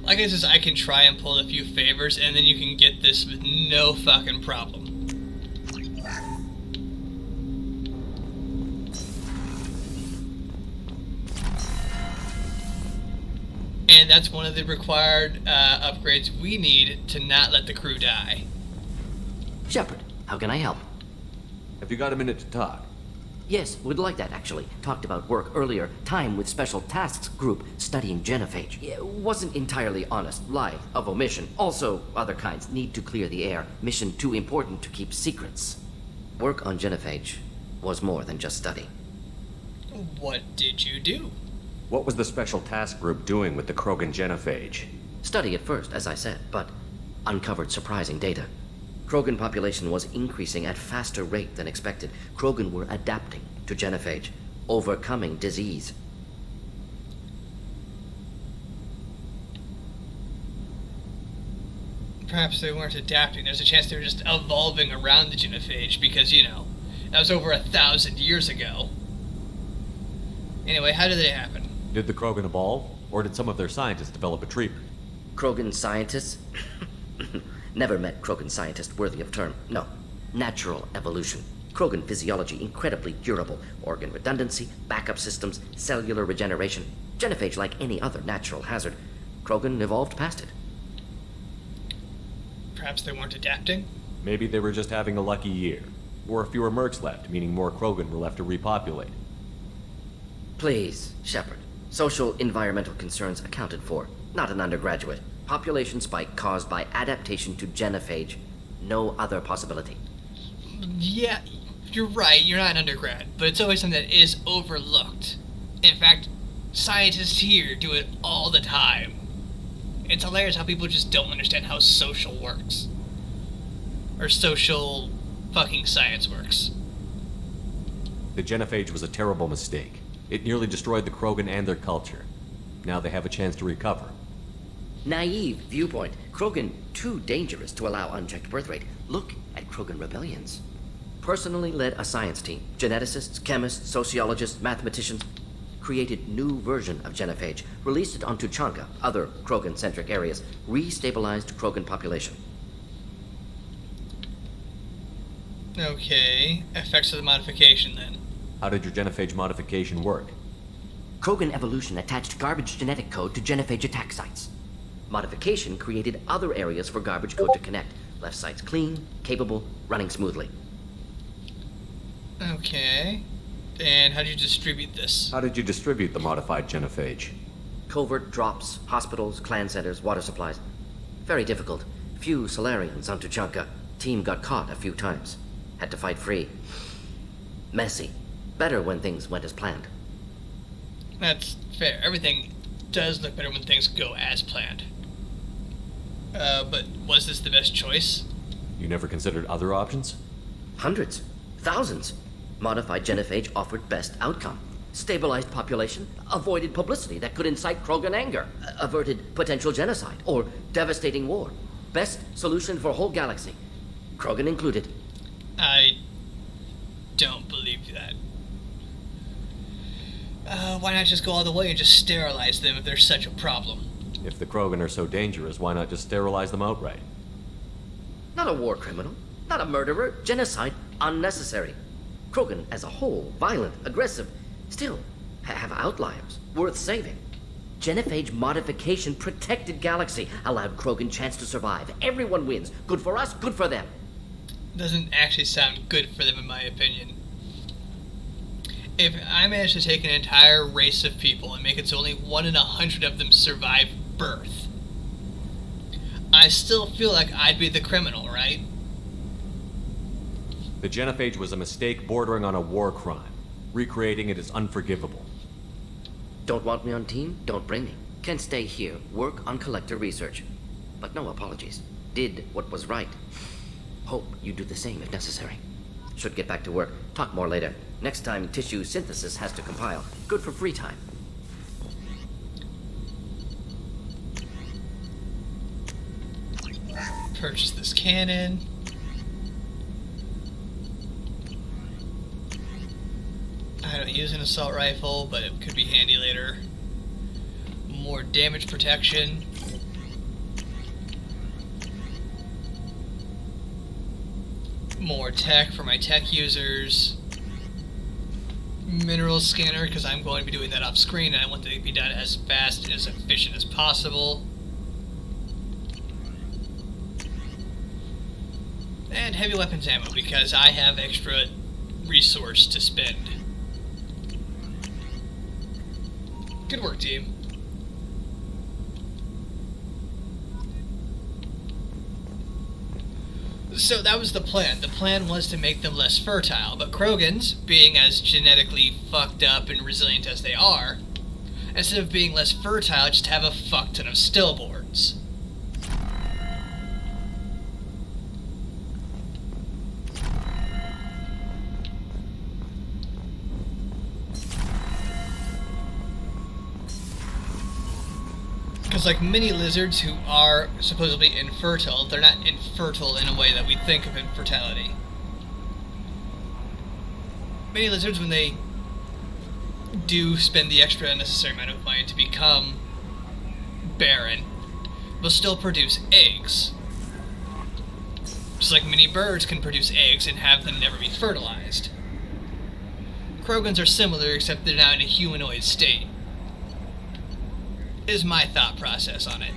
Like I says, I can try and pull a few favors, and then you can get this with no fucking problem. And that's one of the required upgrades we need to not let the crew die. Shepard, how can I help? Have you got a minute to talk? Yes, would like that, actually. Talked about work earlier. Time with Special Tasks Group studying genophage. Yeah, wasn't entirely honest. Lie of omission. Also, other kinds. Need to clear the air. Mission too important to keep secrets. Work on genophage was more than just study. What did you do? What was the Special Task Group doing with the Krogan genophage? Study at first, as I said, but uncovered surprising data. Krogan population was increasing at faster rate than expected. Krogan were adapting to genophage, overcoming disease. Perhaps they weren't adapting. There's a chance they were just evolving around the genophage because, you know, that was over 1,000 years ago. Anyway, how did it happen? Did the Krogan evolve, or did some of their scientists develop a treatment? Krogan scientists? Never met Krogan scientist worthy of term. No. Natural evolution. Krogan physiology incredibly durable. Organ redundancy, backup systems, cellular regeneration. Genophage like any other natural hazard. Krogan evolved past it. Perhaps they weren't adapting? Maybe they were just having a lucky year. Or fewer mercs left, meaning more Krogan were left to repopulate. Please, Shepard. Social environmental concerns accounted for. Not an undergraduate. Population spike caused by adaptation to genophage. No other possibility. Yeah, you're right, you're not an undergrad, but it's always something that is overlooked. In fact, scientists here do it all the time. It's hilarious how people just don't understand how social works. Or social fucking science works. The genophage was a terrible mistake. It nearly destroyed the Krogan and their culture. Now they have a chance to recover. Naive viewpoint. Krogan too dangerous to allow unchecked birth rate. Look at Krogan rebellions. Personally led a science team. Geneticists, chemists, sociologists, mathematicians. Created new version of genophage. Released it on Tuchanka, other Krogan-centric areas. Restabilized Krogan population. Okay, effects of the modification then. How did your genophage modification work? Krogan evolution attached garbage genetic code to genophage attack sites. Modification created other areas for garbage code to connect. Left sites clean, capable, running smoothly. Okay. And how did you distribute this? How did you distribute the modified genophage? Covert drops, hospitals, clan centers, water supplies. Very difficult. Few Solarians on Tuchanka. Team got caught a few times. Had to fight free. Messy. Better when things went as planned. That's fair. Everything does look better when things go as planned. But was this the best choice? You never considered other options? Hundreds. Thousands. Modified genophage offered best outcome. Stabilized population, avoided publicity that could incite Krogan anger, averted potential genocide, or devastating war. Best solution for whole galaxy. Krogan included. I don't believe that. Why not just go all the way and just sterilize them if there's such a problem? If the Krogan are so dangerous, why not just sterilize them outright? Not a war criminal, not a murderer, genocide, unnecessary. Krogan as a whole, violent, aggressive, still have outliers, worth saving. Genophage modification protected galaxy, allowed Krogan chance to survive. Everyone wins. Good for us, good for them. doesn't actually sound good for them, in my opinion. If I manage to take an entire race of people and make it so only 1 in 100 of them survive birth, I still feel like I'd be the criminal, right? The genophage was a mistake bordering on a war crime. Recreating it is unforgivable. Don't want me on team? Don't bring me. Can stay here, work on collector research. But no apologies. Did what was right. Hope you do the same if necessary. Should get back to work. Talk more later. Next time, tissue synthesis has to compile. Good for free time. Purchase this cannon. I don't use an assault rifle, but it could be handy later. More damage protection. More tech for my tech users. Mineral scanner, because I'm going to be doing that off screen and I want it to be done as fast and as efficient as possible. And heavy weapons ammo, because I have extra resource to spend. Good work, team. So that was the plan. The plan was to make them less fertile, but Krogans, being as genetically fucked up and resilient as they are, instead of being less fertile, just have a fuck ton of stillborns. Because like many lizards who are supposedly infertile, they're not infertile in a way that we think of infertility. Many lizards, when they do spend the extra necessary amount of money to become barren, will still produce eggs. Just like many birds can produce eggs and have them never be fertilized. Krogans are similar, except they're now in a humanoid state. Is my thought process on it.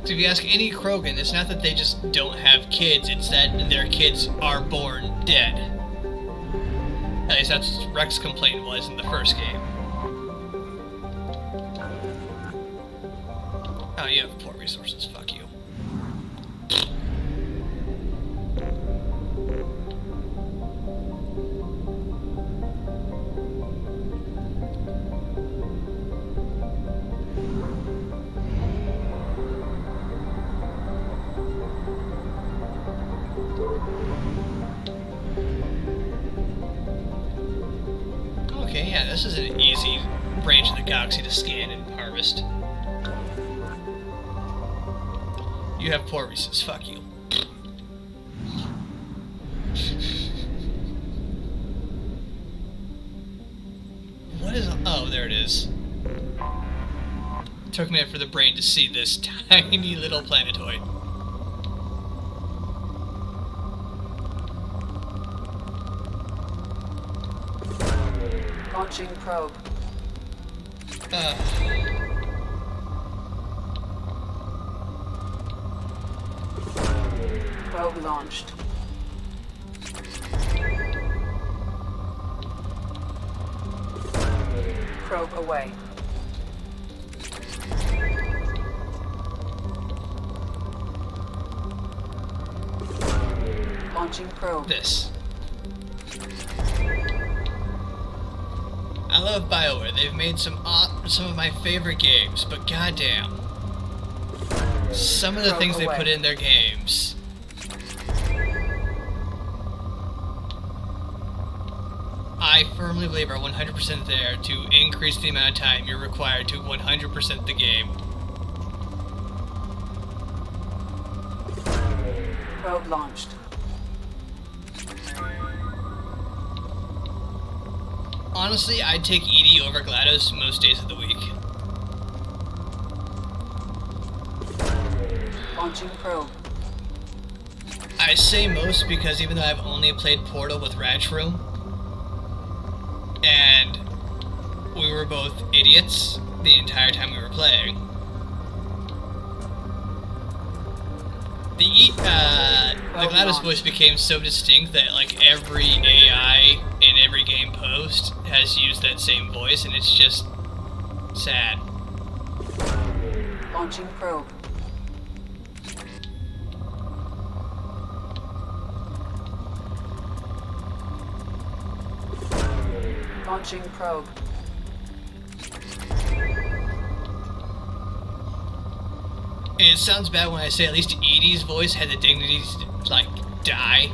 If you ask any Krogan, it's not that they just don't have kids, it's that their kids are born dead. At least that's what Rex's complaint was in the first game. Oh, you have poor resources, fuck you. Okay, yeah, this is an easy branch of the galaxy to scan and harvest. You have poor resources, fuck you. What is... oh, there it is. Took a minute for the brain to see this tiny little planetoid. Launching probe. Probe launched. Probe away. Launching probe. This. I love BioWare. They've made some of my favorite games, but goddamn, some of the things they put in their games. I firmly believe are 100% there to increase the amount of time you're required to 100% the game. Probe launched. Honestly, I'd take Edie over GLaDOS most days of the week. Launching probe. I say most because even though I've only played Portal with Ratchroom, and we were both idiots the entire time we were playing, the GLaDOS voice became so distinct that like every AI in every game post has used that same voice, and it's just sad. Launching probe. Launching probe. It sounds bad when I say at least Edie's voice had the dignity to, like, die.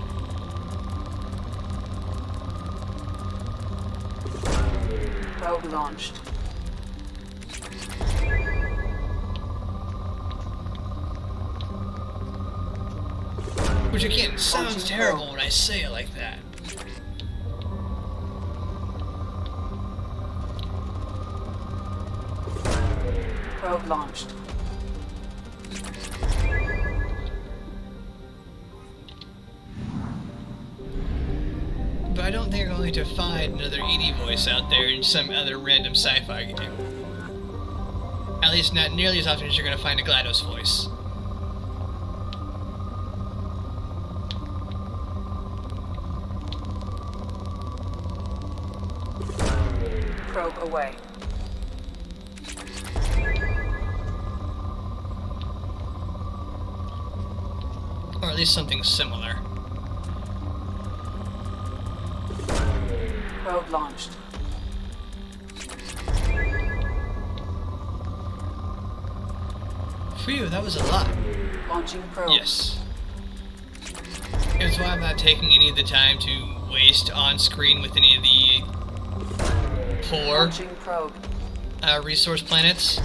Probe launched. Which again, sounds terrible when I say it like that. Probe launched. But I don't think I'm going to find another Edie voice out there in some other random sci-fi game. At least not nearly as often as you're going to find a GLaDOS voice. Probe away. Or at least something similar. Probe launched. Phew, that was a lot. Launching probe. Yes. It's why I'm not taking any of the time to waste on screen with any of the poor Launching probe. Resource planets.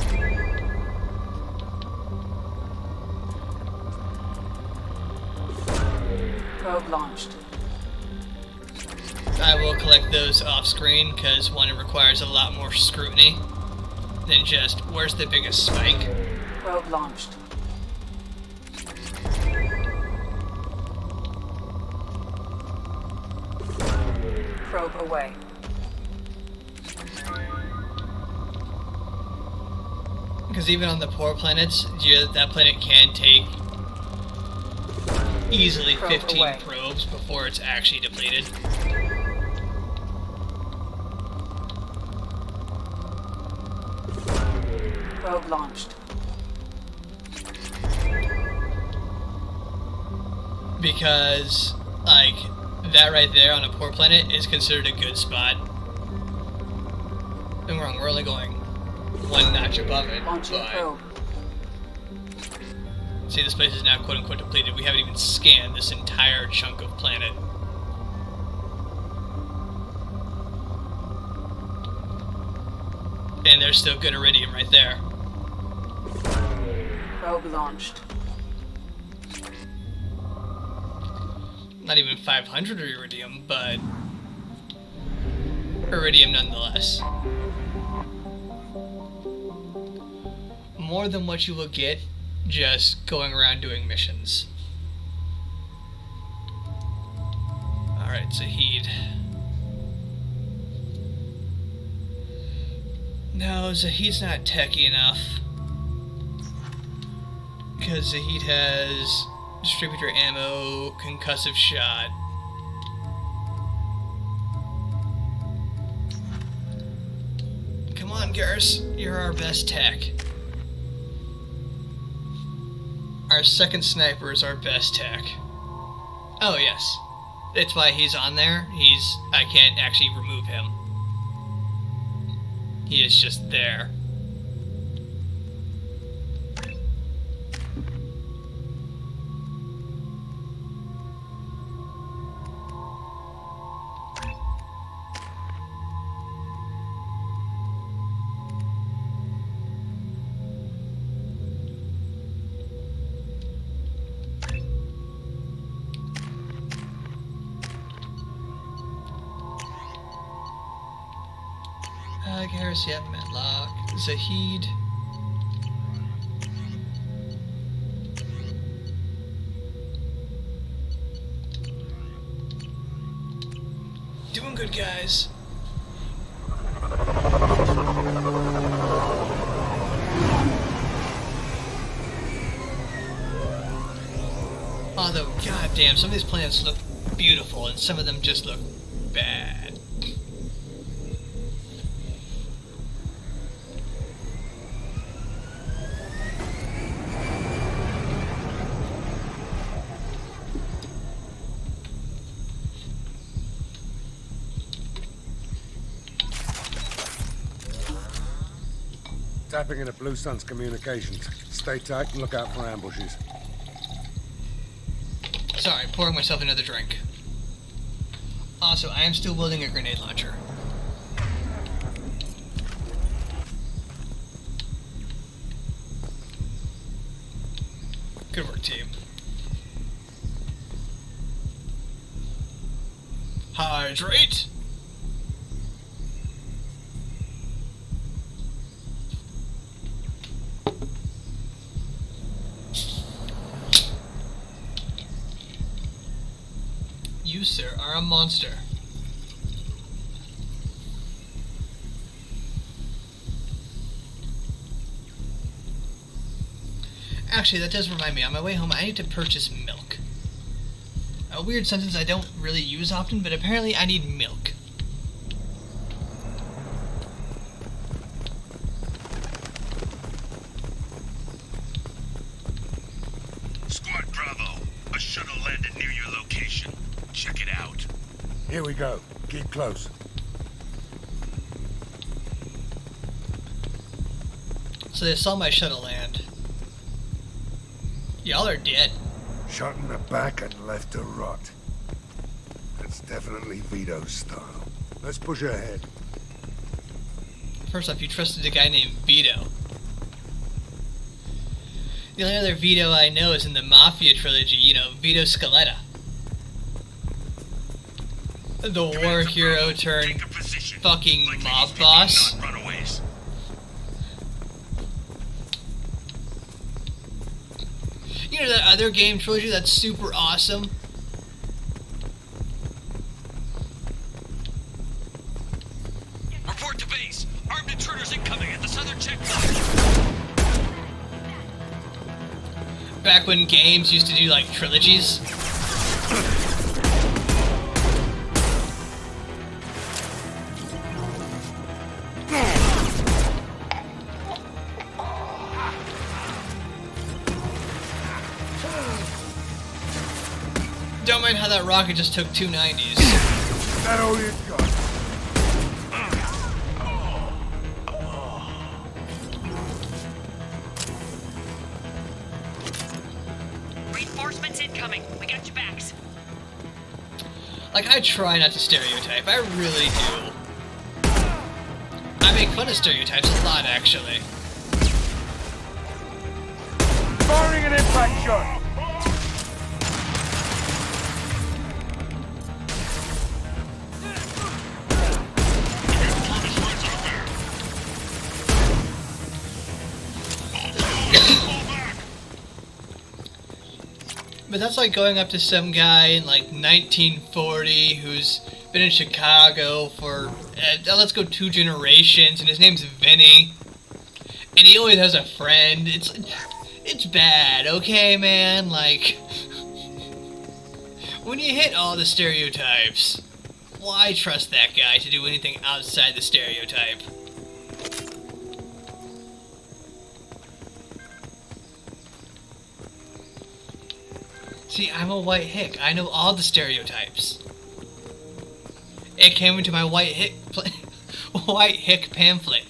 Probe launched. I will collect those off screen because one, it requires a lot more scrutiny than just where's the biggest spike. Probe launched. Probe away. Because even on the poor planets, that planet can take easily 15 probes before it's actually depleted. Probe launched. Because, like, that right there on a poor planet is considered a good spot. Don't get me wrong, we're only going one notch above it, Launching but... probe. See, this place is now quote-unquote depleted. We haven't even scanned this entire chunk of planet. And there's still good iridium right there. Probe launched. Not even 500 iridium, but iridium nonetheless. More than what you will get just going around doing missions. Alright, Zahid. No, Zahid's not techy enough. Because Zahid has distributor ammo, concussive shot. Come on, Garrus, you're our best tech. Our second sniper is our best tech. Oh yes, that's why he's on there. I can't actually remove him. He is just there. Garrus, yep, Matlock, Zahid. Doing good, guys. Although, goddamn, some of these planets look beautiful, and some of them just look bad. Tapping into Blue Sun's communications. Stay tight and look out for ambushes. Sorry, pouring myself another drink. Also, I am still wielding a grenade launcher. Good work, team. Hydrate! You, sir, are a monster. Actually, that does remind me, on my way home, I need to purchase milk. A weird sentence I don't really use often, but apparently I need milk. Squad Bravo, a shuttle landed near your location. Check it out. Here we go. Keep close. So they saw my shuttle land. Y'all are dead. Shot in the back and left to rot. That's definitely Vito's style. Let's push ahead. First off, you trusted a guy named Vito. The only other Vito I know is in the Mafia trilogy, you know, Vito Scaletta. The war hero turned fucking mob boss. You know that other game trilogy that's super awesome? Report to base. Armed intruders incoming at the southern checkpoint. Back when games used to do like trilogies. Don't mind how that rocket just took 290s. That all you got? Reinforcements incoming. We got your backs. Like, I try not to stereotype. I really do. I make fun of stereotypes a lot, actually. Firing an impact shot! But that's like going up to some guy in like 1940 who's been in Chicago for, let's go 2 generations, and his name's Vinny. And he always has a friend. It's bad, okay, man? Like, when you hit all the stereotypes, why trust that guy to do anything outside the stereotype? See, I'm a white hick. I know all the stereotypes. It came into my white hick pamphlet.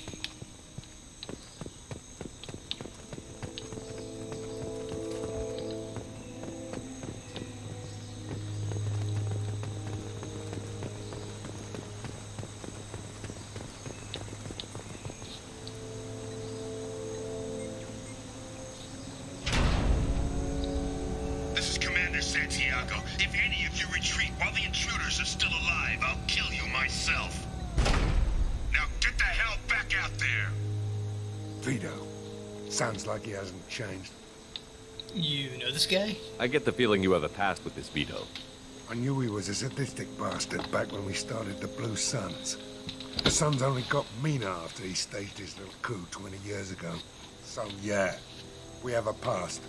Santiago, if any of you retreat while the intruders are still alive, I'll kill you myself. Now get the hell Vito. Sounds like he hasn't changed. You know this guy? I get the feeling you have a past with this Vito. I knew he was a sadistic bastard back when we started the Blue Suns. The Suns only got meaner after he staged his little coup 20 years ago. So yeah, we have a past.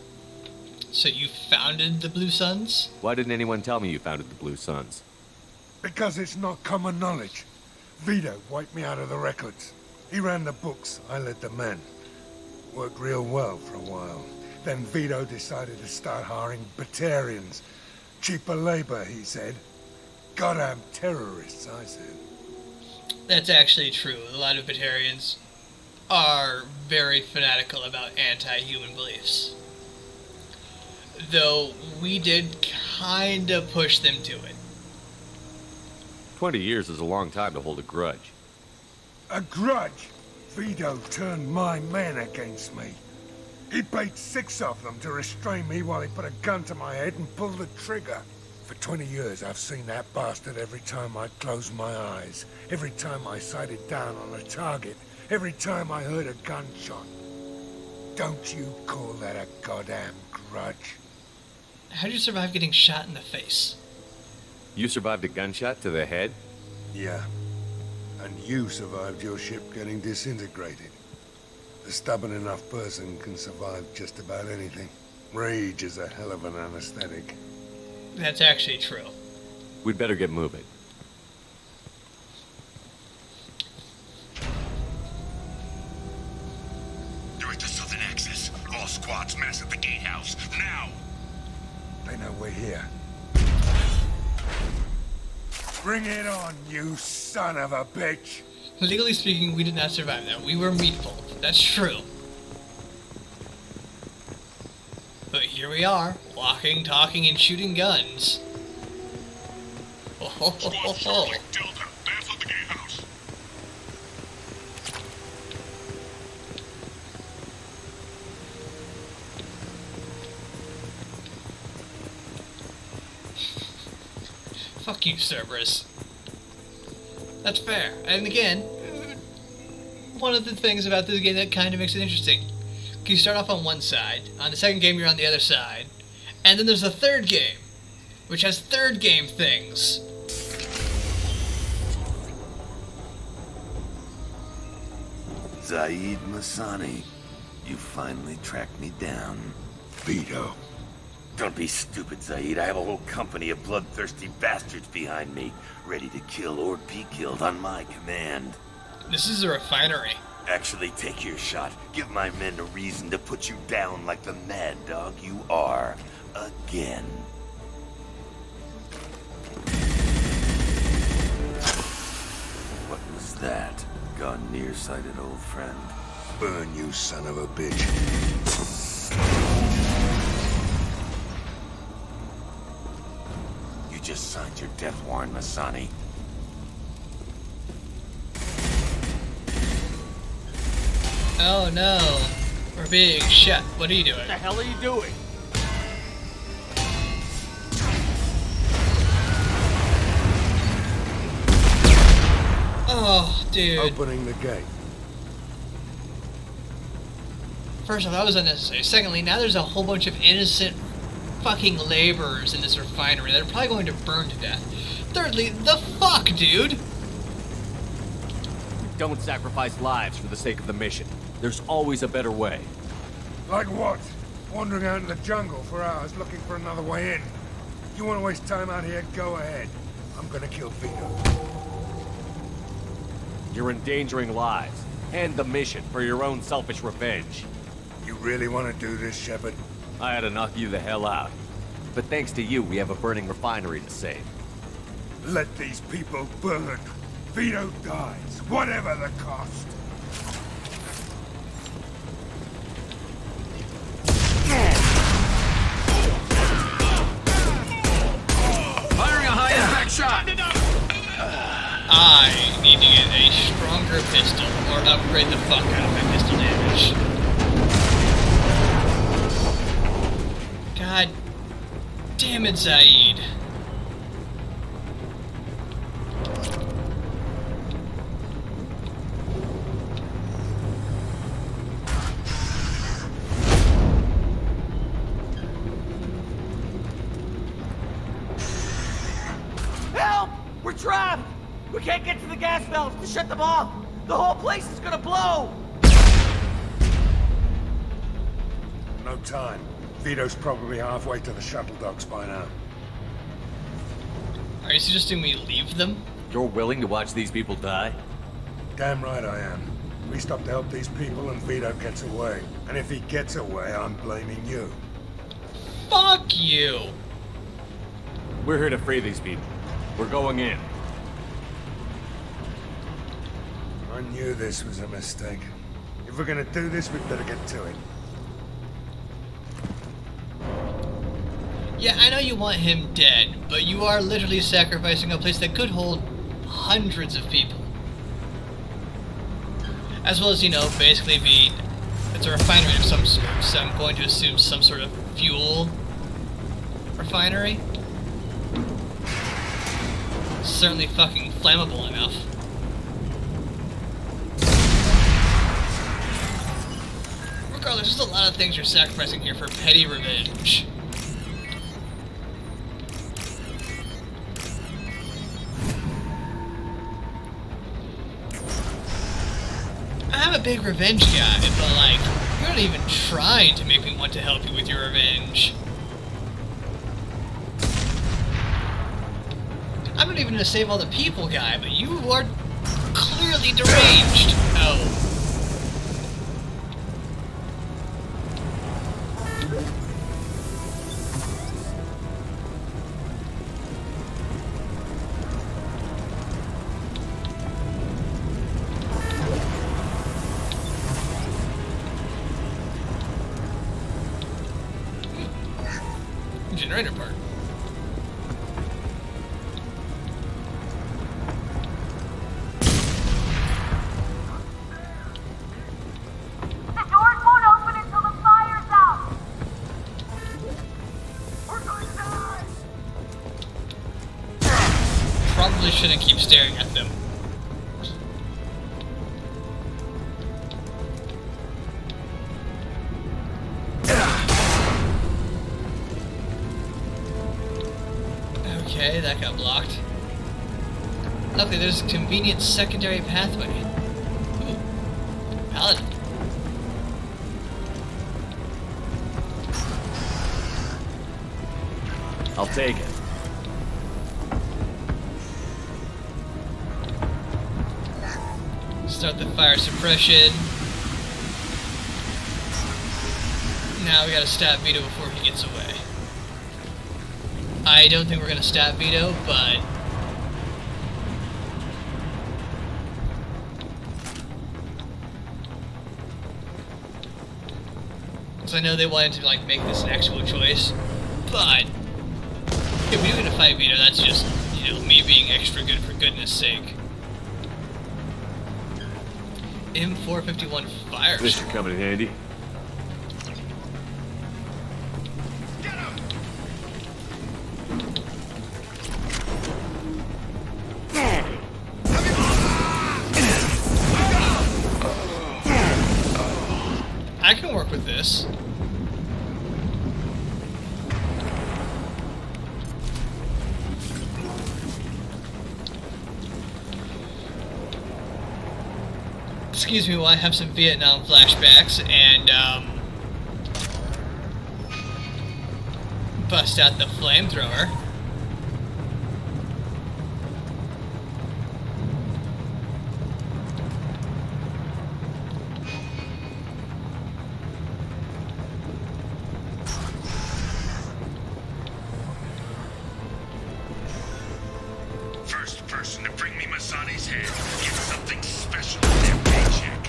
So you founded the Blue Suns? Why didn't anyone tell me you founded the Blue Suns? Because it's not common knowledge. Vito wiped me out of the records. He ran the books, I led the men. Worked real well for a while. Then Vito decided to start hiring Batarians. Cheaper labor, he said. Goddamn terrorists, I said. That's actually true. A lot of Batarians are very fanatical about anti-human beliefs. Though we did kinda push them to it. 20 years is a long time to hold a grudge. A grudge? Vito turned my men against me. He paid 6 of them to restrain me while he put a gun to my head and pulled the trigger. For 20 years, I've seen that bastard every time I closed my eyes, every time I sighted down on a target, every time I heard a gunshot. Don't you call that a goddamn grudge? How did you survive getting shot in the face? You survived a gunshot to the head? Yeah. And you survived your ship getting disintegrated. A stubborn enough person can survive just about anything. Rage is a hell of an anesthetic. That's actually true. We'd better get moving. Direct to southern access. All squads mass at the gatehouse. Now! They know we're here. Bring it on, you son of a bitch! Legally speaking, we did not survive that. We were meatful. That's true. But here we are, walking, talking, and shooting guns. Oh, ho, ho, ho, ho. Delta, mass at the gatehouse. Fuck you, Cerberus. That's fair. And again, one of the things about this game that kind of makes it interesting. You start off on one side, on the second game you're on the other side, and then there's a third game, which has third game things. Zaid Masani, you finally tracked me down. Vito. Don't be stupid, Zaid. I have a whole company of bloodthirsty bastards behind me, ready to kill or be killed on my command. This is a refinery. Actually, take your shot. Give my men a reason to put you down like the mad dog you are. Again. What was that? Gone nearsighted, old friend. Burn, you son of a bitch. You just signed your death warrant, Masani. Oh no, we're being shot. What are you doing? What the hell are you doing? Oh, dude. Opening the gate. First off, that was unnecessary. Secondly, now there's a whole bunch of innocent fucking laborers in this refinery that are probably going to burn to death. Thirdly, the fuck, dude? Don't sacrifice lives for the sake of the mission. There's always a better way. Like what? Wandering out in the jungle for hours looking for another way in. You want to waste time out here? Go ahead. I'm gonna kill Vito. You're endangering lives and the mission for your own selfish revenge. You really want to do this, Shepard? I had to knock you the hell out. But thanks to you, we have a burning refinery to save. Let these people burn. Vito dies, whatever the cost. Firing a high-impact shot! I need to get a stronger pistol or upgrade the fuck out of my pistol damage. God damn it, Zaid. valves to shut them off! The whole place is gonna blow! No time. Vito's probably halfway to the shuttle docks by now. Are you suggesting we leave them? You're willing to watch these people die? Damn right I am. We stop to help these people and Vito gets away. And if he gets away, I'm blaming you. Fuck you! We're here to free these people. We're going in. I knew this was a mistake. If we're gonna do this, we'd better get to it. Yeah, I know you want him dead, but you are literally sacrificing a place that could hold hundreds of people. As well as, you know, basically be... It's a refinery of some sort, so I'm going to assume some sort of fuel refinery. Certainly fucking flammable enough. Regardless, there's a lot of things you're sacrificing here for petty revenge. I'm a big revenge guy, but like, you're not even trying to make me want to help you with your revenge. I'm not even gonna save all the people guy, but you are clearly deranged. Oh. Generator part. The doors won't open until the fire's out. We're going to die. Probably shouldn't keep staring at them. Okay, that got blocked. Luckily, there's a convenient secondary pathway. Ooh. Paladin. I'll take it. Start the fire suppression. Now we gotta stab Vito before he gets away. I don't think we're gonna stab Vito, but... Because I know they wanted to, like, make this an actual choice, but... If we do get to fight Vito, that's just, you know, me being extra good for goodness sake. M451 fire. This should come in handy. I can work with this. Excuse me while I have some Vietnam flashbacks and bust out the flamethrower. First person to bring me Masani's head gets something special in their paycheck.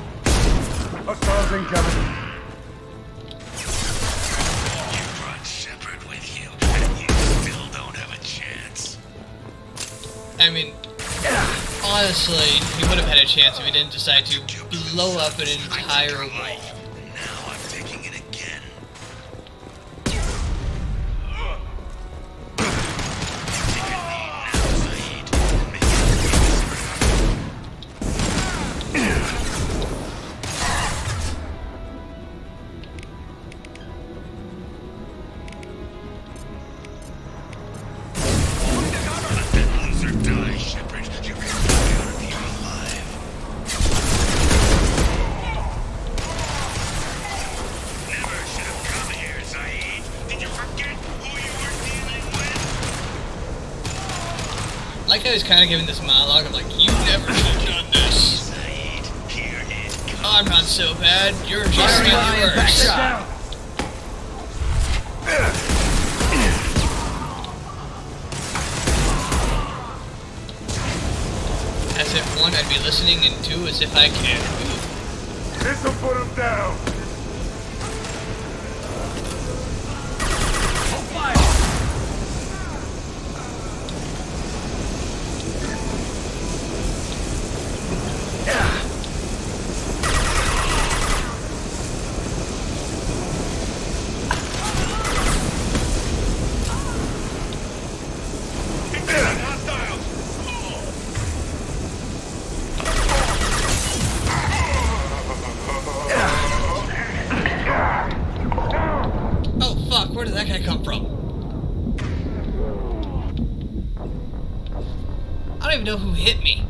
Hostiles incoming. You brought Shepard with you, and you still don't have a chance. I mean, honestly, he would have had a chance if he didn't decide to blow up an entire wall. Now I'm taking it again. Let that loser die, Shepard. You're gonna be alive. like how he's kind of giving this monologue of like, you never should have done this. I'm not so bad. You're just slightly worse. As if one, I'd be listening, and two, as if I can. This'll put him down. Where did that guy come from? I don't even know who hit me.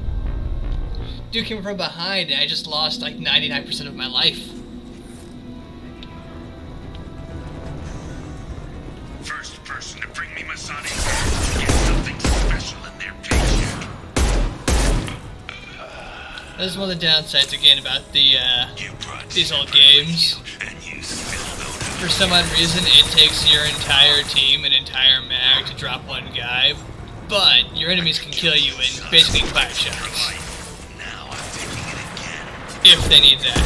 Dude came from behind and I just lost like 99% of my life. First person to bring me Masani get something special in their paycheck. This is one of the downsides again about the these old games. For some odd reason, it takes your entire team, an entire mag, to drop one guy, but your enemies can kill you in basically 5 shots. If they need that.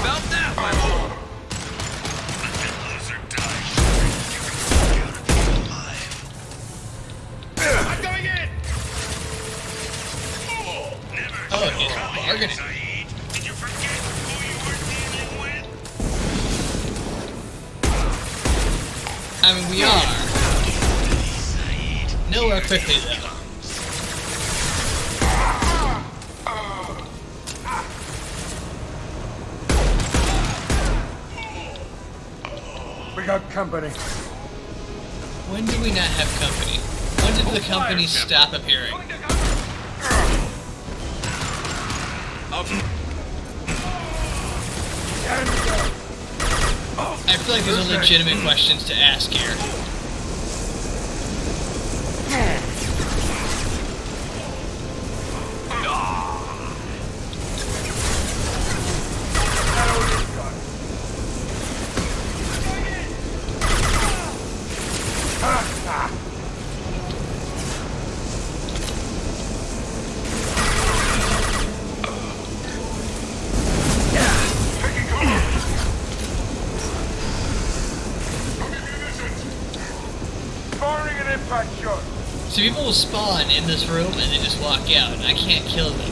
About that, my lord! Let that loser die. You're gonna be alive. I'm going in! Oh, he's bargaining. Did you forget who you were dealing with? I mean, we are. Nowhere quickly, though. We got company. When do we not have company? When did the company stop appearing? I feel like these are legitimate questions to ask here. Firing an impact shot. So people will spawn in this room and they just walk out, and I can't kill them.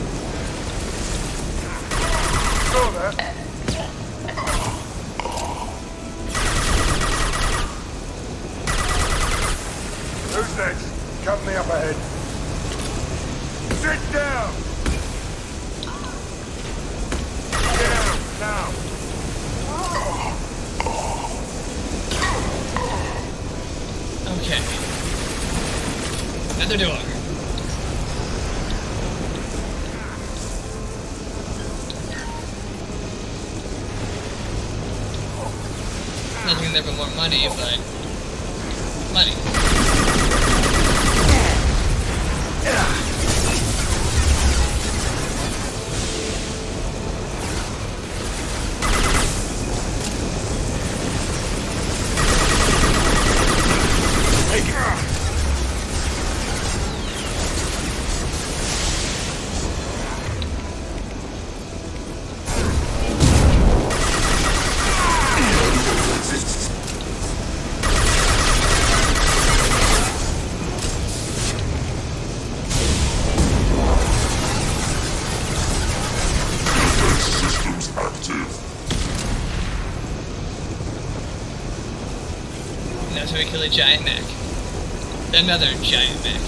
Saw that. Who's next? Company up ahead. Sit down! Down, now! Okay. Another door. Nothing there but more money, but money. And that's how we kill a giant mech. Another giant mech.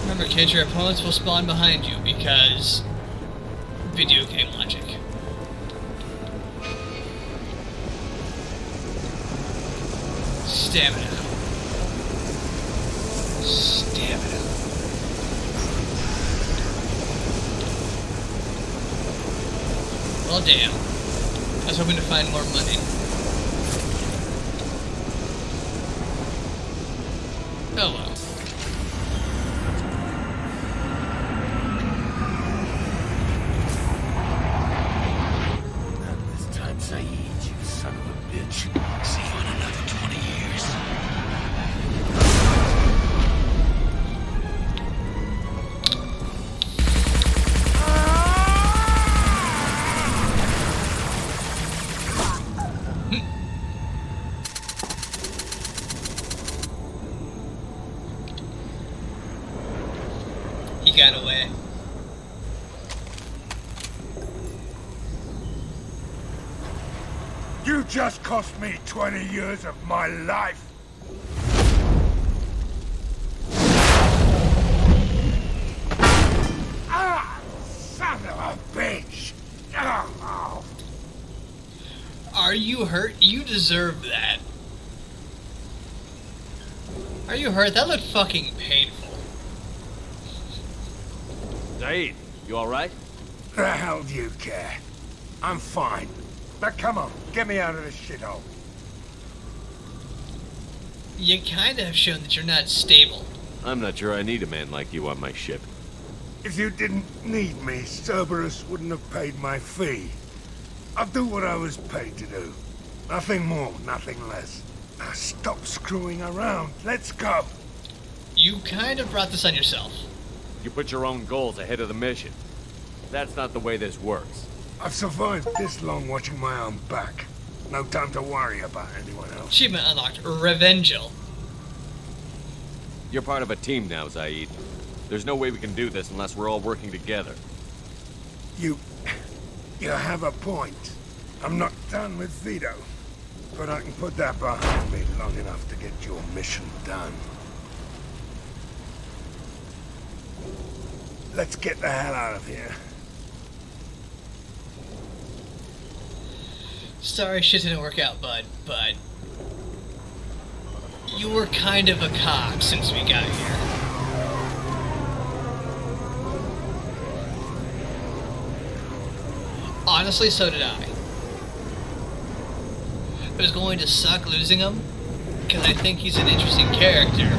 Remember, kids, your opponents will spawn behind you because video game logic. Stamina. Stamina. Well, damn. I was hoping to find more money. Oh well. Not this time, Saeed, you son of a bitch. See you in another 20 years. He got away. You just cost me 20 years of my life. Ah, son of a bitch. Oh. Are you hurt? You deserve that. Are you hurt? That looked fucking painful. Saeed, you alright? The hell do you care? I'm fine. Now come on, get me out of this shithole. You kinda have shown that you're not stable. I'm not sure I need a man like you on my ship. If you didn't need me, Cerberus wouldn't have paid my fee. I'll do what I was paid to do. Nothing more, nothing less. Now stop screwing around. Let's go. You kind of brought this on yourself. You put your own goals ahead of the mission. That's not the way this works. I've survived this long watching my own back. No time to worry about anyone else. Achievement unlocked. Revengeful. You're part of a team now, Saeed. There's no way we can do this unless we're all working together. You have a point. I'm not done with Vito. But I can put that behind me long enough to get your mission done. Let's get the hell out of here. Sorry shit didn't work out, bud, but you were kind of a cock since we got here. Honestly, so did I. It was going to suck losing him, because I think he's an interesting character.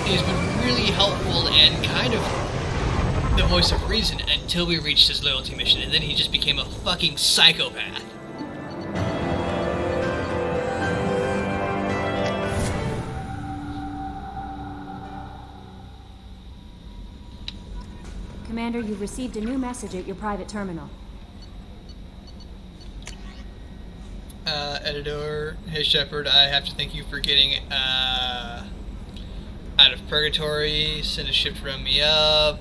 He's been really helpful and kind of the voice of reason until we reached his loyalty mission, and then he just became a fucking psychopath. Commander, you've received a new message at your private terminal. Editor, hey Shepard, I have to thank you for getting out of purgatory. Send a ship to run me up.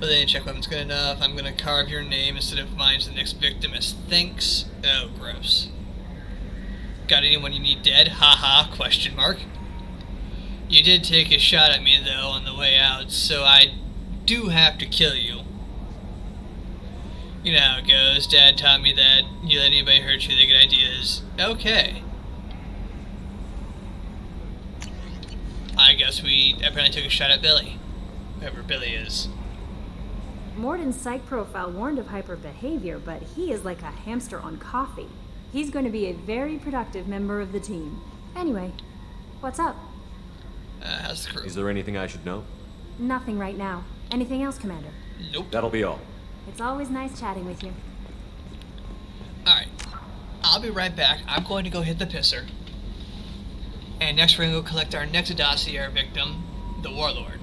But then check weapons good enough. I'm gonna carve your name instead of mine to the next victim as thanks. Oh, gross. Got anyone you need dead? Haha, question mark. You did take a shot at me though on the way out, so I do have to kill you. You know how it goes. Dad taught me that you let anybody hurt you, they get ideas. Okay. I guess we apparently took a shot at Billy. Whoever Billy is. Morden's psych profile warned of hyper behavior, but he is like a hamster on coffee. He's going to be a very productive member of the team. Anyway, what's up? How's the crew? Is there anything I should know? Nothing right now. Anything else, Commander? Nope. That'll be all. It's always nice chatting with you. Alright. I'll be right back. I'm going to go hit the pisser. And next we're going to go collect our next dossier victim, the Warlord.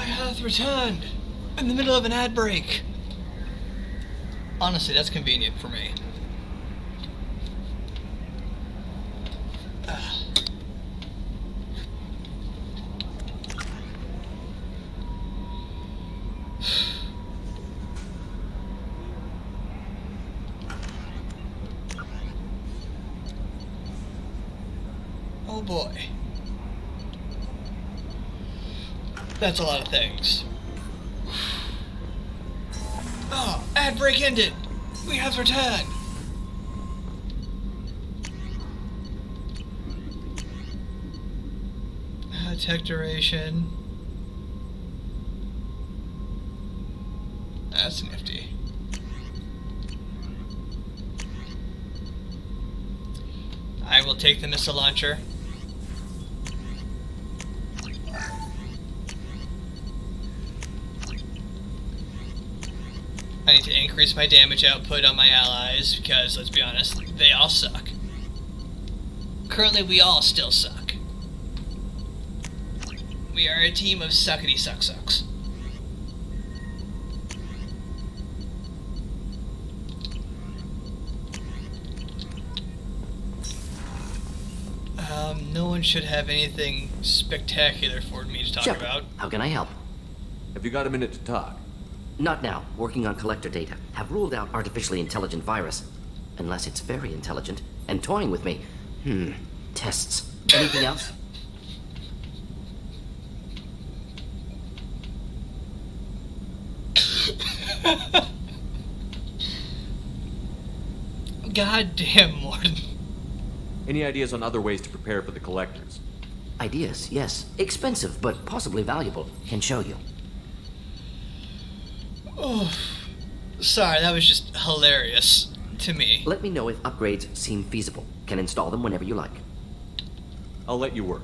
hath returned in the middle of an ad break. Honestly, that's convenient for me. Oh boy. That's a lot of things. Oh, ad break ended. We have returned. Tech duration. That's nifty. I will take the missile launcher. I need to increase my damage output on my allies because, let's be honest, they all suck. Currently, we all still suck. We are a team of suckety sucks. No one should have anything spectacular for me to talk Shepard, about. How can I help? Have you got a minute to talk? Not now. Working on collector data. Have ruled out artificially intelligent virus. Unless it's very intelligent and toying with me. Tests. Anything else? God damn, Morton. Any ideas on other ways to prepare for the collectors? Ideas, yes. Expensive, but possibly valuable. Can show you. Oh, sorry, that was just hilarious to me. Let me know if upgrades seem feasible. Can install them whenever you like. I'll let you work.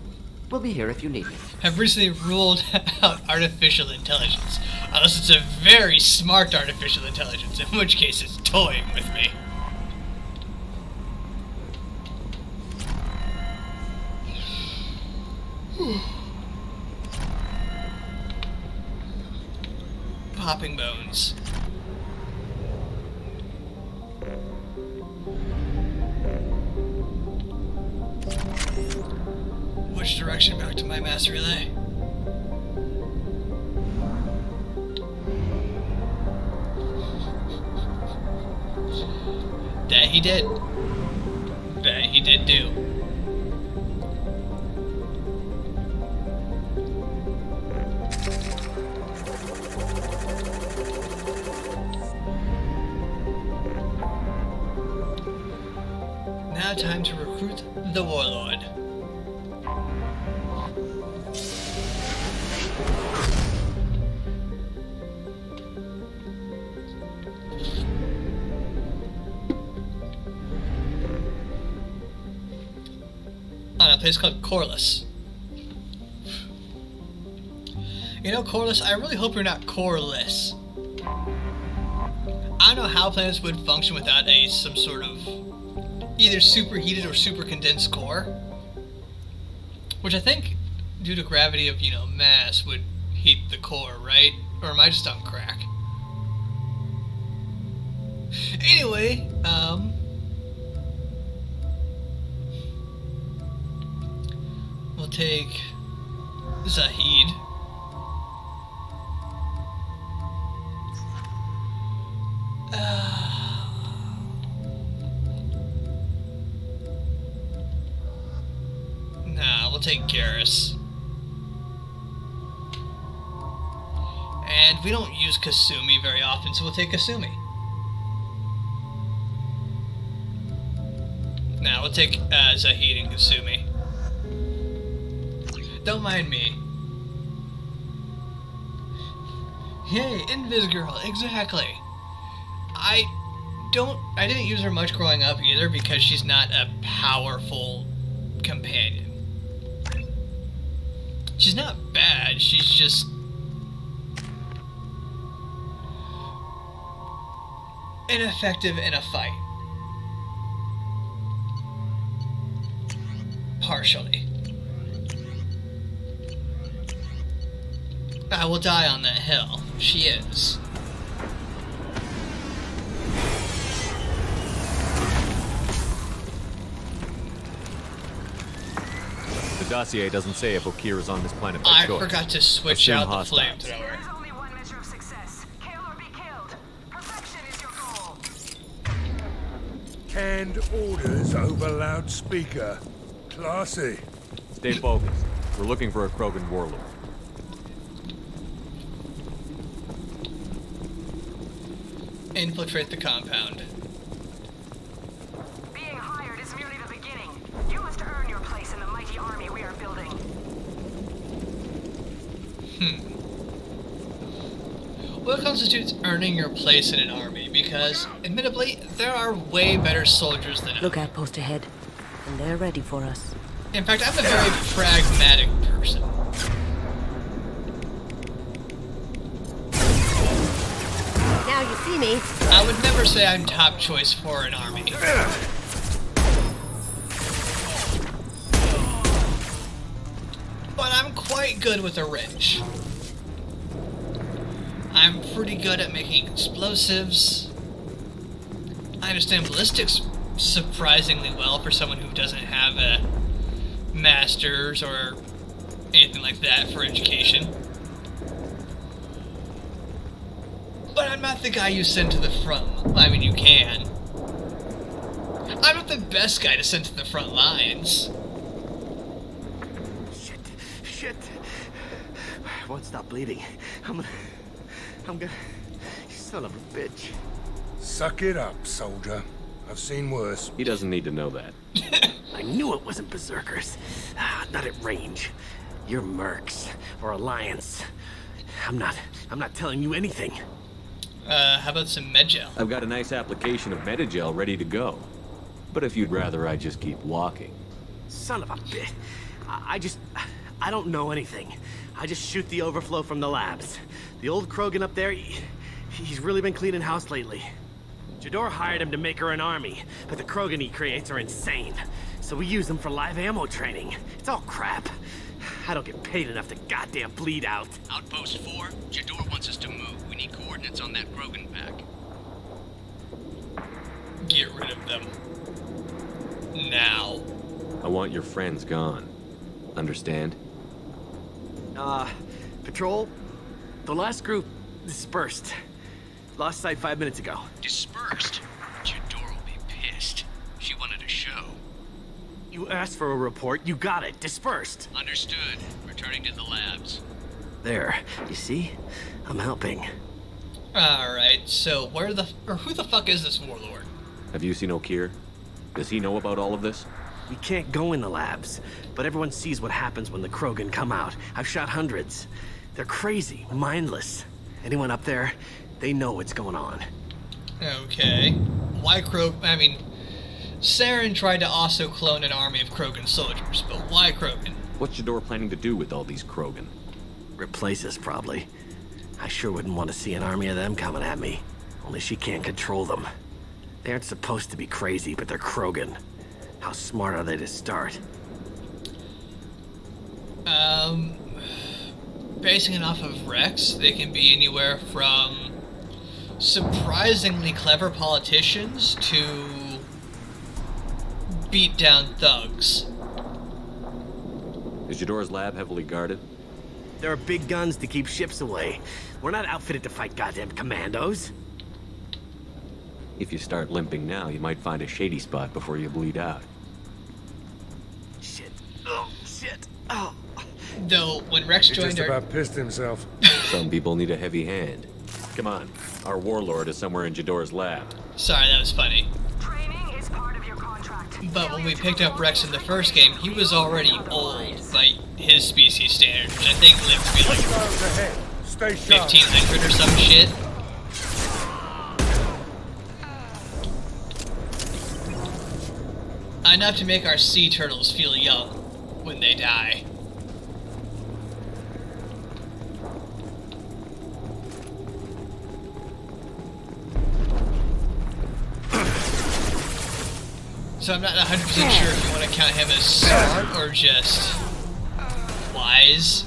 We'll be here if you need me. I've recently ruled out artificial intelligence. Unless it's a very smart artificial intelligence, in which case it's toying with me. Popping bones. Which direction back to my mass relay? That he did. That he did do. Now time to recruit the warlord. On a place called Corliss. You know, Corliss, I really hope you're not coreless. I don't know how planets would function without some sort of either superheated or super condensed core, which I think, due to gravity of, mass, would heat the core, right? Or am I just on crack? Anyway, we'll take Zahid. We'll take Garrus. And we don't use Kasumi very often, so we'll take Kasumi. We'll take Zahid and Kasumi. Don't mind me. Yay, Invis Girl, exactly. I didn't use her much growing up either because she's not a powerful companion. She's not bad, she's just ineffective in a fight. Partially. I will die on that hill. She is. The dossier doesn't say if Okir is on this planet by I choice. forgot to switch Assume out the hostiles. flamethrower. Canned orders over loudspeaker. Classy. Stay focused. We're looking for a Krogan warlord. Infiltrate the compound. Being hired is merely the beginning. You must earn your place in the mighty army we are building. What constitutes earning your place in an army? Because, admittedly, there are way better soldiers than us. Look outpost ahead, and they're ready for us. In fact, I'm a very pragmatic person. Now you see me. I would never say I'm top choice for an army. But I'm quite good with a wrench. I'm pretty good at making explosives. I understand ballistics surprisingly well for someone who doesn't have a master's or anything like that for education. But I'm not the guy you send to the front. I mean, you can. I'm not the best guy to send to the front lines. Shit. I won't stop bleeding. I'm gonna... You son of a bitch. Suck it up, soldier. I've seen worse. He doesn't need to know that. I knew it wasn't berserkers. Not at range. You're mercs or Alliance. I'm not telling you anything. How about some Medgel? I've got a nice application of Metagel ready to go. But if you'd rather I just keep walking. Son of a bitch. I don't know anything. I just shoot the overflow from the labs. The old Krogan up there, he's really been cleaning house lately. Jador hired him to make her an army, but the Krogan he creates are insane. So we use them for live ammo training. It's all crap. I don't get paid enough to goddamn bleed out. Outpost 4, Jador wants us to move. We need coordinates on that Krogan pack. Get rid of them. Now. I want your friends gone. Understand? Patrol, the last group dispersed. Lost sight 5 minutes ago. Dispersed? Jador will be pissed. She wanted a show. You asked for a report, you got it. Dispersed. Understood. Returning to the labs. There. You see? I'm helping. Alright, so who the fuck is this warlord? Have you seen Okir? Does he know about all of this? We can't go in the labs, but everyone sees what happens when the Krogan come out. I've shot hundreds. They're crazy, mindless. Anyone up there, they know what's going on. Okay. Why Saren tried to also clone an army of Krogan soldiers, but why Krogan? What's Jador planning to do with all these Krogan? Replace us, probably. I sure wouldn't want to see an army of them coming at me. Only she can't control them. They aren't supposed to be crazy, but they're Krogan. How smart are they to start? Basing it off of Rex, they can be anywhere from surprisingly clever politicians to beat down thugs. Is Jador's lab heavily guarded? There are big guns to keep ships away. We're not outfitted to fight goddamn commandos. If you start limping now, you might find a shady spot before you bleed out. Shit. Oh, shit. Oh. Though, when Rex He joined just our... about pissed himself. Some people need a heavy hand. Come on. Our warlord is somewhere in Jador's lab. Sorry, that was funny. Training is part of your contract. But when we picked up Rex in the first game, he was already old by his species standards. I think lived to be like 1500 or some shit. Enough to make our sea turtles feel young when they die. So I'm not 100% sure if you want to count him as smart or just wise.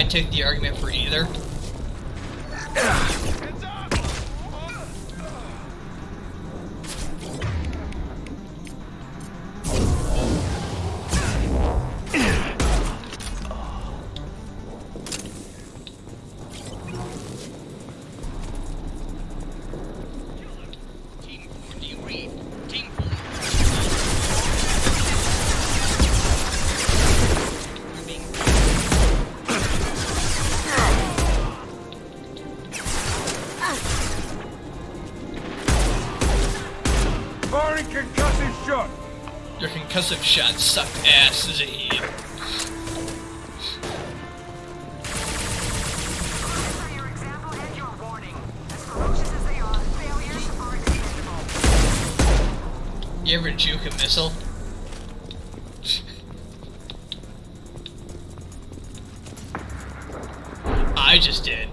I'd take the argument for either. Firing concussive shot! Your concussive shot sucked ass, Zaid. You ever juke a missile? I just did.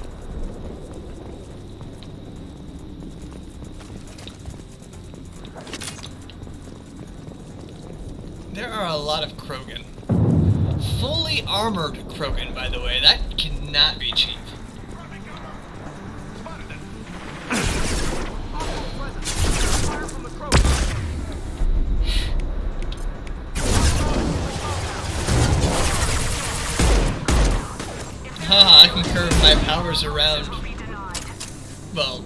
There are a lot of Krogan. Fully armored Krogan, by the way. That cannot be cheap. Haha, I can curve my powers around. Well,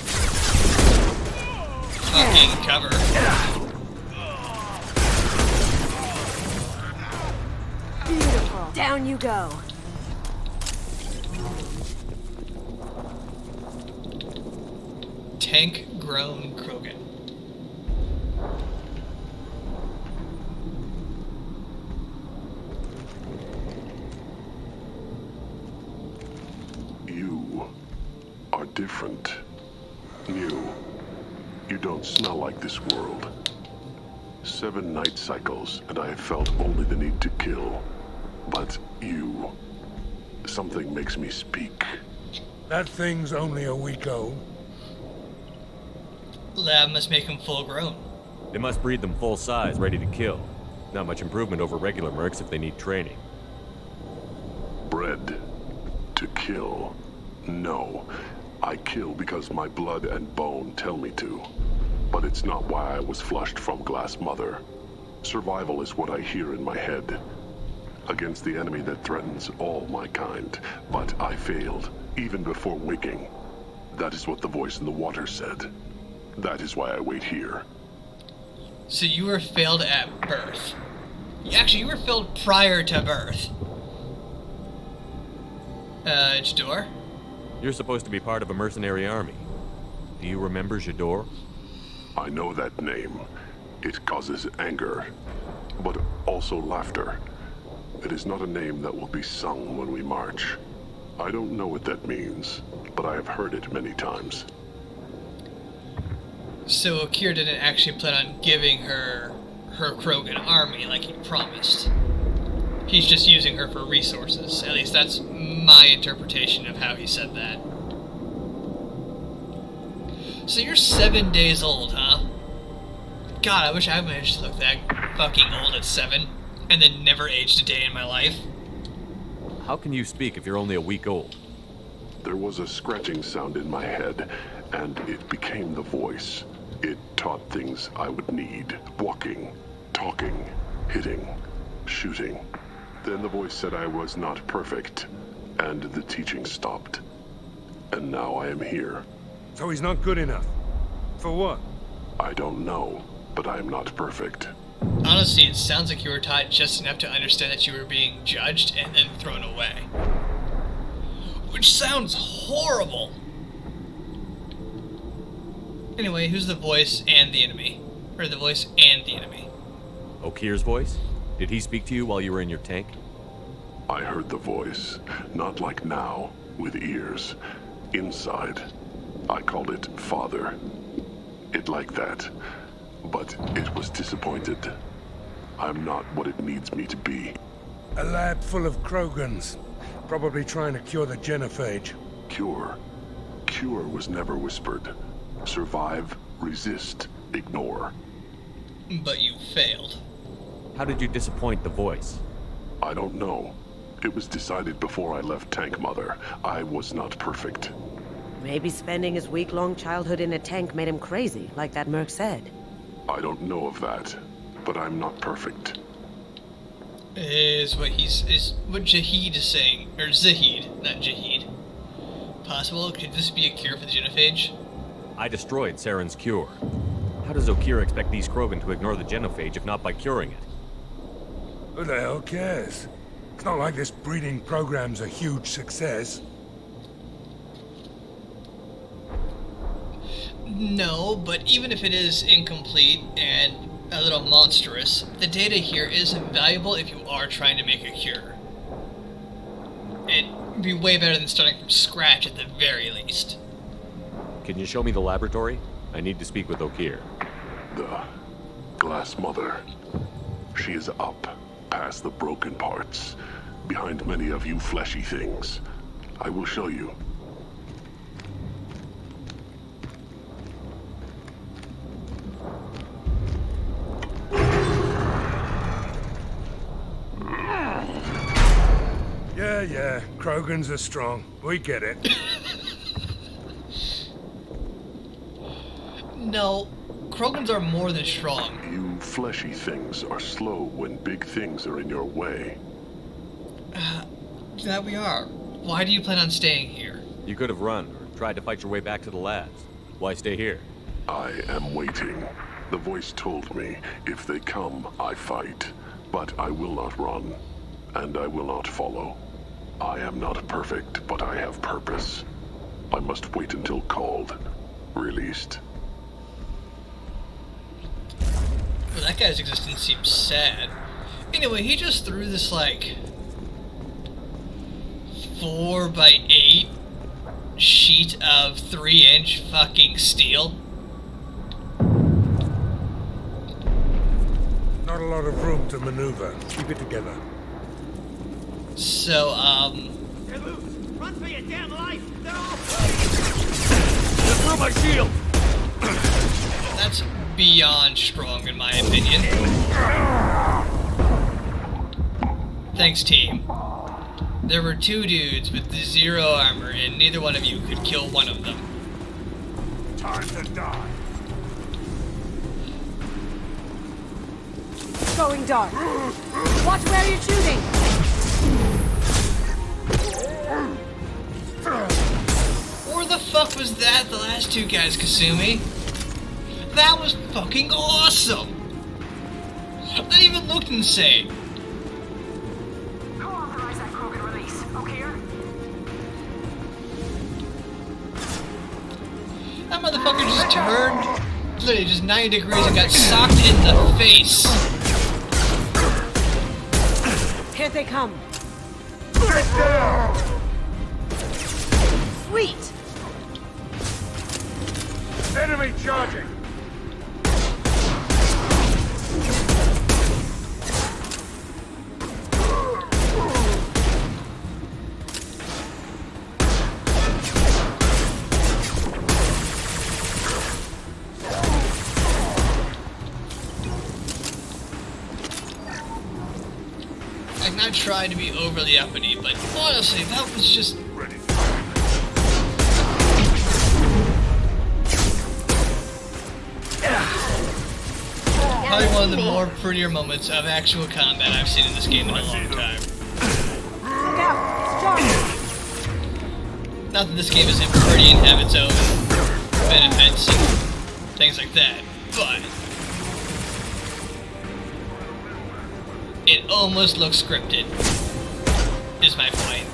fucking cover. Beautiful. Down you go. Tank-grown Krogan. You are different. New. You don't smell like this world. 7 night cycles, and I have felt only the need to kill. But you... something makes me speak. That thing's only a week old. Lab must make him full grown. They must breed them full size, ready to kill. Not much improvement over regular mercs if they need training. Bred to kill. No. I kill because my blood and bone tell me to. But it's not why I was flushed from Glass Mother. Survival is what I hear in my head. Against the enemy that threatens all my kind. But I failed, even before waking. That is what the voice in the water said. That is why I wait here. So you were failed at birth. Actually, you were failed prior to birth. Jador? You're supposed to be part of a mercenary army. Do you remember Jador? I know that name. It causes anger, but also laughter. It is not a name that will be sung when we march. I don't know what that means, but I have heard it many times. So Akir didn't actually plan on giving her Krogan army like he promised. He's just using her for resources. At least that's my interpretation of how he said that. So you're 7 days old, huh? God, I wish I managed to look that fucking old at 7, and then never aged a day in my life. How can you speak if you're only a week old? There was a scratching sound in my head, and it became the voice. It taught things I would need. Walking, talking, hitting, shooting. Then the voice said I was not perfect, and the teaching stopped. And now I am here. So he's not good enough. For what? I don't know, but I am not perfect. Honestly, it sounds like you were taught just enough to understand that you were being judged and then thrown away. Which sounds horrible. Anyway, who's the voice and the enemy? Or the voice and the enemy? Okir's voice? Did he speak to you while you were in your tank? I heard the voice, not like now, with ears. Inside. I called it Father. It like that. But it was disappointed. I'm not what it needs me to be. A lab full of Krogans. Probably trying to cure the genophage. Cure? Cure was never whispered. Survive, resist, ignore. But you failed. How did you disappoint the voice? I don't know. It was decided before I left Tank Mother. I was not perfect. Maybe spending his week-long childhood in a tank made him crazy, like that merc said. I don't know of that, but I'm not perfect. Is what Jahid is saying, or Zahid, not Jahid. Possible? Could this be a cure for the genophage? I destroyed Saren's cure. How does Okir expect these Krogan to ignore the genophage if not by curing it? Who the hell cares? It's not like this breeding program's a huge success. No, but even if it is incomplete and a little monstrous, the data here is valuable if you are trying to make a cure. It'd be way better than starting from scratch at the very least. Can you show me the laboratory? I need to speak with Okir. The Glass Mother. She is up, past the broken parts, behind many of you fleshy things. I will show you. Yeah, Krogans are strong. We get it. No, Krogans are more than strong. You fleshy things are slow when big things are in your way. That we are. Why do you plan on staying here? You could have run, or tried to fight your way back to the labs. Why stay here? I am waiting. The voice told me, if they come, I fight. But I will not run, and I will not follow. I am not perfect, but I have purpose. I must wait until called, released. Well, that guy's existence seems sad. Anyway, he just threw this, like, 4x8 sheet of 3-inch fucking steel. Not a lot of room to maneuver. Keep it together. So, They're loose! Run for your damn life! They're all Just throw my shield! That's beyond strong, in my opinion. Thanks, team. There were 2 dudes with 0 armor, and neither one of you could kill one of them. Time to die. Going dark. Watch where you're shooting. Where the fuck was that the last 2 guys, Kasumi? That was fucking awesome! That even looked insane. Who authorized that Krogan release? Okir? That motherfucker just turned, literally just 90 degrees and got socked in the face. Here they come. Get down! Sweet! Enemy charging! I'm not trying to be overly uppity, but honestly, that was just... Probably one of the more prettier moments of actual combat I've seen in this game in a long time. Look out! Charge! Not that this game isn't pretty and have its own benefits and things like that, but it almost looks scripted, is my point.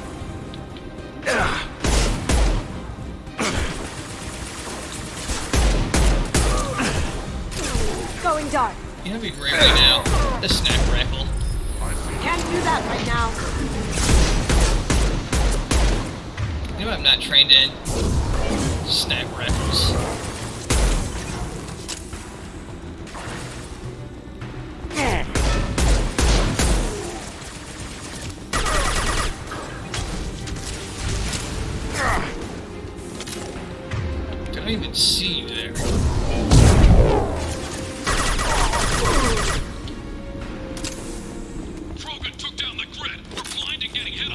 Going dark. You know what'd be great right now? The sniper rifle. Can't do that right now. You know what I'm not trained in? Sniper rifles. I don't even see you there. Krogan took down the grid. We're blind and getting heavily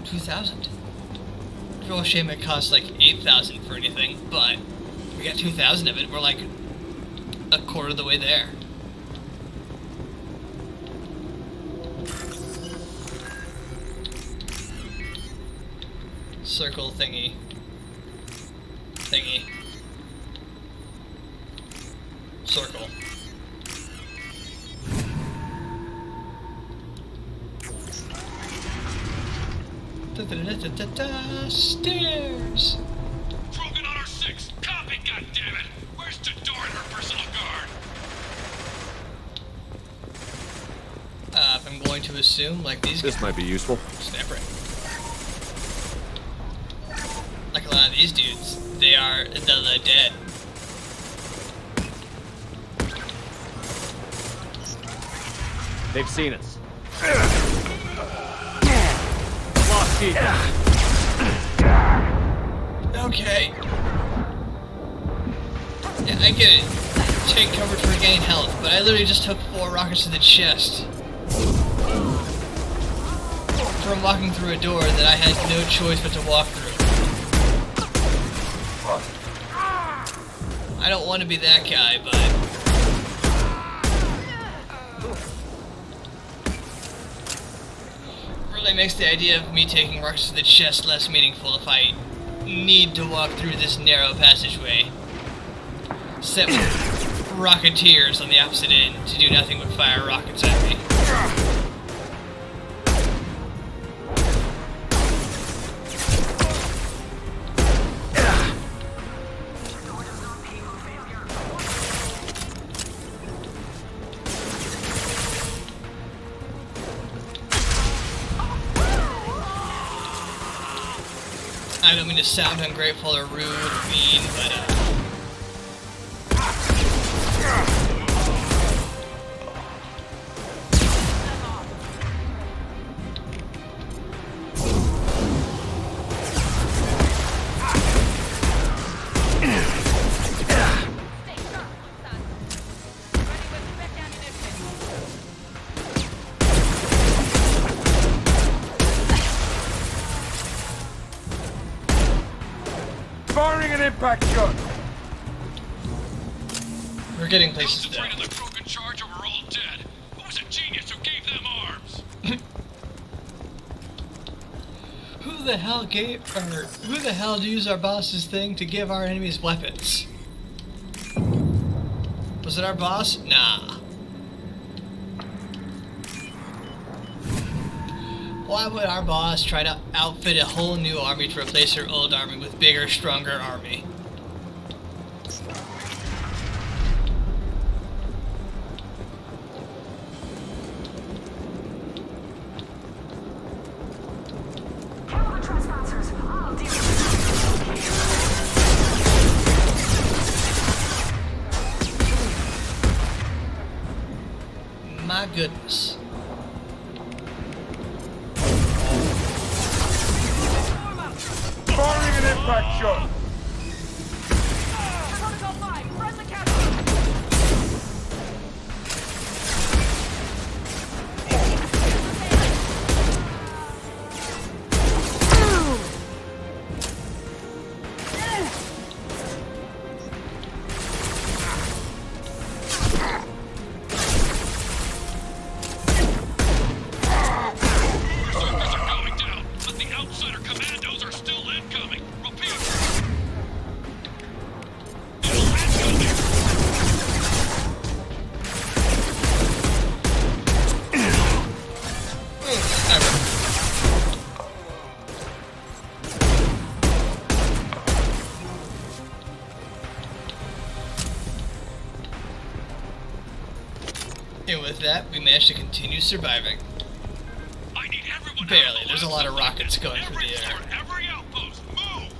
2,000. Real shame it costs like 8,000 for anything, but we got 2,000 of it. We're like a quarter of the way there. Circle thingy. Thingy. Circle. Stairs! Krogan on our 6! Copy, goddammit! Where's Tador and her personal guard? I'm going to assume, like these guys. This might be useful. Snap right. Like a lot of these dudes, they are the dead. They've seen us. Lost key. Okay. Yeah, I get it. Take cover to regain health, but I literally just took 4 rockets to the chest from walking through a door that I had no choice but to walk through. I don't want to be that guy, but really makes the idea of me taking rockets to the chest less meaningful if I need to walk through this narrow passageway set with rocketeers on the opposite end to do nothing but fire rockets at me. I don't mean to sound ungrateful or rude or mean, but Firing an impact shot! we're getting places The there. three of the Krogan charge and we're all dead. Who was a genius who gave them arms? Who the hell used our boss's thing to give our enemies weapons? Was it our boss? Nah. Why would our boss try to outfit a whole new army to replace her old army with bigger, stronger army? Kill the trespassers. I'll deal with My goodness. Firing an impact shot! Berserkers are going down, but the outsider commandos are still incoming. Repeat. And with that, we managed to continue surviving. Barely. There's a lot of rockets going through the air. Every outpost, move!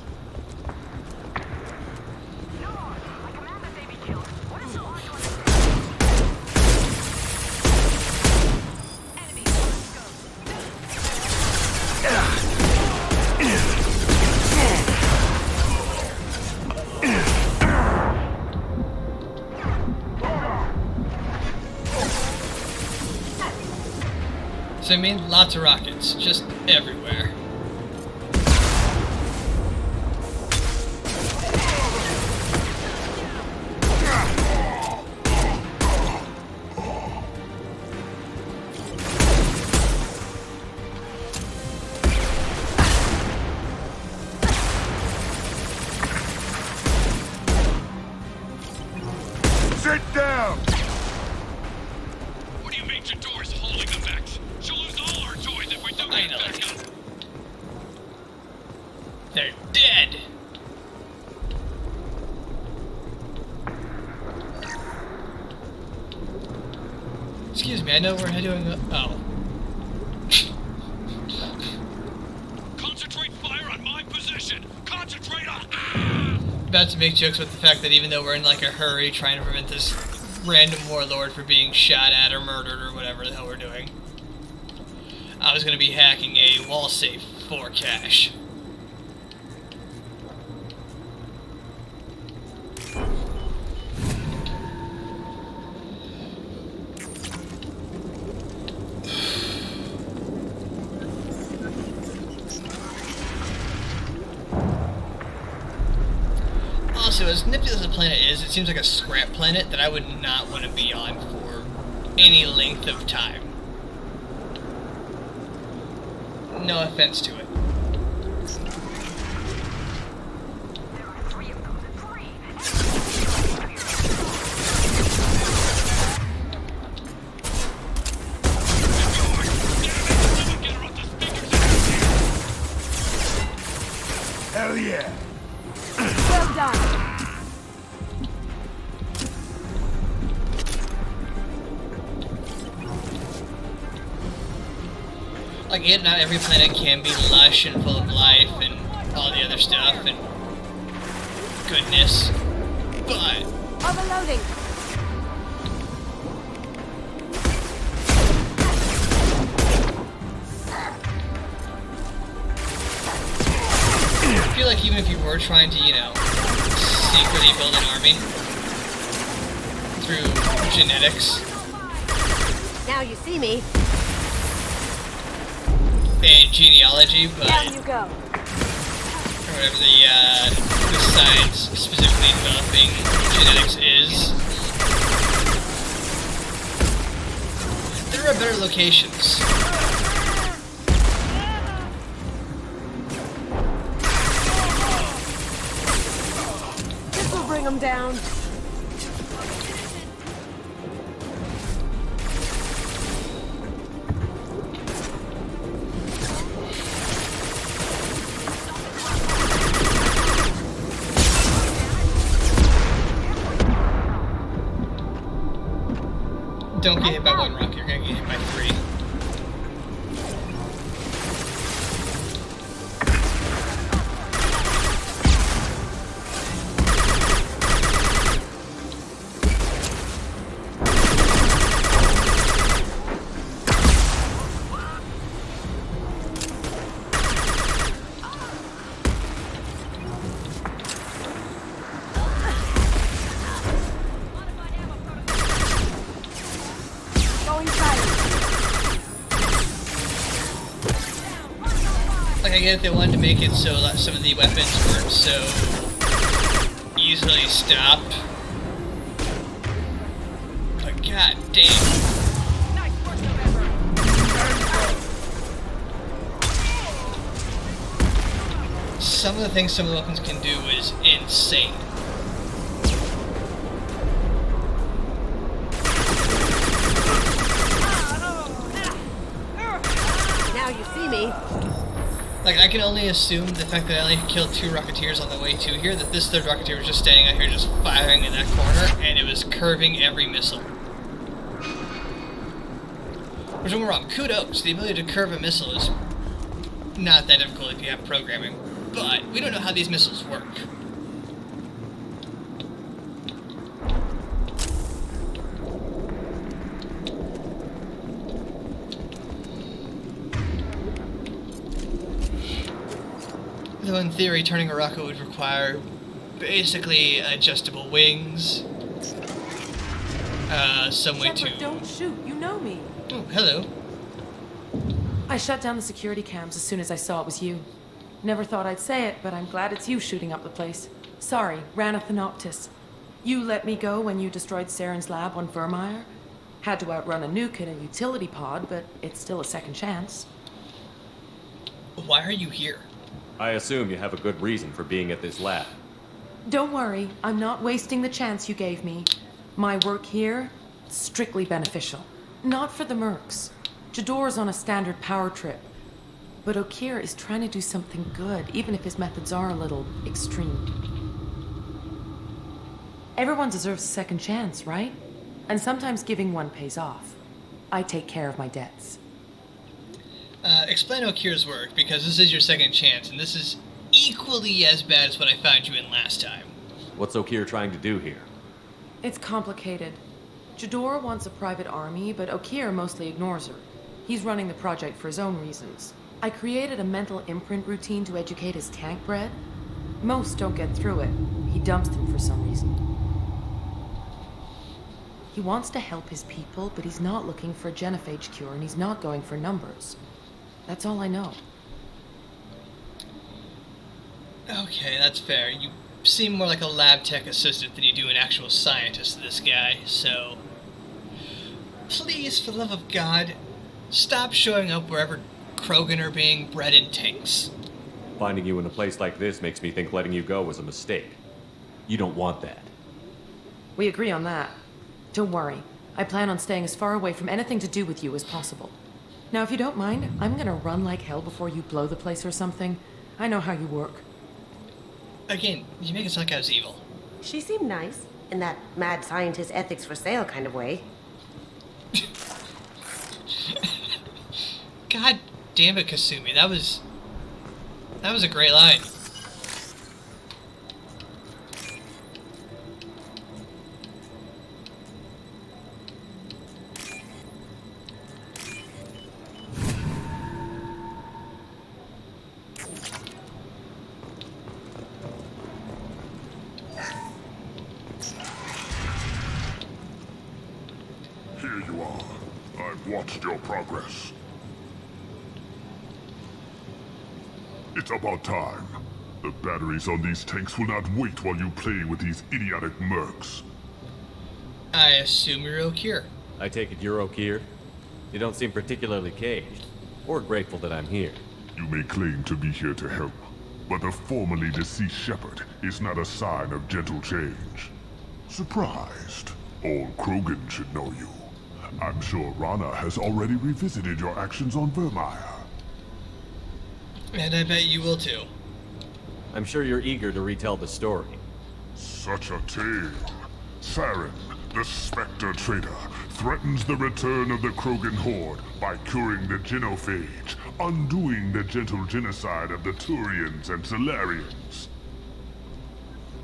So I mean, lots of rockets, just everywhere. Get down! What do you mean Jador's holding them back? She'll lose all our toys if we don't get back up. They're dead. Excuse me, I know we're doing oh. Concentrate fire on my position! Concentrate on... About to make jokes with the fact that even though we're in like a hurry trying to prevent this random warlord from being shot at or murdered or whatever the hell we're doing, I was going to be hacking a wall safe for cash. Also, as nifty as the planet is, it seems like a scrap planet that I would not want to be on for any length of time. No offense to it. Hell yeah! Well done. Like, not every planet can be lush and full of life and all the other stuff and goodness, but... Overloading. I feel like even if you were trying to, you know, secretly build an army through genetics... Now you see me. And genealogy, but... Down you go. Or whatever the science specifically developing genetics is. There are better locations. This will bring them down. Don't get hit by one rock, you're gonna get hit by three. I get if they wanted to make it so that some of the weapons weren't so easily stopped. But god damn. Some of the things some of the weapons can do is insane. Now you see me. Like, I can only assume the fact that I only killed 2 Rocketeers on the way to here, that this 3rd Rocketeer was just standing out here just firing in that corner, and it was curving every missile. Which, don't get me wrong, kudos. The ability to curve a missile is not that difficult if you have programming, but we don't know how these missiles work. Though in theory, turning a rocket would require basically adjustable wings, some way Shepard, to... don't shoot. You know me. Oh, hello. I shut down the security cams as soon as I saw it was you. Never thought I'd say it, but I'm glad it's you shooting up the place. Sorry, ran a Thanoptis. You let me go when you destroyed Saren's lab on Vermeer. Had to outrun a nuke in a utility pod, but it's still a second chance. Why are you here? I assume you have a good reason for being at this lab. Don't worry, I'm not wasting the chance you gave me. My work here, strictly beneficial. Not for the mercs. Jador's on a standard power trip. But Okeer is trying to do something good, even if his methods are a little extreme. Everyone deserves a second chance, right? And sometimes giving one pays off. I take care of my debts. Explain Okeer's work, because this is your second chance, and this is equally as bad as what I found you in last time. What's Okeer trying to do here? It's complicated. Jador wants a private army, but Okeer mostly ignores her. He's running the project for his own reasons. I created a mental imprint routine to educate his tank bred. Most don't get through it. He dumps them for some reason. He wants to help his people, but he's not looking for a genophage cure, and he's not going for numbers. That's all I know. Okay, that's fair. You seem more like a lab tech assistant than you do an actual scientist to this guy, so... Please, for the love of God, stop showing up wherever Krogan are being bred in tanks. Finding you in a place like this makes me think letting you go was a mistake. You don't want that. We agree on that. Don't worry. I plan on staying as far away from anything to do with you as possible. Now, if you don't mind, I'm gonna run like hell before you blow the place or something. I know how you work. Again, you make it sound like I was evil. She seemed nice, in that mad scientist ethics for sale kind of way. God damn it, Kasumi. That was a great line. Here you are. I've watched your progress. It's about time. The batteries on these tanks will not wait while you play with these idiotic mercs. I assume you're Okeer. I take it you're Okeer? You don't seem particularly caged, or grateful that I'm here. You may claim to be here to help, but the formerly deceased shepherd is not a sign of gentle change. Surprised? Old Krogan should know you. I'm sure Rana has already revisited your actions on Vermeer. And I bet you will too. I'm sure you're eager to retell the story. Such a tale. Saren, the Spectre traitor, threatens the return of the Krogan horde by curing the genophage, undoing the gentle genocide of the Turians and Solarians.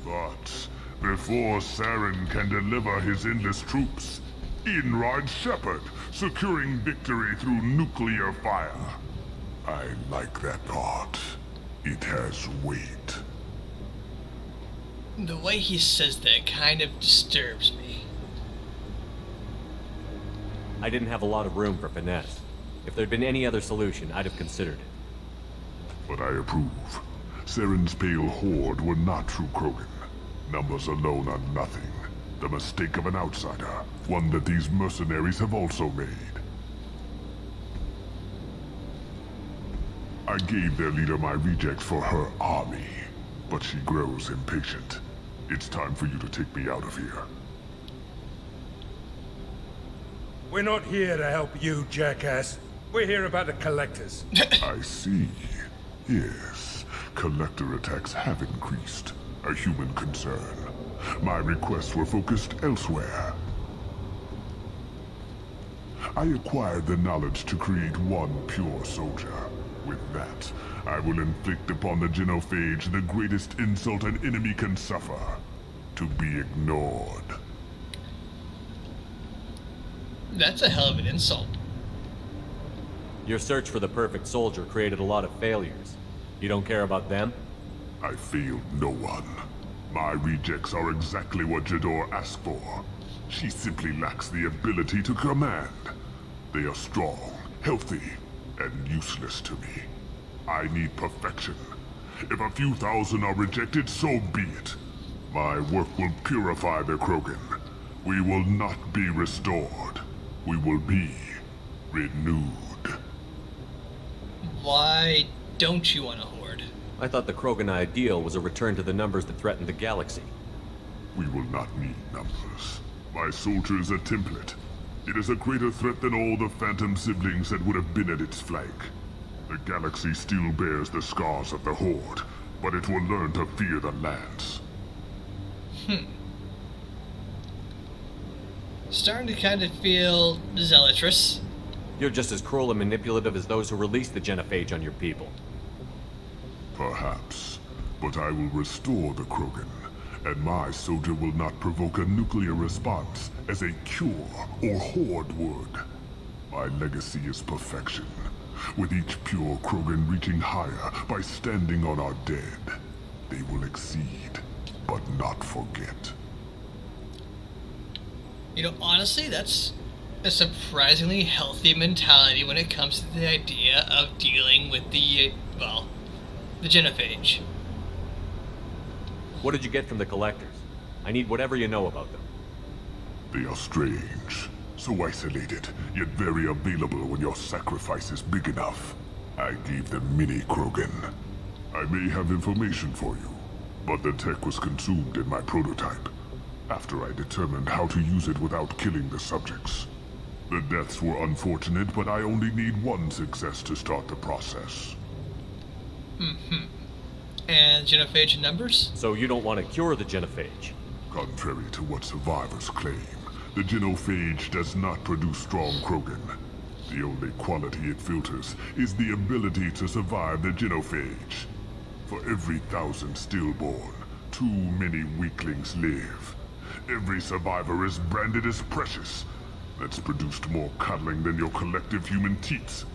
But before Saren can deliver his endless troops, in rides Shepard, securing victory through nuclear fire. I like that part. It has weight. The way he says that kind of disturbs me. I didn't have a lot of room for finesse. If there'd been any other solution, I'd have considered it. But I approve. Saren's pale horde were not true Krogan. Numbers alone are nothing. The mistake of an outsider, one that these mercenaries have also made. I gave their leader my rejects for her army, but she grows impatient. It's time for you to take me out of here. We're not here to help you, jackass. We're here about the collectors. I see. Yes, collector attacks have increased. A human concern. My requests were focused elsewhere. I acquired the knowledge to create one pure soldier. With that, I will inflict upon the genophage the greatest insult an enemy can suffer. To be ignored. That's a hell of an insult. Your search for the perfect soldier created a lot of failures. You don't care about them? I failed no one. My rejects are exactly what Jador asked for. She simply lacks the ability to command. They are strong, healthy, and useless to me. I need perfection. If a few thousand are rejected, so be it. My work will purify the Krogan. We will not be restored. We will be renewed. Why don't you want a horde? I thought the Krogan ideal was a return to the numbers that threatened the galaxy. We will not need numbers. My soldier is a template. It is a greater threat than all the phantom siblings that would have been at its flank. The galaxy still bears the scars of the Horde, but it will learn to fear the Lance. Starting to kind of feel zealotrous. You're just as cruel and manipulative as those who released the genophage on your people. Perhaps, but I will restore the Krogan, and my soldier will not provoke a nuclear response as a cure or Horde would. My legacy is perfection, with each pure Krogan reaching higher by standing on our dead. They will exceed, but not forget. You know, honestly, that's a surprisingly healthy mentality when it comes to the idea of dealing with the, well, the genophage. What did you get from the collectors? I need whatever you know about them. They are strange, so isolated, yet very available when your sacrifice is big enough. I gave them mini Krogan. I may have information for you, but the tech was consumed in my prototype, after I determined how to use it without killing the subjects. The deaths were unfortunate, but I only need one success to start the process. And genophage in numbers? So you don't want to cure the genophage? Contrary to what survivors claim, the genophage does not produce strong Krogan. The only quality it filters is the ability to survive the genophage. For every 1,000 stillborn, too many weaklings live. Every survivor is branded as precious. That's produced more cuddling than your collective human teats.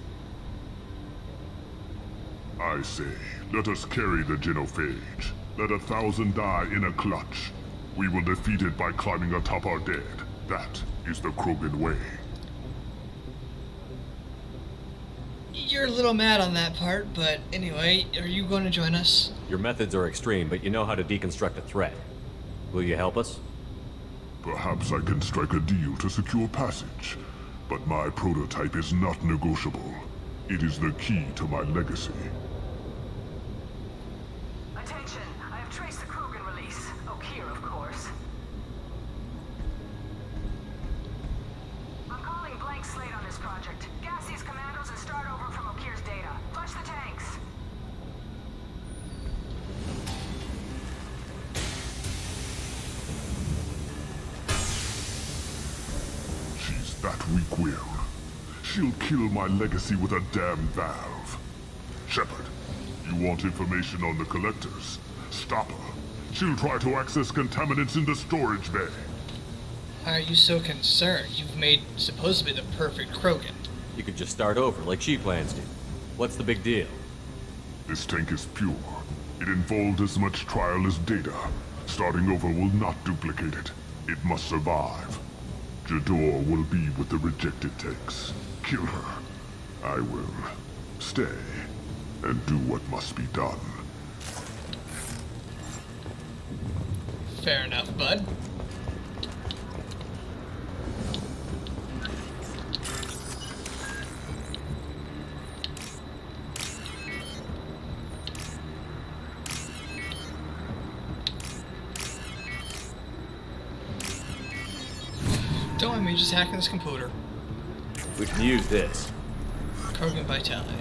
I say, let us carry the genophage. Let 1,000 die in a clutch. We will defeat it by climbing atop our dead. That is the Krogan way. You're a little mad on that part, but anyway, are you going to join us? Your methods are extreme, but you know how to deconstruct a threat. Will you help us? Perhaps I can strike a deal to secure passage, but my prototype is not negotiable. It is the key to my legacy. Attention, I have traced the Krogan release. Okeer, of course. I'm calling blank slate on this project. Gas these commandos and start over from Okeer's data. Flush the tanks. She's that weak-willed. She'll kill my legacy with a damn valve. Shepard, you want information on the collectors? Stop her. She'll try to access contaminants in the storage bay. Why are you so concerned? You've made supposedly the perfect Krogan. You could just start over, like she plans to. What's the big deal? This tank is pure. It involved as much trial as data. Starting over will not duplicate it. It must survive. Jador will be with the rejected tanks. Kill her. I will stay and do what must be done. Fair enough, bud. Don't mind me just hacking this computer. We can use this. Krogan vitality.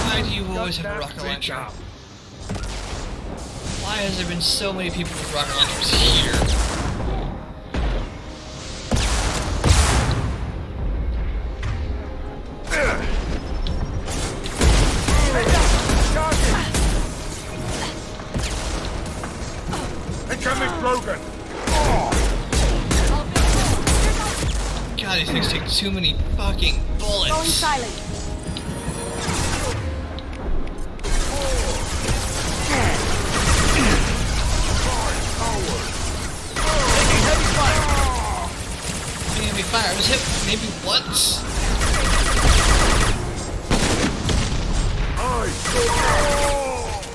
Why do you always have a rocket launcher? Why has there been so many people with rocket launchers here? Incoming Krogan! God, these things take too many fucking bullets. Going silent. Taking heavy fire. I was hit maybe once.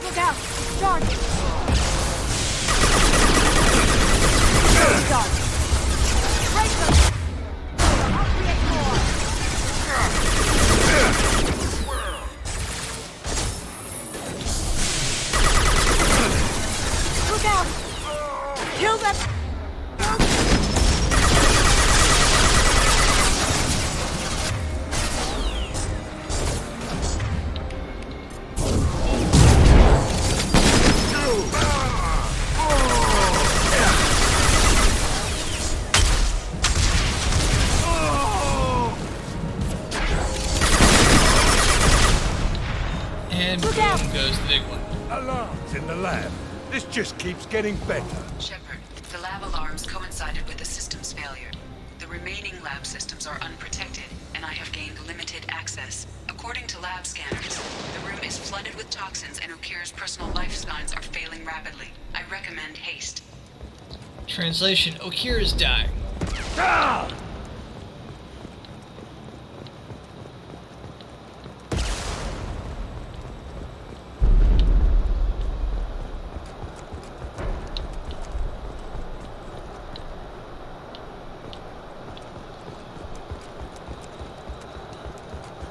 Look out! Charge! And boom goes the big one. Alarms in the lab. This just keeps getting better. Shepard, the lab alarms coincided with the system's failure. The remaining lab systems are unprotected, and I have gained limited access. According to lab scanners, the room is flooded with toxins and Okir's personal life signs are failing rapidly. I recommend haste. Translation, Okir is dying. Ah!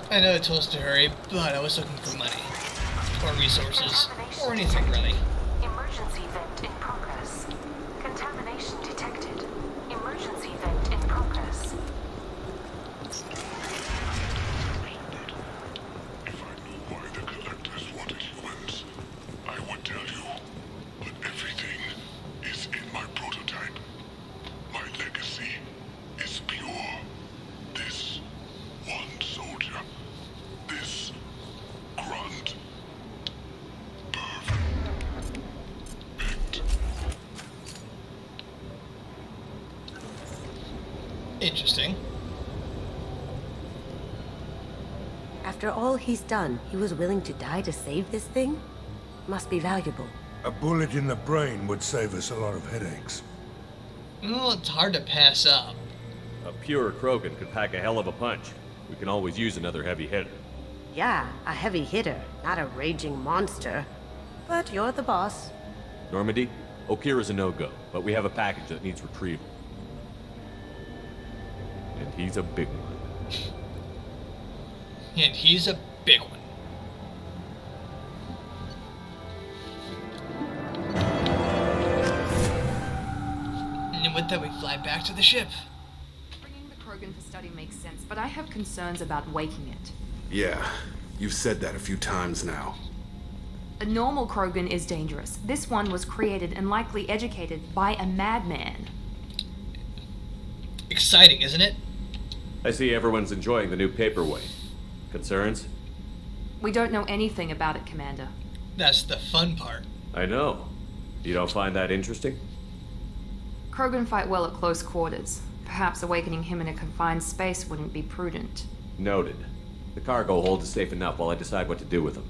I know it told us to hurry, but I was looking for money. Or resources. Or anything, really. Emergency vent in progress. Contamination detected. Emergency vent in progress. If I knew why the collectors wanted humans, I would tell you. But everything is in my prototype. My legacy is pure. This one soldier. This grunt. Interesting. After all he's done, he was willing to die to save this thing? Must be valuable. A bullet in the brain would save us a lot of headaches. Well, it's hard to pass up. A pure Krogan could pack a hell of a punch. We can always use another heavy hitter. Yeah, a heavy hitter, not a raging monster. But you're the boss. Normandy, Okir is a no-go, but we have a package that needs retrieval. And he's a big one. And he's a big one. And with that, we fly back to the ship. Bringing the Krogan for study makes sense, but I have concerns about waking it. Yeah, you've said that a few times now. A normal Krogan is dangerous. This one was created and likely educated by a madman. Exciting, isn't it? I see everyone's enjoying the new paperweight. Concerns? We don't know anything about it, Commander. That's the fun part. I know. You don't find that interesting? Krogan fight well at close quarters. Perhaps awakening him in a confined space wouldn't be prudent. Noted. The cargo hold is safe enough while I decide what to do with them.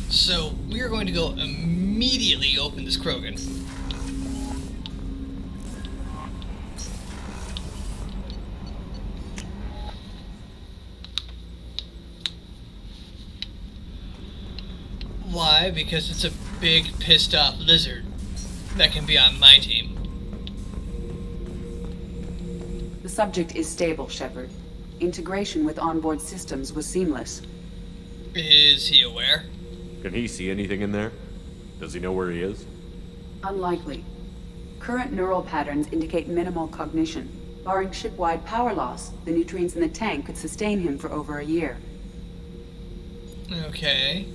So, we are going to go immediately open this Krogan. Why? Because it's a big, pissed off lizard that can be on my team. The subject is stable, Shepard. Integration with onboard systems was seamless. Is he aware? Can he see anything in there? Does he know where he is? Unlikely. Current neural patterns indicate minimal cognition. Barring ship-wide power loss, the nutrients in the tank could sustain him for over a year. Okay.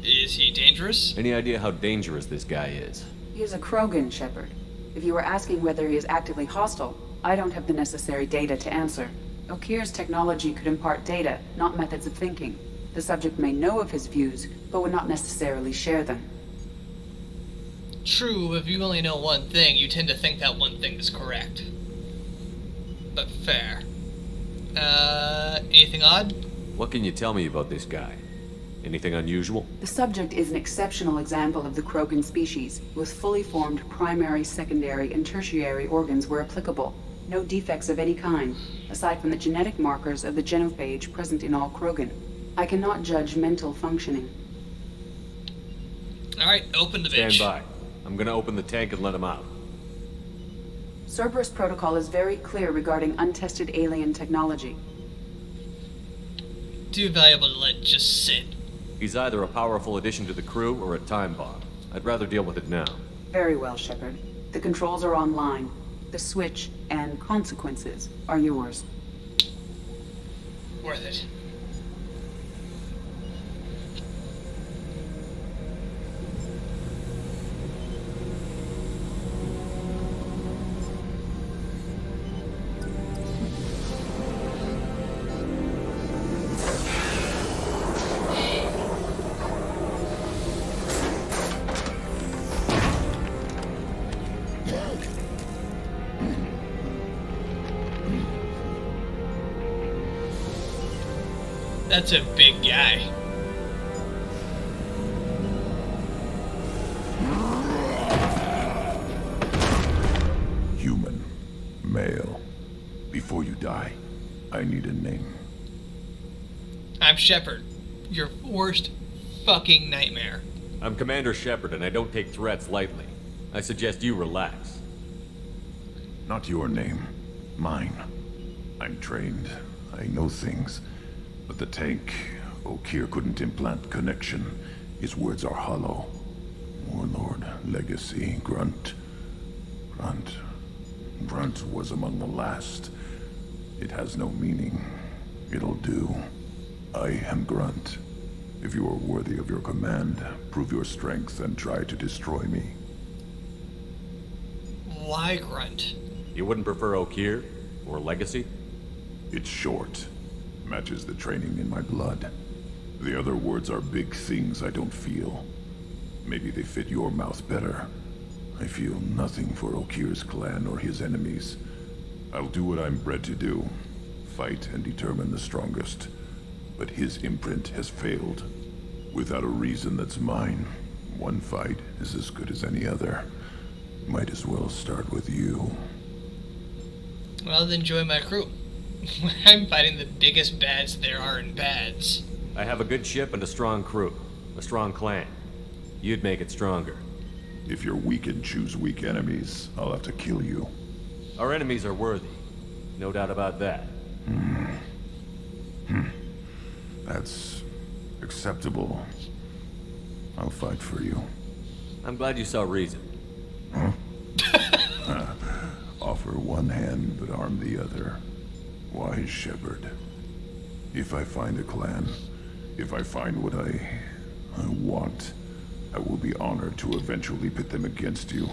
Is he dangerous? Any idea how dangerous this guy is? He is a Krogan, Shepard. If you were asking whether he is actively hostile, I don't have the necessary data to answer. Okir's technology could impart data, not methods of thinking. The subject may know of his views, but would not necessarily share them. True, if you only know one thing, you tend to think that one thing is correct. But fair. Anything odd? What can you tell me about this guy? Anything unusual? The subject is an exceptional example of the Krogan species, with fully formed primary, secondary, and tertiary organs where applicable. No defects of any kind, aside from the genetic markers of the genophage present in all Krogan. I cannot judge mental functioning. Alright, open the bitch. Stand by. I'm gonna open the tank and let him out. Cerberus protocol is very clear regarding untested alien technology. Too valuable to let just sit. He's either a powerful addition to the crew or a time bomb. I'd rather deal with it now. Very well, Shepard. The controls are online. The switch and consequences are yours. Worth it. That's a big guy. Human. Male. Before you die, I need a name. I'm Shepard. Your worst fucking nightmare. I'm Commander Shepard, and I don't take threats lightly. I suggest you relax. Not your name. Mine. I'm trained. I know things. But the tank, Okeer couldn't implant connection. His words are hollow. Warlord, legacy, Grunt. Grunt was among the last. It has no meaning. It'll do. I am Grunt. If you are worthy of your command, prove your strength and try to destroy me. Why Grunt? You wouldn't prefer Okeer? Or Legacy? It's short. Matches the training in my blood. The other words are big things I don't feel. Maybe they fit your mouth better. I feel nothing for Okeer's clan or his enemies. I'll do what I'm bred to do. Fight and determine the strongest. But his imprint has failed. Without a reason that's mine, one fight is as good as any other. Might as well start with you. Well, then join my crew. I'm fighting the biggest bads there are in bads. I have a good ship and a strong crew. A strong clan. You'd make it stronger. If you're weak and choose weak enemies, I'll have to kill you. Our enemies are worthy. No doubt about that. That's acceptable. I'll fight for you. I'm glad you saw reason. Offer one hand, but arm the other. Wise Shepard. If I find a clan, if I find what I want, I will be honored to eventually pit them against you.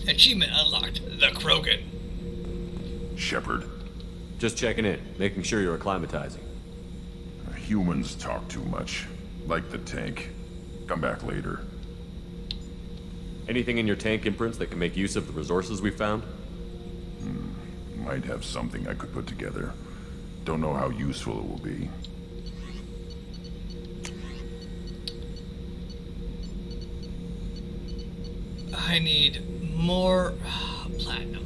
Achievement unlocked. The Krogan. Shepard. Just checking in, making sure you're acclimatizing. Humans talk too much. Like the tank. Come back later. Anything in your tank imprints that can make use of the resources we found? Might have something I could put together. Don't know how useful it will be. I need more platinum.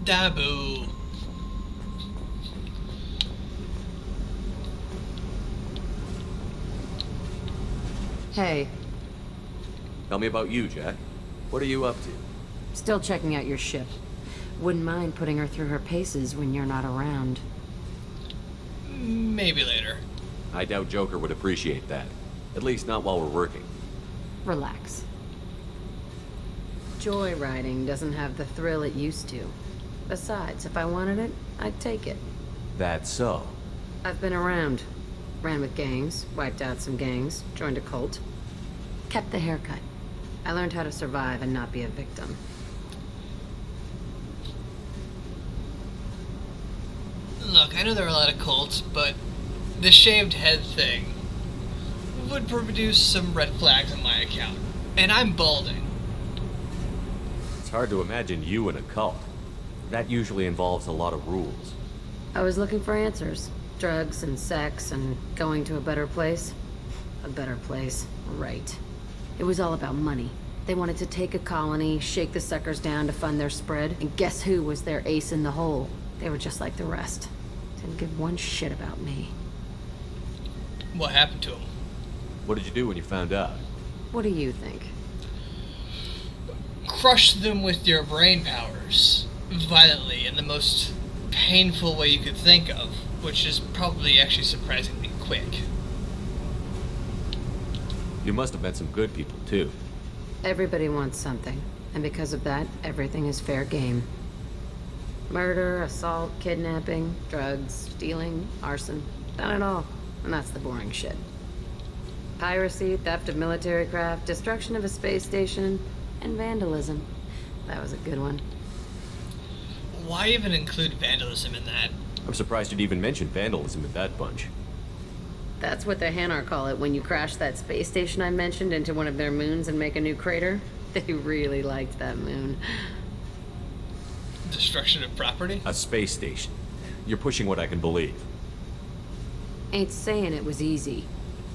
Dabu. Hey. Tell me about you, Jack. What are you up to? Still checking out your ship. Wouldn't mind putting her through her paces when you're not around. Maybe later. I doubt Joker would appreciate that. At least not while we're working. Relax. Joyriding doesn't have the thrill it used to. Besides, if I wanted it, I'd take it. That's so. I've been around. Ran with gangs, wiped out some gangs, joined a cult. Kept the haircut. I learned how to survive and not be a victim. Look, I know there are a lot of cults, but the shaved head thing would produce some red flags on my account. And I'm balding. It's hard to imagine you in a cult. That usually involves a lot of rules. I was looking for answers. Drugs and sex and going to a better place. A better place, right. It was all about money. They wanted to take a colony, shake the suckers down to fund their spread, and guess who was their ace in the hole? They were just like the rest. Didn't give one shit about me. What happened to him? What did you do when you found out? What do you think? Crush them with your brain powers. Violently, in the most painful way you could think of. Which is probably actually surprisingly quick. You must have met some good people, too. Everybody wants something. And because of that, everything is fair game. Murder, assault, kidnapping, drugs, stealing, arson. Done it all. And that's the boring shit. Piracy, theft of military craft, destruction of a space station. And vandalism. That was a good one. Why even include vandalism in that? I'm surprised you'd even mention vandalism in that bunch. That's what the Hanar call it when you crash that space station I mentioned into one of their moons and make a new crater. They really liked that moon. Destruction of property? A space station. You're pushing what I can believe. Ain't saying it was easy.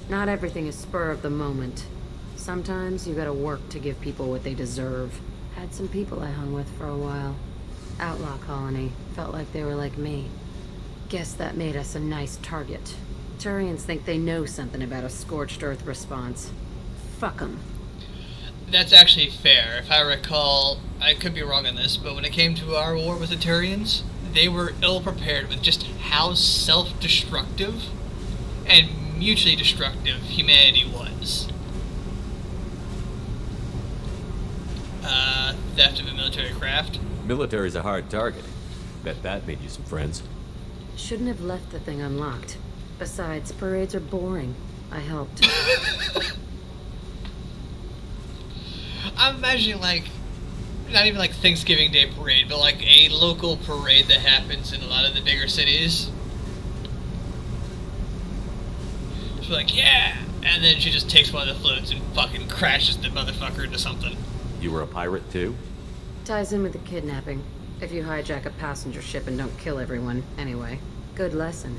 Not everything is spur of the moment. Sometimes you gotta work to give people what they deserve. Had some people I hung with for a while. Outlaw colony. Felt like they were like me. Guess that made us a nice target. Turians think they know something about a scorched earth response. Fuck 'em. That's actually fair. If I recall, I could be wrong on this, but when it came to our war with the Turians, they were ill-prepared with just how self-destructive and mutually destructive humanity was. Theft of a military craft. Military's a hard target. Bet that made you some friends. Shouldn't have left the thing unlocked. Besides, parades are boring. I helped. I'm imagining, like, not even like Thanksgiving Day parade, but like a local parade that happens in a lot of the bigger cities. She's like, yeah! And then she just takes one of the floats and fucking crashes the motherfucker into something. You were a pirate too? Ties in with the kidnapping. If you hijack a passenger ship and don't kill everyone, anyway. Good lesson.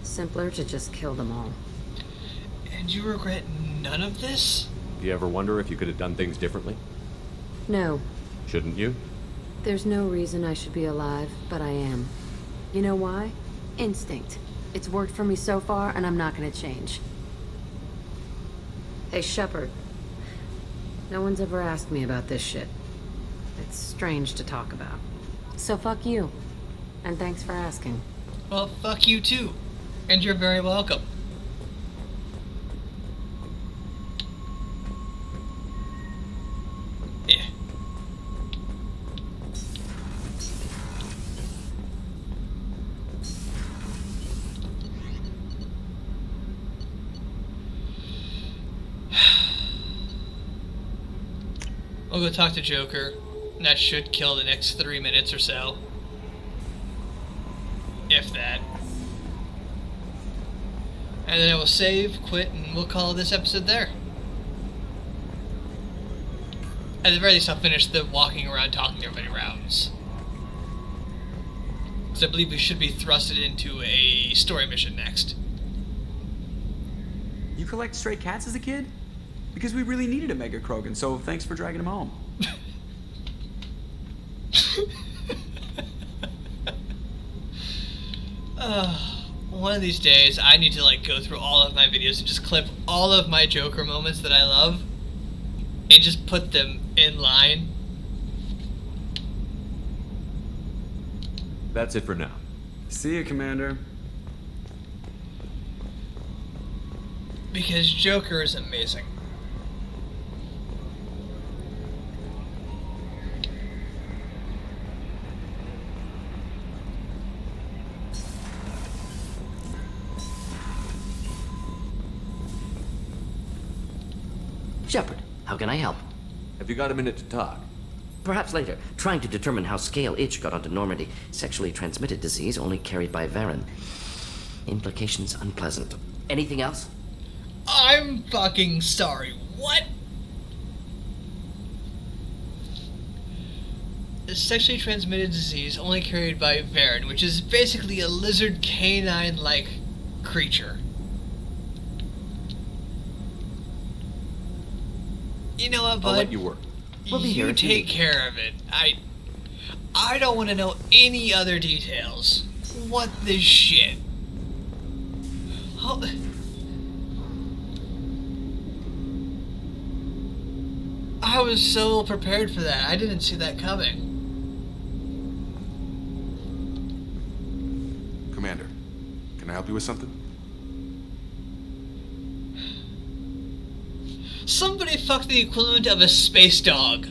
Simpler to just kill them all. And you regret none of this? Do you ever wonder if you could have done things differently? No. Shouldn't you? There's no reason I should be alive, but I am. You know why? Instinct. It's worked for me so far, and I'm not gonna change. Hey, Shepard. No one's ever asked me about this shit. It's strange to talk about. So fuck you. And thanks for asking. Well, fuck you too. And you're very welcome. Yeah. We'll go talk to Joker. And that should kill the next 3 minutes or so. If that. And then I will save, quit, and we'll call this episode there. At the very least, I'll finish the walking around talking to everybody rounds. Because I believe we should be thrusted into a story mission next. You collect stray cats as a kid? Because we really needed a Mega Krogan, so thanks for dragging him home. One of these days, I need to like go through all of my videos and just clip all of my Joker moments that I love and just put them in line. That's it for now. See you, Commander. Because Joker is amazing. Shepard, how can I help? Have you got a minute to talk? Perhaps later. Trying to determine how Scale Itch got onto Normandy. Sexually transmitted disease only carried by Varen. Implications unpleasant. Anything else? I'm fucking sorry. What? A sexually transmitted disease only carried by Varen, which is basically a lizard canine-like creature. You know what, bud? I'll let you work. We'll be here You if you take need. care of it. I don't want to know any other details. What the shit? How... I was so prepared for that. I didn't see that coming. Commander, can I help you with something? Somebody fucked the equivalent of a space dog.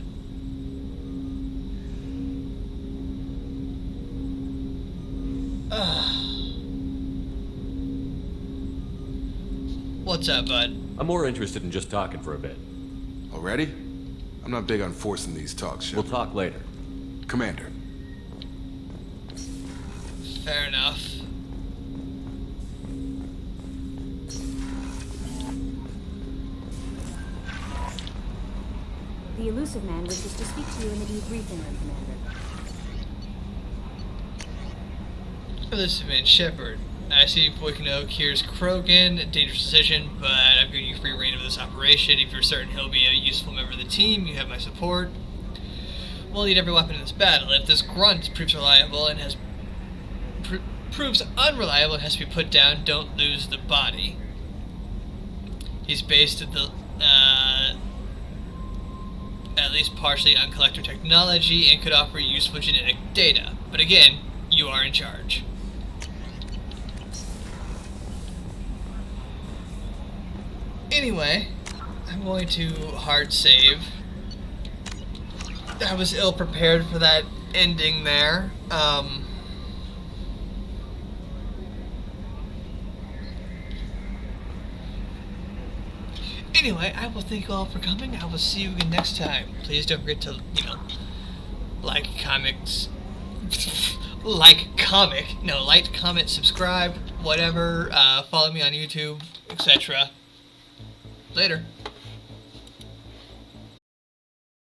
What's up, bud? I'm more interested in just talking for a bit. Already? I'm not big on forcing these talks, Shepard. We'll talk later. Commander. Fair enough. The elusive man wishes to speak to you in the debriefing room, Commander. Elusive man Shepard. I see Boykin Oak here's Krogan, a dangerous decision, but I'm giving you free reign of this operation. If you're certain he'll be a useful member of the team, you have my support. We'll need every weapon in this battle. If this grunt proves reliable and proves unreliable and has to be put down, don't lose the body. He's based at the at least partially on collector technology and could offer useful genetic data. But again, you are in charge. Anyway, I'm going to hard save. I was ill prepared for that ending there. Anyway, I will thank you all for coming. I will see you again next time. Please don't forget to, like, comment, subscribe, whatever. Follow me on YouTube, etc. Later.